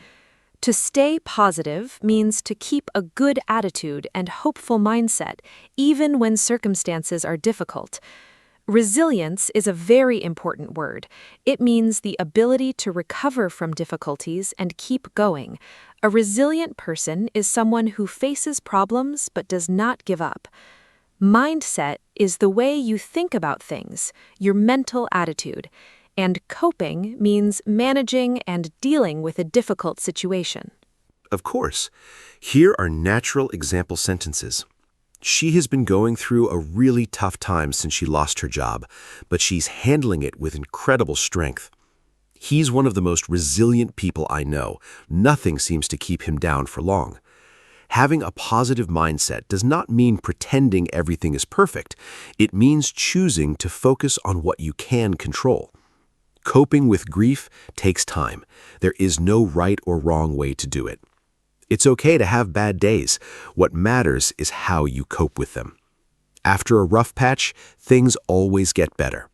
To stay positive means to keep a good attitude and hopeful mindset, even when circumstances are difficult. Resilience is a very important word. It means the ability to recover from difficulties and keep going. A resilient person is someone who faces problems but does not give up. Mindset is the way you think about things, your mental attitude. And coping means managing and dealing with a difficult situation. Of course, here are natural example sentences. She has been going through a really tough time since she lost her job, but she's handling it with incredible strength. He's one of the most resilient people I know. Nothing seems to keep him down for long. Having a positive mindset does not mean pretending everything is perfect. It means choosing to focus on what you can control. Coping with grief takes time. There is no right or wrong way to do it. It's okay to have bad days. What matters is how you cope with them. After a rough patch, things always get better.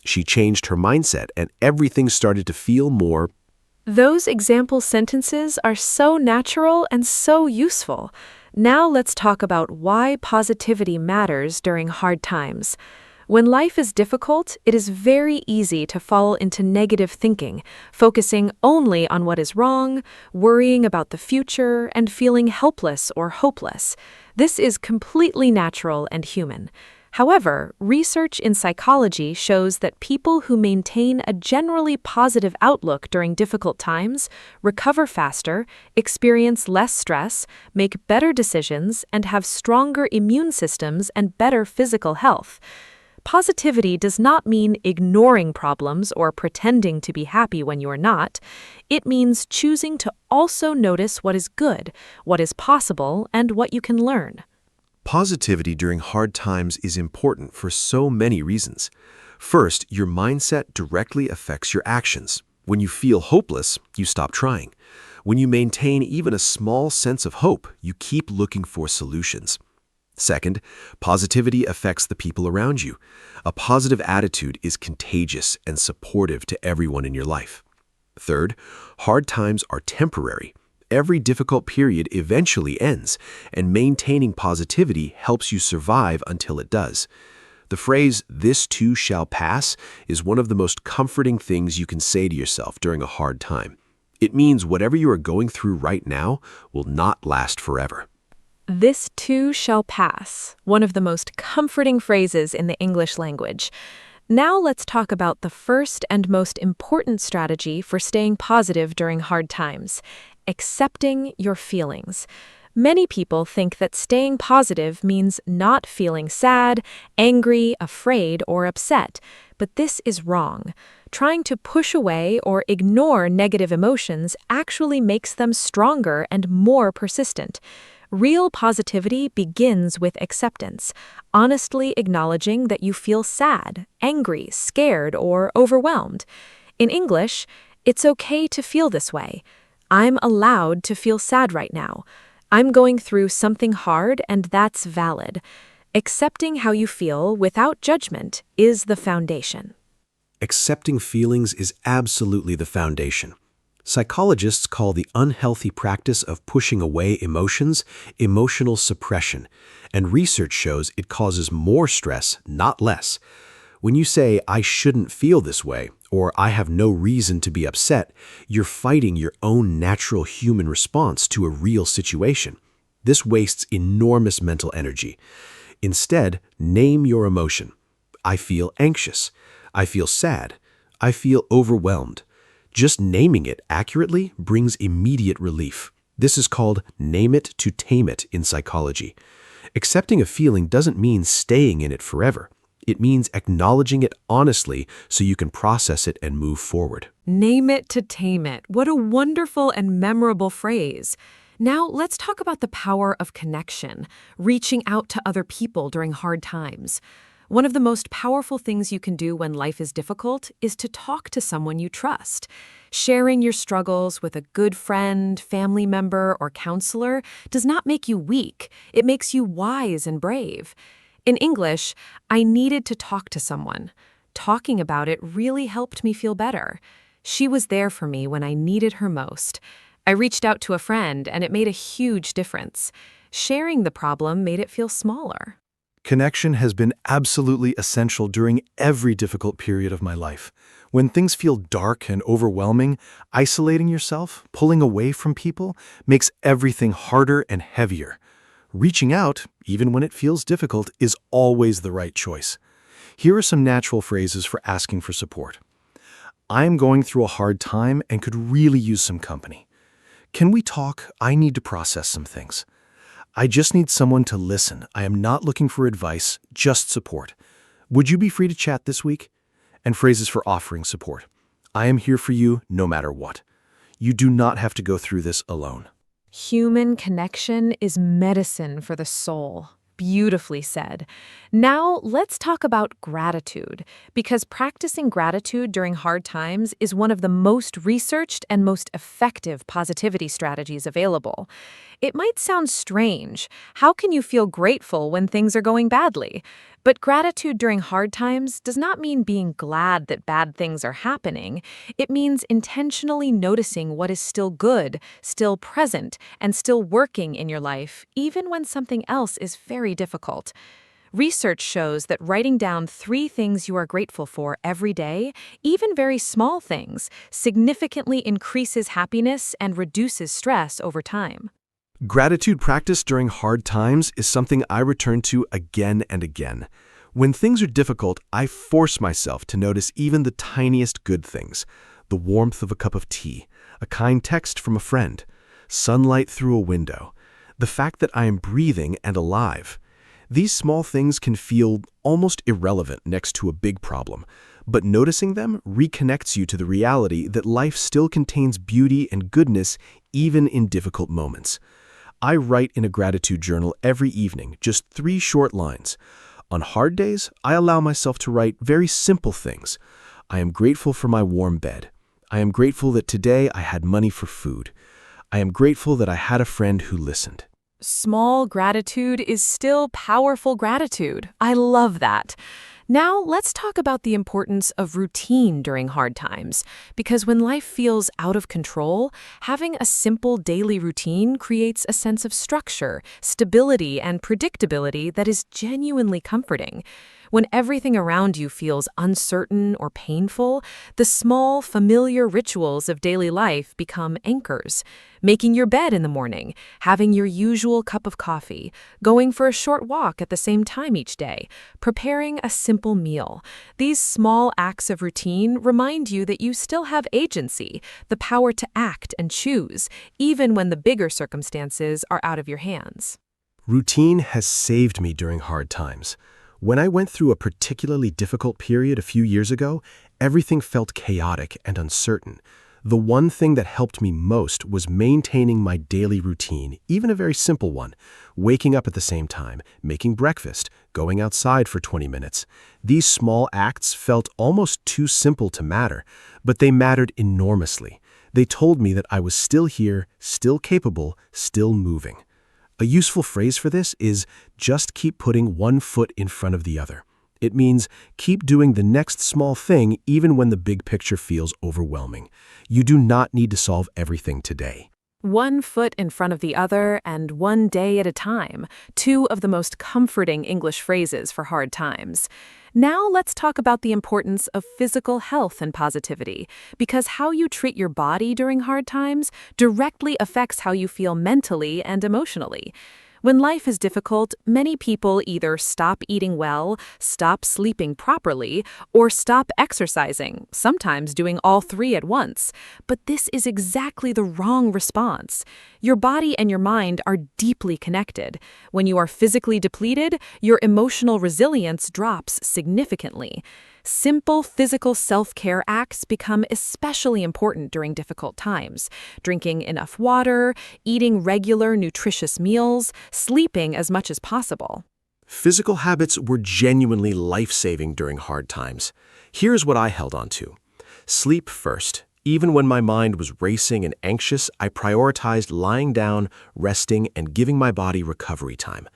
She changed her mindset and everything started to feel more. Those example sentences are so natural and so useful. Now let's talk about why positivity matters during hard times. When life is difficult, it is very easy to fall into negative thinking, focusing only on what is wrong, worrying about the future, and feeling helpless or hopeless. This is completely natural and human. However, research in psychology shows that people who maintain a generally positive outlook during difficult times recover faster, experience less stress, make better decisions, and have stronger immune systems and better physical health. Positivity does not mean ignoring problems or pretending to be happy when you are not. It means choosing to also notice what is good, what is possible, and what you can learn. Positivity during hard times is important for so many reasons. First, your mindset directly affects your actions. When you feel hopeless, you stop trying. When you maintain even a small sense of hope, you keep looking for solutions. Second, positivity affects the people around you. A positive attitude is contagious and supportive to everyone in your life. Third, hard times are temporary. Every difficult period eventually ends, and maintaining positivity helps you survive until it does. The phrase, "this too shall pass," is one of the most comforting things you can say to yourself during a hard time. It means whatever you are going through right now will not last forever. This too shall pass, one of the most comforting phrases in the English language. Now let's talk about the first and most important strategy for staying positive during hard times: accepting your feelings. Many people think that staying positive means not feeling sad, angry, afraid, or upset, but this is wrong. Trying to push away or ignore negative emotions actually makes them stronger and more persistent. Real positivity begins with acceptance, honestly acknowledging that you feel sad, angry, scared, or overwhelmed. In English, it's okay to feel this way. I'm allowed to feel sad right now. I'm going through something hard, and that's valid. Accepting how you feel without judgment is the foundation. Accepting feelings is absolutely the foundation. Psychologists call the unhealthy practice of pushing away emotions emotional suppression, and research shows it causes more stress, not less. When you say, "I shouldn't feel this way," or "I have no reason to be upset," you're fighting your own natural human response to a real situation. This wastes enormous mental energy. Instead, name your emotion. I feel anxious. I feel sad. I feel overwhelmed. Just naming it accurately brings immediate relief. This is called name it to tame it in psychology. Accepting a feeling doesn't mean staying in it forever. It means acknowledging it honestly so you can process it and move forward. Name it to tame it. What a wonderful and memorable phrase. Now, let's talk about the power of connection, reaching out to other people during hard times. One of the most powerful things you can do when life is difficult is to talk to someone you trust. Sharing your struggles with a good friend, family member, or counselor does not make you weak. It makes you wise and brave. In English, I needed to talk to someone. Talking about it really helped me feel better. She was there for me when I needed her most. I reached out to a friend, and it made a huge difference. Sharing the problem made it feel smaller. Connection has been absolutely essential during every difficult period of my life. When things feel dark and overwhelming, isolating yourself, pulling away from people, makes everything harder and heavier. Reaching out, even when it feels difficult, is always the right choice. Here are some natural phrases for asking for support. I am going through a hard time and could really use some company. Can we talk? I need to process some things. I just need someone to listen. I am not looking for advice, just support. Would you be free to chat this week? And phrases for offering support. I am here for you no matter what. You do not have to go through this alone. Human connection is medicine for the soul. Beautifully said. Now, let's talk about gratitude, because practicing gratitude during hard times is one of the most researched and most effective positivity strategies available. It might sound strange. How can you feel grateful when things are going badly? But gratitude during hard times does not mean being glad that bad things are happening. It means intentionally noticing what is still good, still present, and still working in your life, even when something else is very difficult. Research shows that writing down 3 things you are grateful for every day, even very small things, significantly increases happiness and reduces stress over time. Gratitude practice during hard times is something I return to again and again. When things are difficult, I force myself to notice even the tiniest good things. The warmth of a cup of tea, a kind text from a friend, sunlight through a window, the fact that I am breathing and alive. These small things can feel almost irrelevant next to a big problem, but noticing them reconnects you to the reality that life still contains beauty and goodness even in difficult moments. I write in a gratitude journal every evening, just 3 short lines. On hard days, I allow myself to write very simple things. I am grateful for my warm bed. I am grateful that today I had money for food. I am grateful that I had a friend who listened. Small gratitude is still powerful gratitude. I love that. Now, let's talk about the importance of routine during hard times, because when life feels out of control, having a simple daily routine creates a sense of structure, stability, and predictability that is genuinely comforting. When everything around you feels uncertain or painful, the small, familiar rituals of daily life become anchors. Making your bed in the morning, having your usual cup of coffee, going for a short walk at the same time each day, preparing a simple meal. These small acts of routine remind you that you still have agency, the power to act and choose, even when the bigger circumstances are out of your hands. Routine has saved me during hard times. When I went through a particularly difficult period a few years ago, everything felt chaotic and uncertain. The one thing that helped me most was maintaining my daily routine, even a very simple one. Waking up at the same time, making breakfast, going outside for 20 minutes. These small acts felt almost too simple to matter, but they mattered enormously. They told me that I was still here, still capable, still moving. A useful phrase for this is just keep putting one foot in front of the other. It means keep doing the next small thing even when the big picture feels overwhelming. You do not need to solve everything today. One foot in front of the other and one day at a time, 2 of the most comforting English phrases for hard times. Now let's talk about the importance of physical health and positivity, because how you treat your body during hard times directly affects how you feel mentally and emotionally. When life is difficult, many people either stop eating well, stop sleeping properly, or stop exercising, sometimes doing all three at once. But this is exactly the wrong response. Your body and your mind are deeply connected. When you are physically depleted, your emotional resilience drops significantly. Simple physical self-care acts become especially important during difficult times. Drinking enough water, eating regular nutritious meals, sleeping as much as possible. Physical habits were genuinely life-saving during hard times. Here's what I held on to. Sleep first. Even when my mind was racing and anxious, I prioritized lying down, resting, and giving my body recovery time.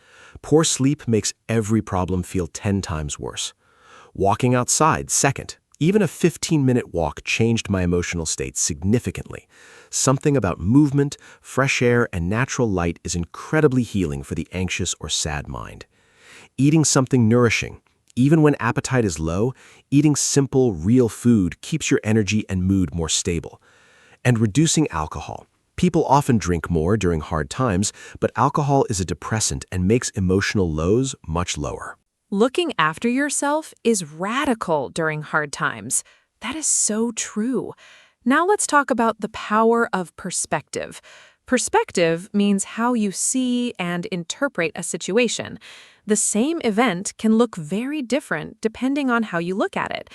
Poor sleep makes every problem feel 10 times worse. Walking outside, second. Even a 15-minute walk changed my emotional state significantly. Something about movement, fresh air, and natural light is incredibly healing for the anxious or sad mind. Eating something nourishing. Even when appetite is low, eating simple, real food keeps your energy and mood more stable. And reducing alcohol. People often drink more during hard times, but alcohol is a depressant and makes emotional lows much lower. Looking after yourself is radical during hard times. That is so true. Now let's talk about the power of perspective. Perspective means how you see and interpret a situation. The same event can look very different depending on how you look at it.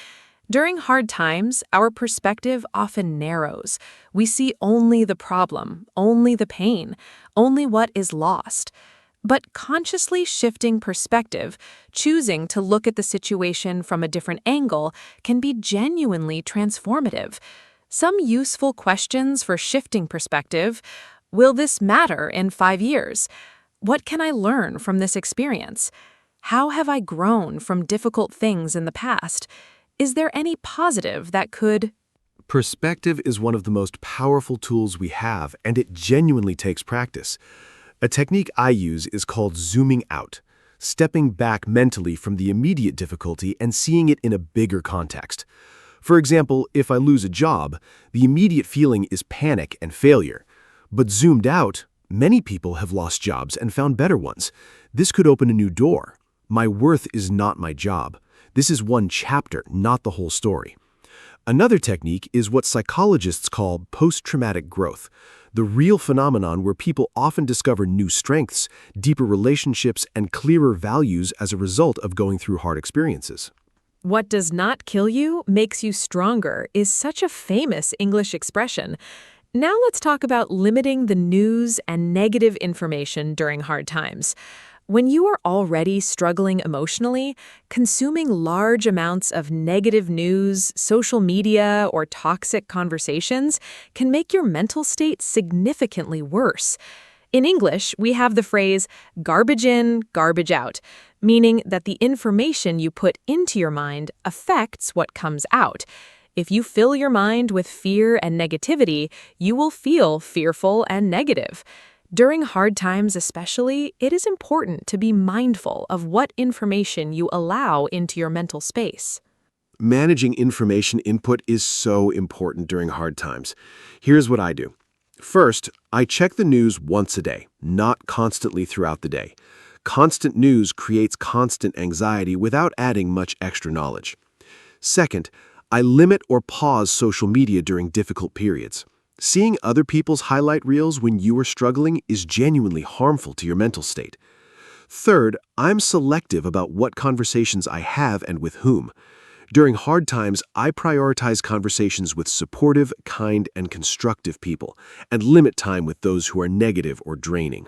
During hard times, our perspective often narrows. We see only the problem, only the pain, only what is lost. But consciously shifting perspective, choosing to look at the situation from a different angle, can be genuinely transformative. Some useful questions for shifting perspective: will this matter in 5 years? What can I learn from this experience? How have I grown from difficult things in the past? Is there any positive that could... Perspective is one of the most powerful tools we have, and it genuinely takes practice. A technique I use is called zooming out, stepping back mentally from the immediate difficulty and seeing it in a bigger context. For example, if I lose a job, the immediate feeling is panic and failure. But zoomed out, many people have lost jobs and found better ones. This could open a new door. My worth is not my job. This is one chapter, not the whole story. Another technique is what psychologists call post-traumatic growth, the real phenomenon where people often discover new strengths, deeper relationships, and clearer values as a result of going through hard experiences. What does not kill you makes you stronger is such a famous English expression. Now let's talk about limiting the news and negative information during hard times. When you are already struggling emotionally, consuming large amounts of negative news, social media, or toxic conversations can make your mental state significantly worse. In English, we have the phrase garbage in, garbage out, meaning that the information you put into your mind affects what comes out. If you fill your mind with fear and negativity, you will feel fearful and negative. During hard times especially, it is important to be mindful of what information you allow into your mental space. Managing information input is so important during hard times. Here's what I do. First, I check the news once a day, not constantly throughout the day. Constant news creates constant anxiety without adding much extra knowledge. Second, I limit or pause social media during difficult periods. Seeing other people's highlight reels when you are struggling is genuinely harmful to your mental state. Third, I'm selective about what conversations I have and with whom. During hard times, I prioritize conversations with supportive, kind, and constructive people, and limit time with those who are negative or draining.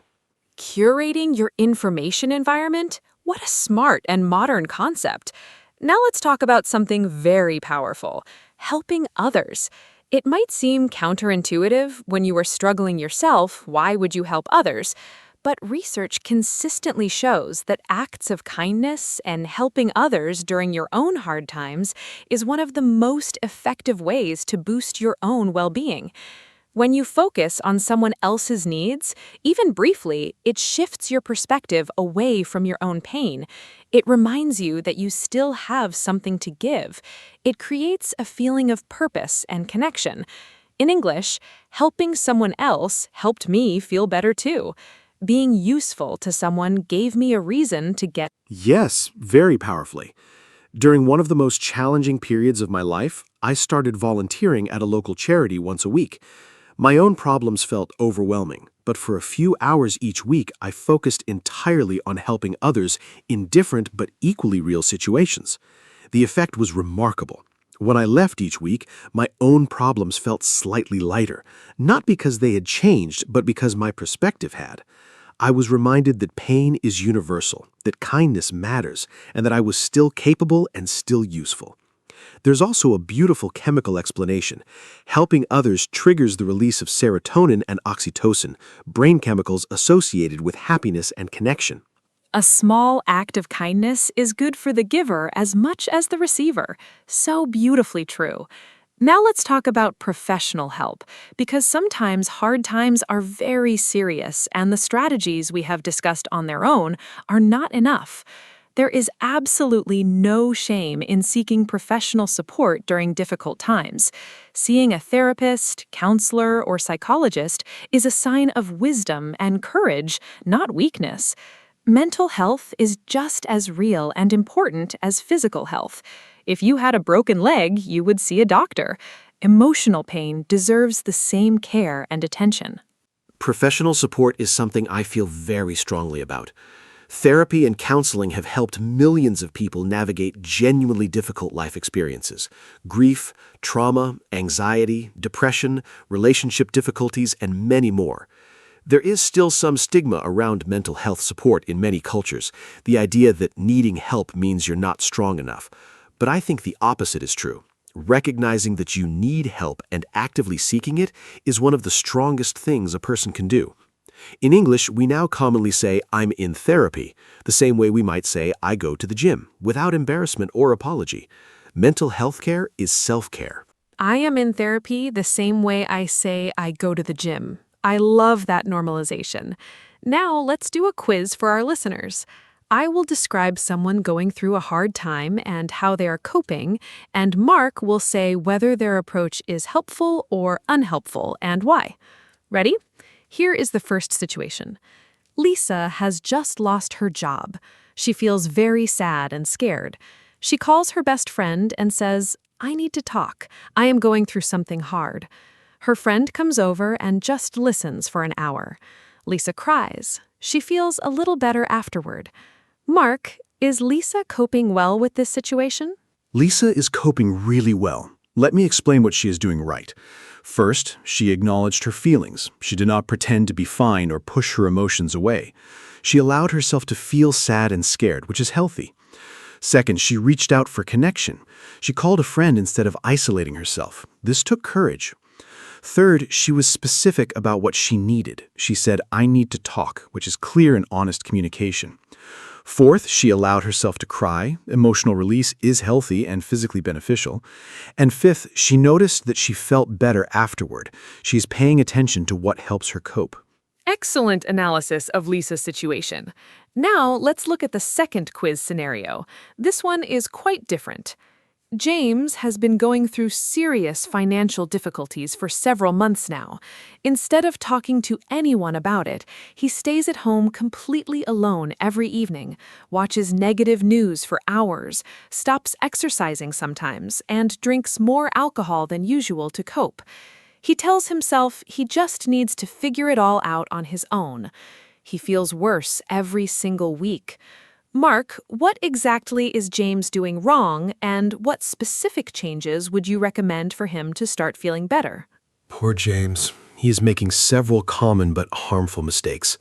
Curating your information environment? What a smart and modern concept. Now let's talk about something very powerful: helping others. It might seem counterintuitive. When you are struggling yourself, why would you help others? But research consistently shows that acts of kindness and helping others during your own hard times is one of the most effective ways to boost your own well-being. When you focus on someone else's needs, even briefly, it shifts your perspective away from your own pain. It reminds you that you still have something to give. It creates a feeling of purpose and connection. In English, helping someone else helped me feel better too. Being useful to someone gave me a reason to get. Yes, very powerfully. During one of the most challenging periods of my life, I started volunteering at a local charity once a week. My own problems felt overwhelming, but for a few hours each week, I focused entirely on helping others in different but equally real situations. The effect was remarkable. When I left each week, my own problems felt slightly lighter, not because they had changed, but because my perspective had. I was reminded that pain is universal, that kindness matters, and that I was still capable and still useful. There's also a beautiful chemical explanation. Helping others triggers the release of serotonin and oxytocin, brain chemicals associated with happiness and connection. A small act of kindness is good for the giver as much as the receiver. So beautifully true. Now let's talk about professional help, because sometimes hard times are very serious and the strategies we have discussed on their own are not enough. There is absolutely no shame in seeking professional support during difficult times. Seeing a therapist, counselor, or psychologist is a sign of wisdom and courage, not weakness. Mental health is just as real and important as physical health. If you had a broken leg, you would see a doctor. Emotional pain deserves the same care and attention. Professional support is something I feel very strongly about. Therapy and counseling have helped millions of people navigate genuinely difficult life experiences: grief, trauma, anxiety, depression, relationship difficulties, and many more. There is still some stigma around mental health support in many cultures, the idea that needing help means you're not strong enough. But I think the opposite is true. Recognizing that you need help and actively seeking it is one of the strongest things a person can do. In English, we now commonly say, "I'm in therapy," the same way we might say, "I go to the gym," without embarrassment or apology. Mental health care is self-care. I am in therapy the same way I say I go to the gym. I love that normalization. Now let's do a quiz for our listeners. I will describe someone going through a hard time and how they are coping, and Mark will say whether their approach is helpful or unhelpful and why. Ready? Here is the first situation. Lisa has just lost her job. She feels very sad and scared. She calls her best friend and says, "I need to talk. I am going through something hard." Her friend comes over and just listens for an hour. Lisa cries. She feels a little better afterward. Mark, is Lisa coping well with this situation? Lisa is coping really well. Let me explain what she is doing right. First, she acknowledged her feelings. She did not pretend to be fine or push her emotions away. She allowed herself to feel sad and scared, which is healthy. Second, she reached out for connection. She called a friend instead of isolating herself. This took courage. Third, she was specific about what she needed. She said, "I need to talk," which is clear and honest communication. Fourth, she allowed herself to cry. Emotional release is healthy and physically beneficial. And fifth, she noticed that she felt better afterward. She's paying attention to what helps her cope. Excellent analysis of Lisa's situation. Now let's look at the second quiz scenario. This one is quite different. James has been going through serious financial difficulties for several months now. Instead of talking to anyone about it, he stays at home completely alone every evening, watches negative news for hours, stops exercising sometimes, and drinks more alcohol than usual to cope. He tells himself he just needs to figure it all out on his own. He feels worse every single week. Mark, what exactly is James doing wrong, and what specific changes would you recommend for him to start feeling better? Poor James. He is making several common but harmful mistakes.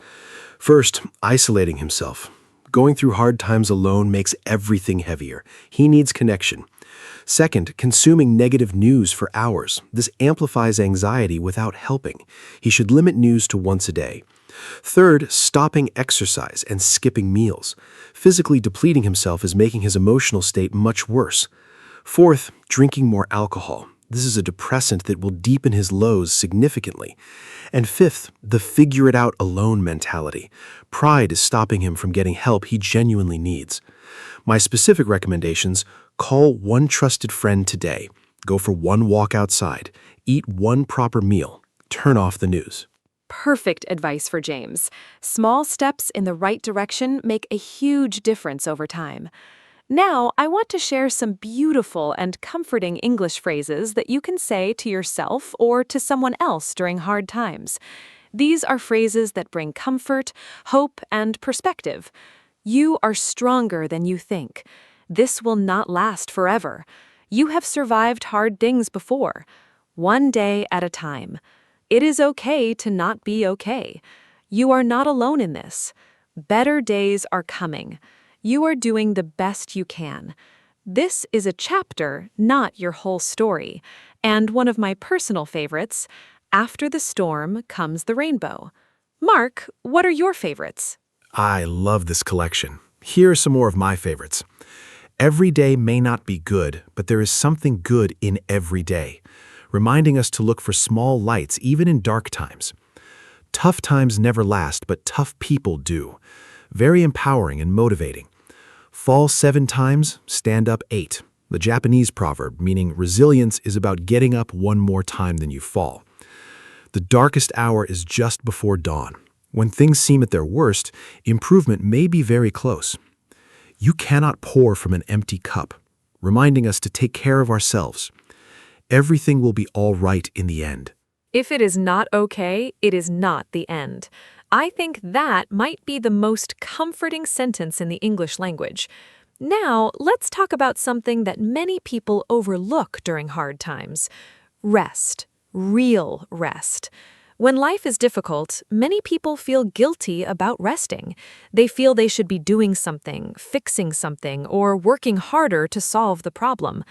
First, isolating himself. Going through hard times alone makes everything heavier. He needs connection. Second, consuming negative news for hours. This amplifies anxiety without helping. He should limit news to once a day. Third, stopping exercise and skipping meals. Physically depleting himself is making his emotional state much worse. Fourth, drinking more alcohol. This is a depressant that will deepen his lows significantly. And fifth, the figure-it-out-alone mentality. Pride is stopping him from getting help he genuinely needs. My specific recommendations: call one trusted friend today, go for one walk outside, eat one proper meal, turn off the news. Perfect advice for James. Small steps in the right direction make a huge difference over time. Now, I want to share some beautiful and comforting English phrases that you can say to yourself or to someone else during hard times. These are phrases that bring comfort, hope, and perspective. You are stronger than you think. This will not last forever. You have survived hard things before. One day at a time. It is okay to not be okay. You are not alone in this. Better days are coming. You are doing the best you can. This is a chapter, not your whole story. And one of my personal favorites, after the storm comes the rainbow. Mark, what are your favorites? I love this collection. Here are some more of my favorites. Every day may not be good, but there is something good in every day, reminding us to look for small lights even in dark times. Tough times never last, but tough people do. Very empowering and motivating. Fall 7 times, stand up 8. The Japanese proverb, meaning resilience is about getting up one more time than you fall. The darkest hour is just before dawn. When things seem at their worst, improvement may be very close. You cannot pour from an empty cup, reminding us to take care of ourselves. Everything will be all right in the end. If it is not okay, it is not the end. I think that might be the most comforting sentence in the English language. Now, let's talk about something that many people overlook during hard times. Rest. Real rest. When life is difficult, many people feel guilty about resting. They feel they should be doing something, fixing something, or working harder to solve the problem.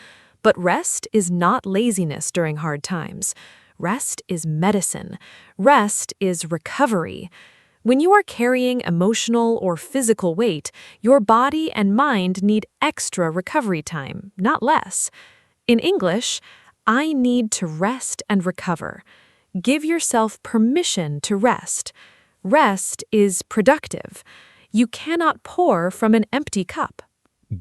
But rest is not laziness during hard times. Rest is medicine. Rest is recovery. When you are carrying emotional or physical weight, your body and mind need extra recovery time, not less. In English, I need to rest and recover. Give yourself permission to rest. Rest is productive. You cannot pour from an empty cup.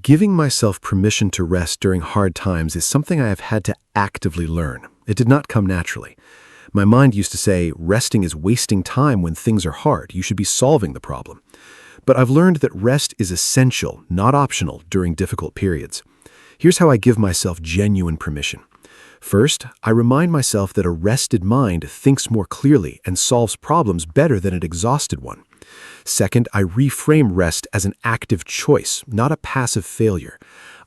Giving myself permission to rest during hard times is something I have had to actively learn. It did not come naturally. My mind used to say, resting is wasting time when things are hard. You should be solving the problem. But I've learned that rest is essential, not optional, during difficult periods. Here's how I give myself genuine permission. First, I remind myself that a rested mind thinks more clearly and solves problems better than an exhausted one. Second, I reframe rest as an active choice, not a passive failure.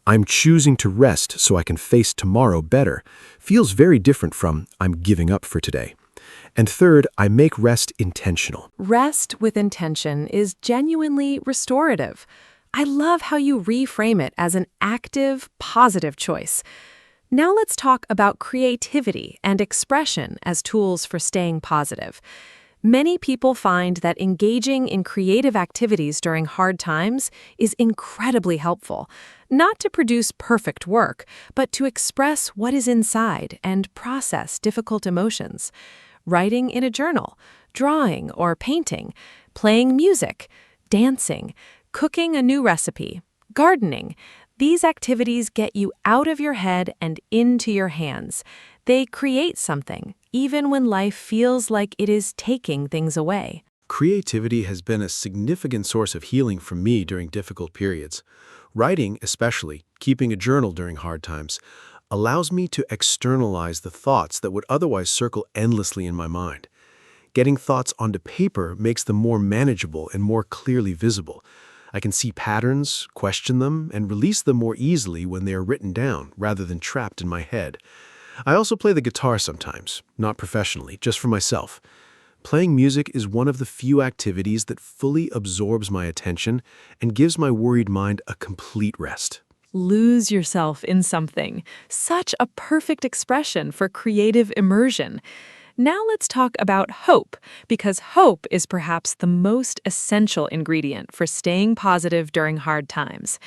I'm choosing to rest so I can face tomorrow better. Feels very different from I'm giving up for today. And third, I make rest intentional. Rest with intention is genuinely restorative. I love how you reframe it as an active, positive choice. Now let's talk about creativity and expression as tools for staying positive. Many people find that engaging in creative activities during hard times is incredibly helpful, not to produce perfect work, but to express what is inside and process difficult emotions. Writing in a journal, drawing or painting, playing music, dancing, cooking a new recipe, gardening. These activities get you out of your head and into your hands. They create something, even when life feels like it is taking things away. Creativity has been a significant source of healing for me during difficult periods. Writing, especially, keeping a journal during hard times, allows me to externalize the thoughts that would otherwise circle endlessly in my mind. Getting thoughts onto paper makes them more manageable and more clearly visible. I can see patterns, question them, and release them more easily when they are written down rather than trapped in my head. I also play the guitar sometimes, not professionally, just for myself. Playing music is one of the few activities that fully absorbs my attention and gives my worried mind a complete rest. Lose yourself in something. Such a perfect expression for creative immersion. Now let's talk about hope, because hope is perhaps the most essential ingredient for staying positive during hard times.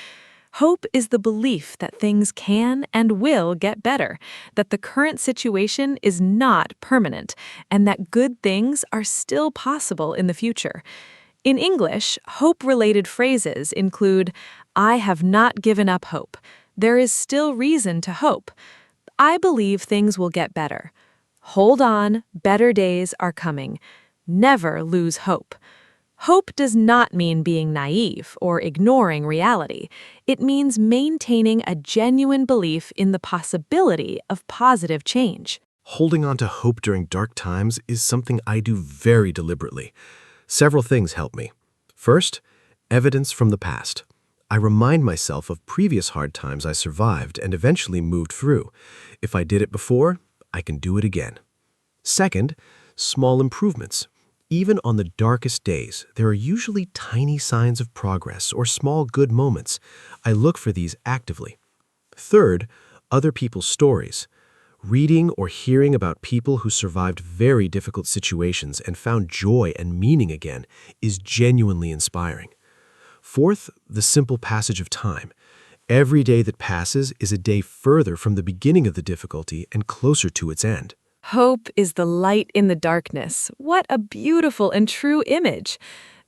Hope is the belief that things can and will get better, that the current situation is not permanent, and that good things are still possible in the future. In English, hope-related phrases include, I have not given up hope. There is still reason to hope. I believe things will get better. Hold on, better days are coming. Never lose hope. Hope does not mean being naive or ignoring reality. It means maintaining a genuine belief in the possibility of positive change. Holding on to hope during dark times is something I do very deliberately. Several things help me. First, evidence from the past. I remind myself of previous hard times I survived and eventually moved through. If I did it before, I can do it again. Second, small improvements. Even on the darkest days, there are usually tiny signs of progress or small good moments. I look for these actively. Third, other people's stories. Reading or hearing about people who survived very difficult situations and found joy and meaning again is genuinely inspiring. Fourth, the simple passage of time. Every day that passes is a day further from the beginning of the difficulty and closer to its end. Hope is the light in the darkness. What a beautiful and true image.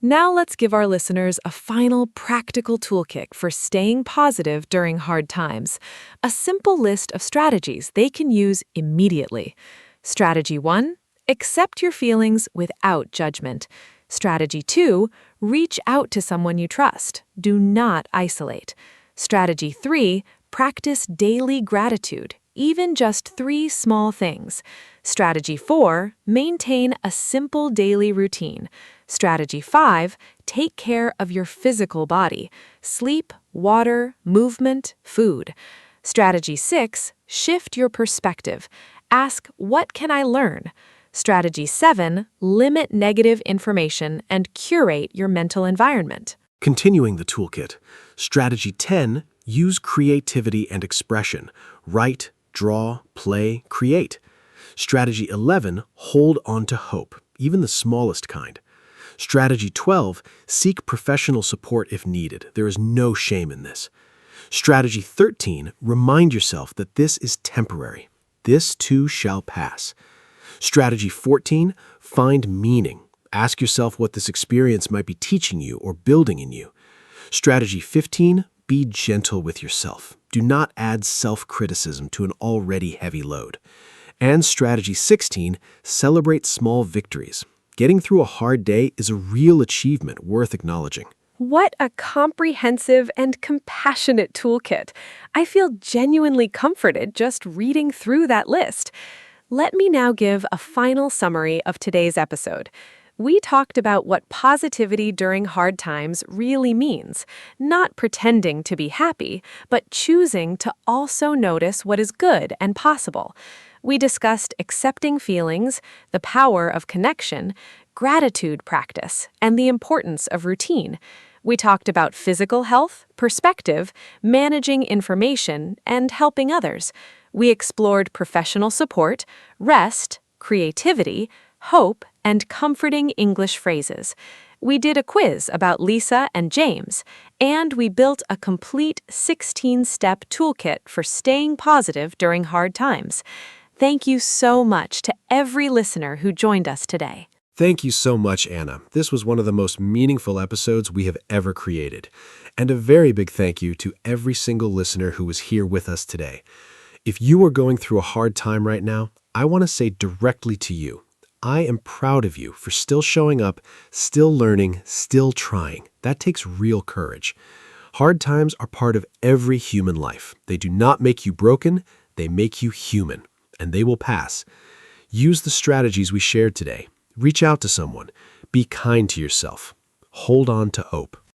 Now let's give our listeners a final practical toolkit for staying positive during hard times. A simple list of strategies they can use immediately. Strategy 1, accept your feelings without judgment. Strategy 2, reach out to someone you trust. Do not isolate. Strategy 3, practice daily gratitude, even just 3 small things. Strategy 4, maintain a simple daily routine. Strategy 5, take care of your physical body. Sleep, water, movement, food. Strategy 6, shift your perspective. Ask, what can I learn? Strategy 7, limit negative information and curate your mental environment. Continuing the toolkit. Strategy 10, use creativity and expression. Write, draw, play, create. Strategy 11, hold on to hope, even the smallest kind. Strategy 12, seek professional support if needed. There is no shame in this. Strategy 13, remind yourself that this is temporary. This too shall pass. Strategy 14, find meaning. Ask yourself what this experience might be teaching you or building in you. Strategy 15, be gentle with yourself. Do not add self-criticism to an already heavy load. And strategy 16, celebrate small victories. Getting through a hard day is a real achievement worth acknowledging. What a comprehensive and compassionate toolkit. I feel genuinely comforted just reading through that list. Let me now give a final summary of today's episode. We talked about what positivity during hard times really means, not pretending to be happy, but choosing to also notice what is good and possible. We discussed accepting feelings, the power of connection, gratitude practice, and the importance of routine. We talked about physical health, perspective, managing information, and helping others. We explored professional support, rest, creativity, hope, and comforting English phrases. We did a quiz about Lisa and James, and we built a complete 16-step toolkit for staying positive during hard times. Thank you so much to every listener who joined us today. Thank you so much, Anna. This was one of the most meaningful episodes we have ever created. And a very big thank you to every single listener who was here with us today. If you are going through a hard time right now, I want to say directly to you, I am proud of you for still showing up, still learning, still trying. That takes real courage. Hard times are part of every human life. They do not make you broken, they make you human, and they will pass. Use the strategies we shared today. Reach out to someone. Be kind to yourself. Hold on to hope.